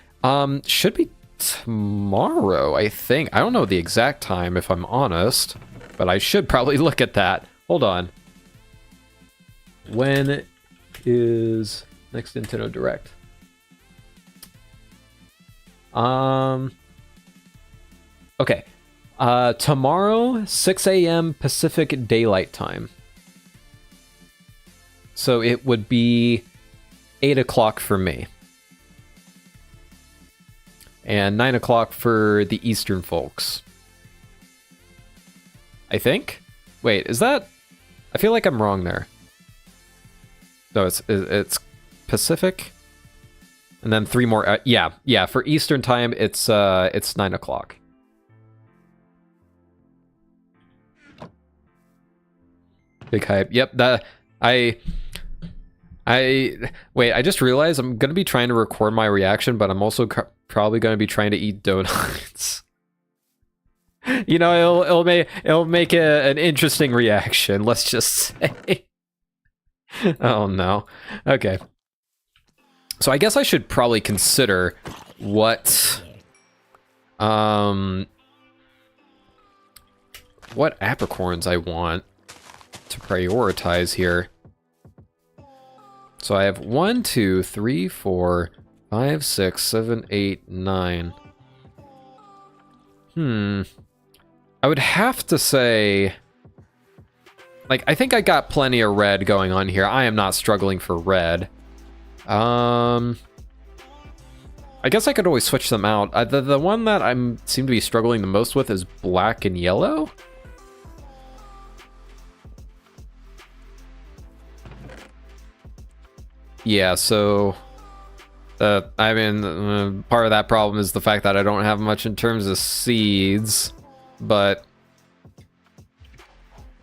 Should be tomorrow, I think. I don't know the exact time, if I'm honest, but I should probably look at that. Hold on. When is next Nintendo Direct? Okay. Tomorrow, 6 a.m. Pacific Daylight Time. So it would be 8 o'clock for me. And 9 o'clock for the Eastern folks. I think? Wait, is that... I feel like I'm wrong there. No, it's Pacific. And then 3 more... yeah, for Eastern time, it's 9 o'clock. Big hype. Yep, wait, I just realized I'm going to be trying to record my reaction, but I'm also probably going to be trying to eat donuts. You know, it'll make an interesting reaction, let's just say. Oh no. Okay. So I guess I should probably consider what apricorns I want to prioritize here. So I have 1, 2, 3, 4, 5, 6, 7, 8, 9. I would have to say... Like, I think I got plenty of red going on here. I am not struggling for red. I guess I could always switch them out. The one that I seem to be struggling the most with is black and yellow. Yeah, so... I mean, part of that problem is the fact that I don't have much in terms of seeds, but...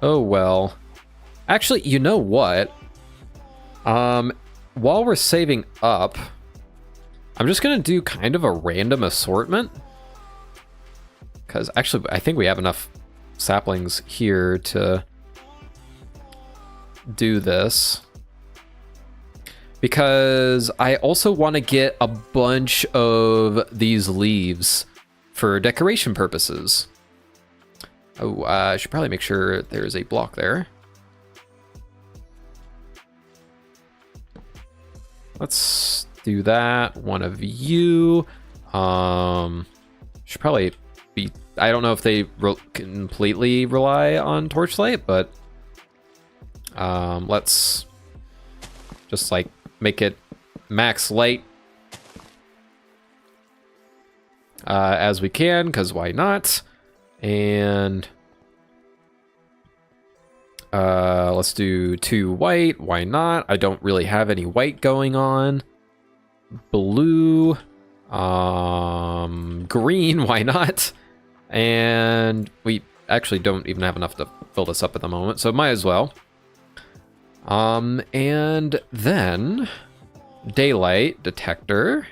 Oh well. Actually, you know what? While we're saving up, I'm just gonna do kind of a random assortment. Because actually, I think we have enough saplings here to do this. Because I also want to get a bunch of these leaves for decoration purposes. Oh, I should probably make sure there's a block there. Let's do that. One of you. Should probably be... I don't know if they completely rely on torchlight, but... let's just, like, make it max light as we can, because why not? And Let's do 2 white. Why not? I don't really have any white going on. Blue. Green. Why not? And we actually don't even have enough to fill this up at the moment, so might as well. And then daylight detector.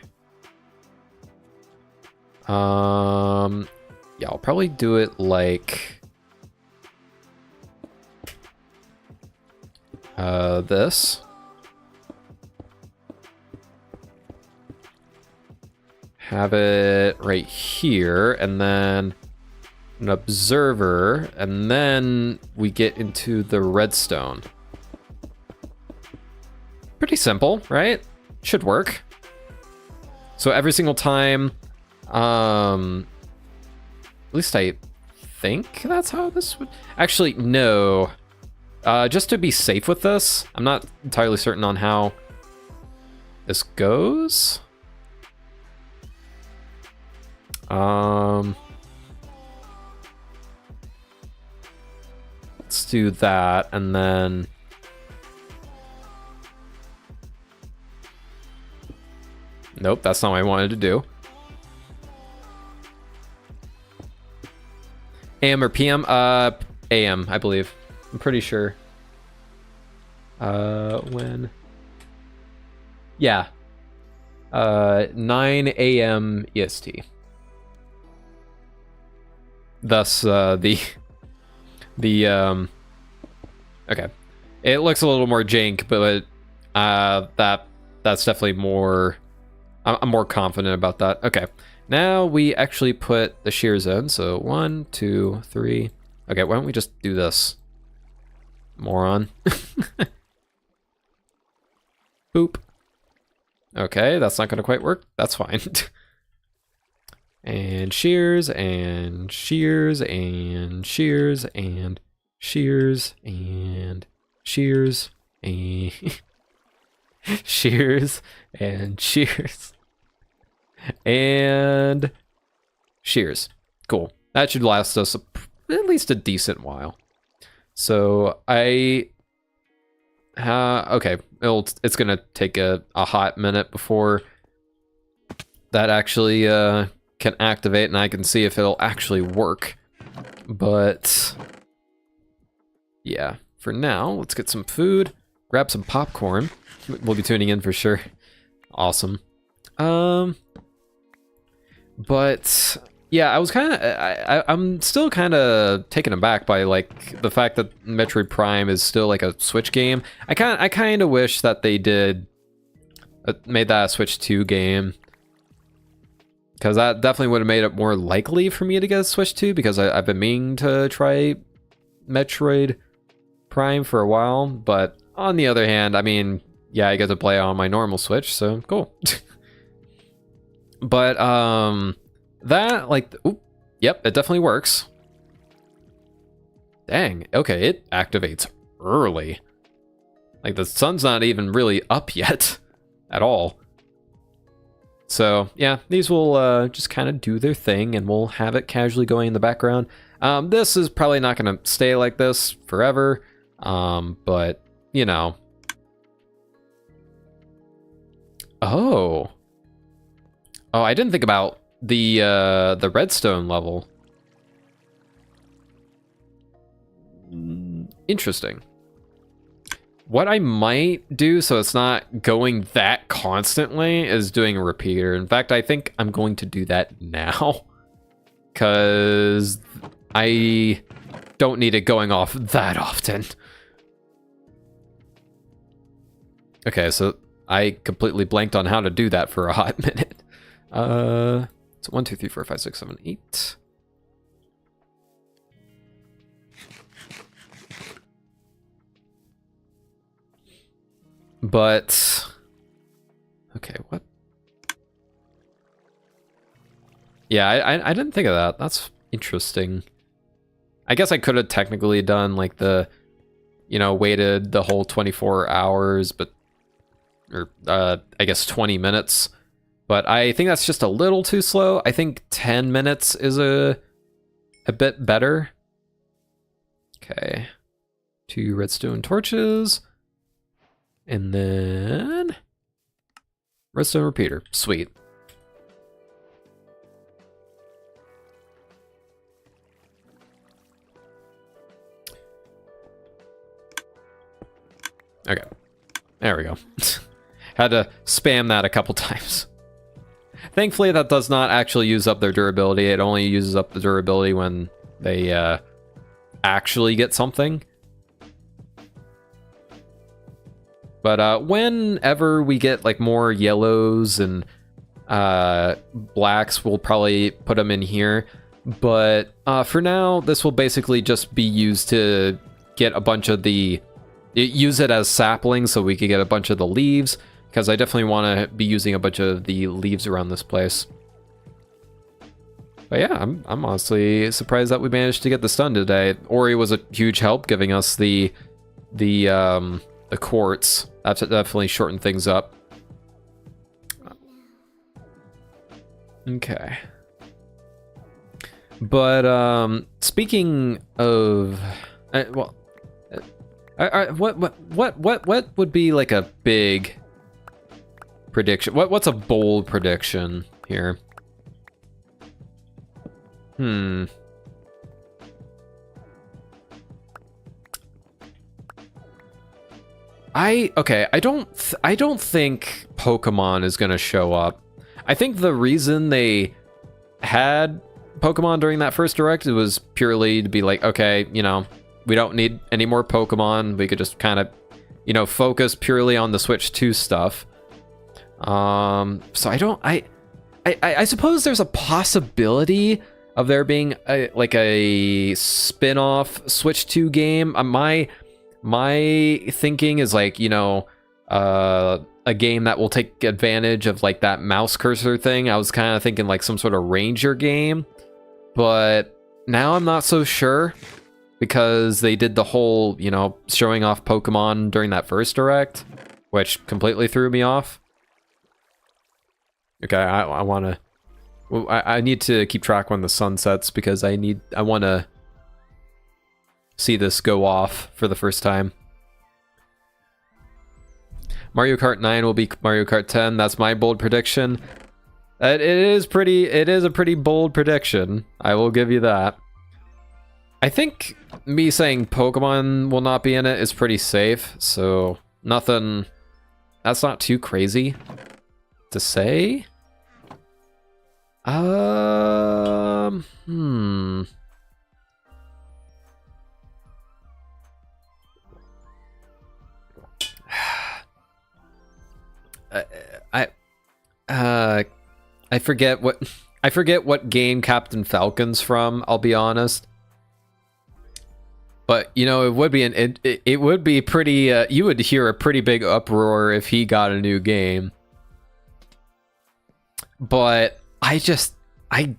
Yeah, I'll probably do it like this. Have it right here, and then an observer, and then we get into the redstone. Pretty simple, right? Should work. So every single time, at least I think that's how this would... Actually, no. Just to be safe with this, I'm not entirely certain on how this goes. Let's do that, and then... Nope, that's not what I wanted to do. AM or PM? AM, I believe. I'm pretty sure. When? Yeah. 9 AM EST. Thus, okay. It looks a little more jank, but that's definitely more... I'm more confident about that. Okay, now we actually put the shears in. So 1, 2, 3. Okay, why don't we just do this? Moron. Boop. Okay, that's not gonna quite work. That's fine. And shears, and shears, and shears, and shears, and shears, and shears, and shears. And shears. Cool. That should last us at least a decent while. So okay, it's gonna take a hot minute before that actually can activate, and I can see if it'll actually work. But yeah, for now, let's get some food, grab some popcorn. We'll be tuning in for sure. Awesome. But yeah, I was kind of, I'm still kind of taken aback by like the fact that Metroid Prime is still like a Switch game. I kind of wish that they made that a Switch 2 game, because that definitely would have made it more likely for me to get a Switch 2, because I've been meaning to try Metroid Prime for a while. But on the other hand, I mean, yeah, I get to play on my normal Switch, so cool. But that, like, oop, yep, it definitely works. Dang, okay, it activates early. Like, the sun's not even really up yet at all. So yeah, these will just kind of do their thing, and we'll have it casually going in the background. This is probably not going to stay like this forever, but you know. Oh, I didn't think about the redstone level. Interesting. What I might do, so it's not going that constantly, is doing a repeater. In fact, I think I'm going to do that now, because I don't need it going off that often. Okay, so I completely blanked on how to do that for a hot minute. So 1, 2, 3, 4, 5, 6, 7, 8. But okay, what? Yeah, I didn't think of that. That's interesting. I guess I could have technically done like the, you know, waited the whole 24 hours, but or I guess 20 minutes. But I think that's just a little too slow. I think 10 minutes is a bit better. Okay. 2 redstone torches. And then redstone repeater. Sweet. Okay. There we go. Had to spam that a couple times. Thankfully, that does not actually use up their durability. It only uses up the durability when they actually get something. But whenever we get like more yellows and blacks, we'll probably put them in here. But for now, this will basically just be used to get a bunch of the... use it as saplings so we could get a bunch of the leaves, because I definitely want to be using a bunch of the leaves around this place. But yeah, I'm honestly surprised that we managed to get this done today. Ori was a huge help giving us the quartz. That definitely shortened things up. Okay. But speaking of, well, what would be like a big prediction? What's a bold prediction here? I don't think Pokemon is gonna show up. I think the reason they had Pokemon during that first direct, it was purely to be like, okay, you know, we don't need any more Pokemon. We could just kind of, you know, focus purely on the Switch 2 stuff. So I suppose there's a possibility of there being a spin-off Switch 2 game. My thinking is like, you know, a game that will take advantage of like that mouse cursor thing. I was kind of thinking like some sort of Ranger game, but now I'm not so sure because they did the whole, you know, showing off Pokemon during that first direct, which completely threw me off. Okay, I want to... Well, I need to keep track when the sun sets because I want to see this go off for the first time. Mario Kart 9 will be Mario Kart 10. That's my bold prediction. It is a pretty bold prediction. I will give you that. I think me saying Pokemon will not be in it is pretty safe, so nothing... That's not too crazy to say. I forget what game Captain Falcon's from, I'll be honest. But you know, it would be pretty you would hear a pretty big uproar if he got a new game. But I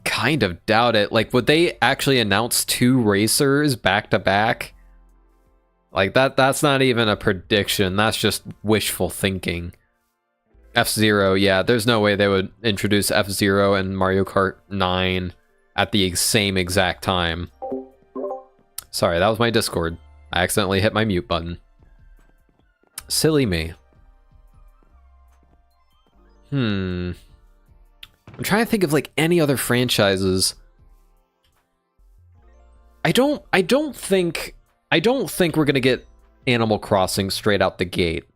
kind of doubt it. Like, would they actually announce 2 racers back to back? Like that's not even a prediction. That's just wishful thinking. F-Zero, yeah, there's no way they would introduce F-Zero and Mario Kart 9 at the same exact time. Sorry, that was my Discord. I accidentally hit my mute button. Silly me. I'm trying to think of like any other franchises. I don't think we're gonna get Animal Crossing straight out the gate.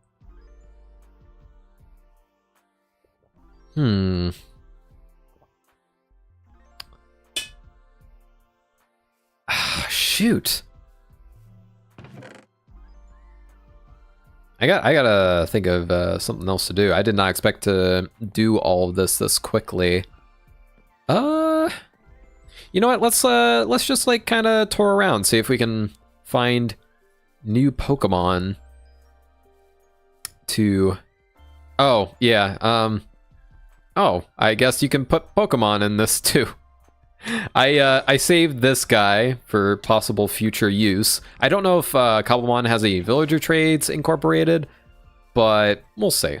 Shoot. I gotta think of something else to do. I did not expect to do all of this quickly. You know what? Let's just like kind of tour around, see if we can find new Pokemon to... Oh, yeah. Oh, I guess you can put Pokemon in this too. I saved this guy for possible future use. I don't know if Cobblemon has any villager trades incorporated, but we'll see.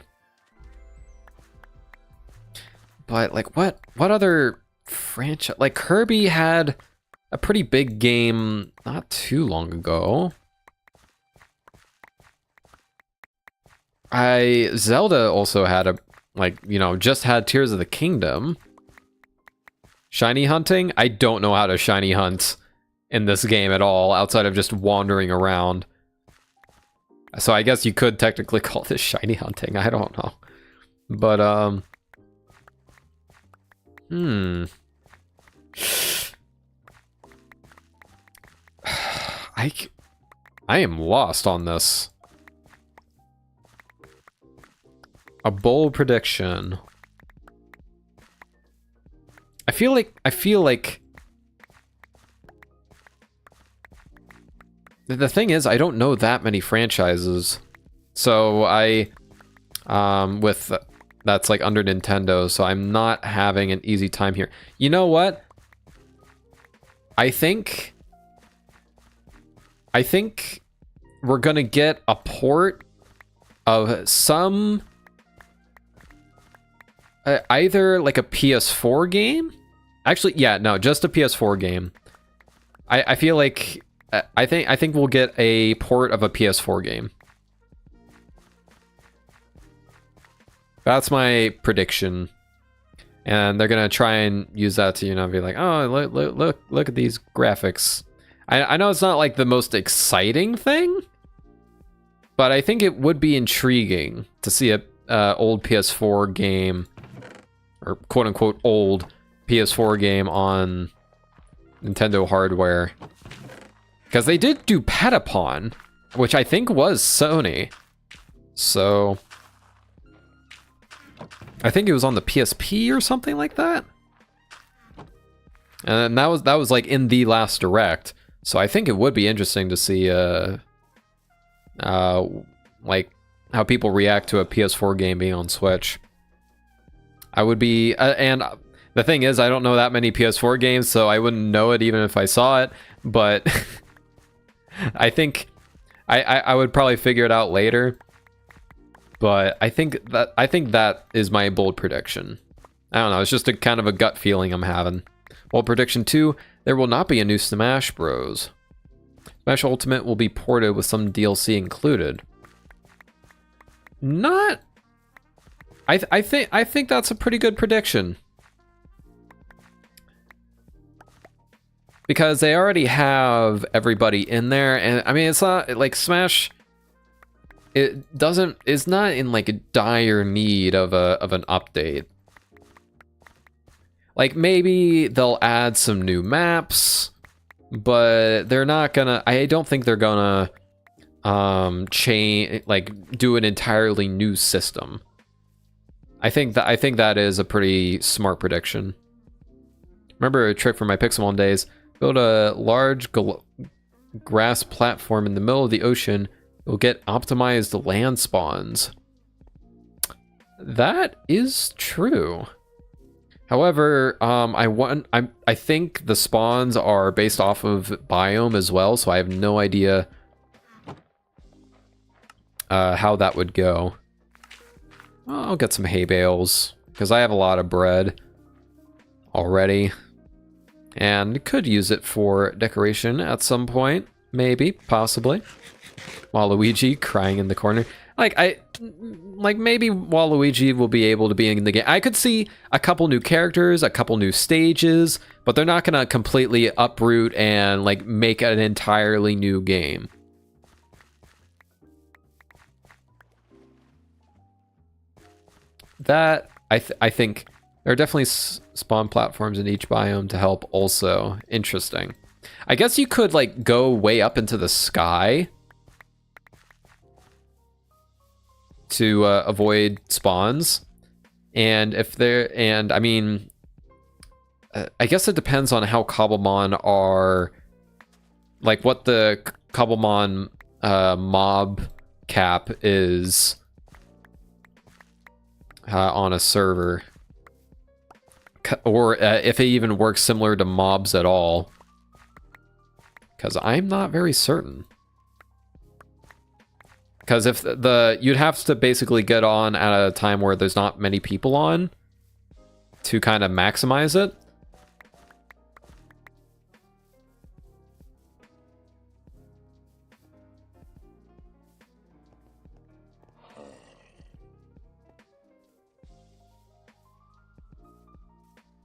But like, what other franchise? Like Kirby had a pretty big game not too long ago. Zelda also had a, like, you know, just had Tears of the Kingdom. Shiny hunting? I don't know how to shiny hunt in this game at all, outside of just wandering around. So I guess you could technically call this shiny hunting. I don't know. But, I am lost on this. A bold prediction. I feel like the thing is, I don't know that many franchises. So that's like under Nintendo, so I'm not having an easy time here. You know what? I think we're gonna get a port of some either like a PS4 game. Actually, yeah, no, just a PS4 game. I feel like I think we'll get a port of a PS4 game. That's my prediction. And they're gonna try and use that to, you know, be like, oh, look at these graphics. I know it's not like the most exciting thing, but I think it would be intriguing to see a old PS4 game, or quote unquote old PS4 game on Nintendo hardware. Because they did do Patapon, which I think was Sony. So I think it was on the PSP or something like that. And that was like in the last direct. So I think it would be interesting to see like how people react to a PS4 game being on Switch. I would be and the thing is, I don't know that many PS4 games, so I wouldn't know it even if I saw it, but I think I would probably figure it out later. But I think that is my bold prediction. I don't know, it's just a kind of a gut feeling I'm having. Bold prediction 2, there will not be a new Smash Bros. Smash Ultimate will be ported with some DLC included. Not I think that's a pretty good prediction. Because they already have everybody in there, and I mean, it's not like Smash, is not in like a dire need of an update. Like maybe they'll add some new maps, but they're not gonna, I don't think they're gonna do an entirely new system. I think that is a pretty smart prediction. Remember a trick from my Pixelmon days? Build a large grass platform in the middle of the ocean. You'll get optimized land spawns. That is true. However, I think the spawns are based off of biome as well, so I have no idea how that would go. I'll get some hay bales because I have a lot of bread already. And could use it for decoration at some point. Maybe, possibly. Waluigi crying in the corner. Like maybe Waluigi will be able to be in the game. I could see a couple new characters, a couple new stages, but they're not gonna completely uproot and like make an entirely new game. That I think there are definitely spawn platforms in each biome to help also. Interesting. I guess you could like go way up into the sky to avoid spawns. And if they're, and I mean, I guess it depends on how Cobblemon are, like what the Cobblemon mob cap is on a server. Or if it even works similar to mobs at all. Because I'm not very certain. Because if you'd have to basically get on at a time where there's not many people on to kind of maximize it.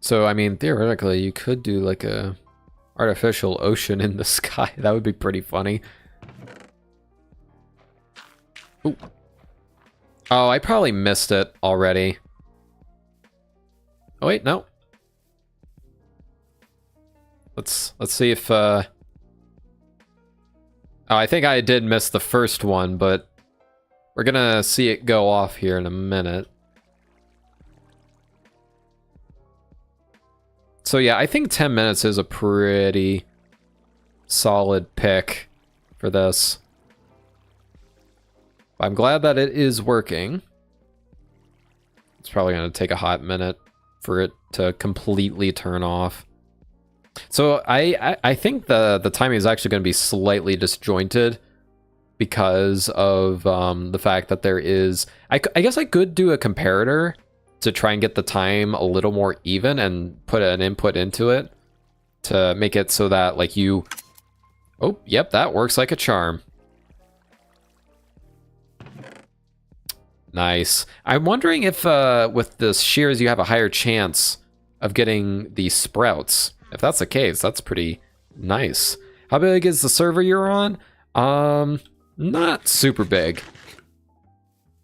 So, I mean, theoretically, you could do like a artificial ocean in the sky. That would be pretty funny. Ooh. Oh, I probably missed it already. Oh, wait, no. Let's see if, Oh, I think I did miss the first one, but we're gonna see it go off here in a minute. So yeah, I think 10 minutes is a pretty solid pick for this. I'm glad that it is working. It's probably gonna take a hot minute for it to completely turn off. So I think the timing is actually going to be slightly disjointed because of the fact that there is... I guess I could do a comparator to try and get the time a little more even and put an input into it to make it so that like you... Oh, yep, that works like a charm. Nice. I'm wondering if with the shears you have a higher chance of getting the sprouts. If that's the case, that's pretty nice. How big is the server you're on? Not super big.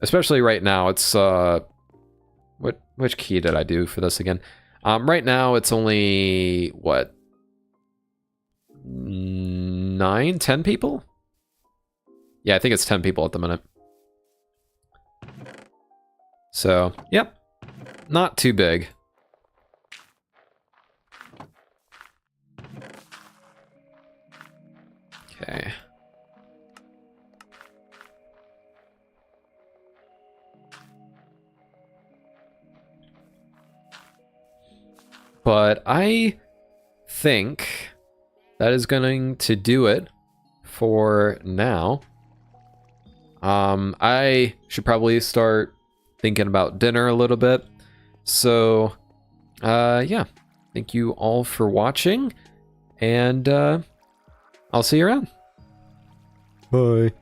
Especially right now, it's which key did I do for this again? Right now it's only what? 9, 10 people? Yeah, I think it's 10 people at the minute. So, yep. Not too big. Okay. But I think that is going to do it for now. I should probably start thinking about dinner a little bit. So, yeah. Thank you all for watching, and I'll see you around. Bye.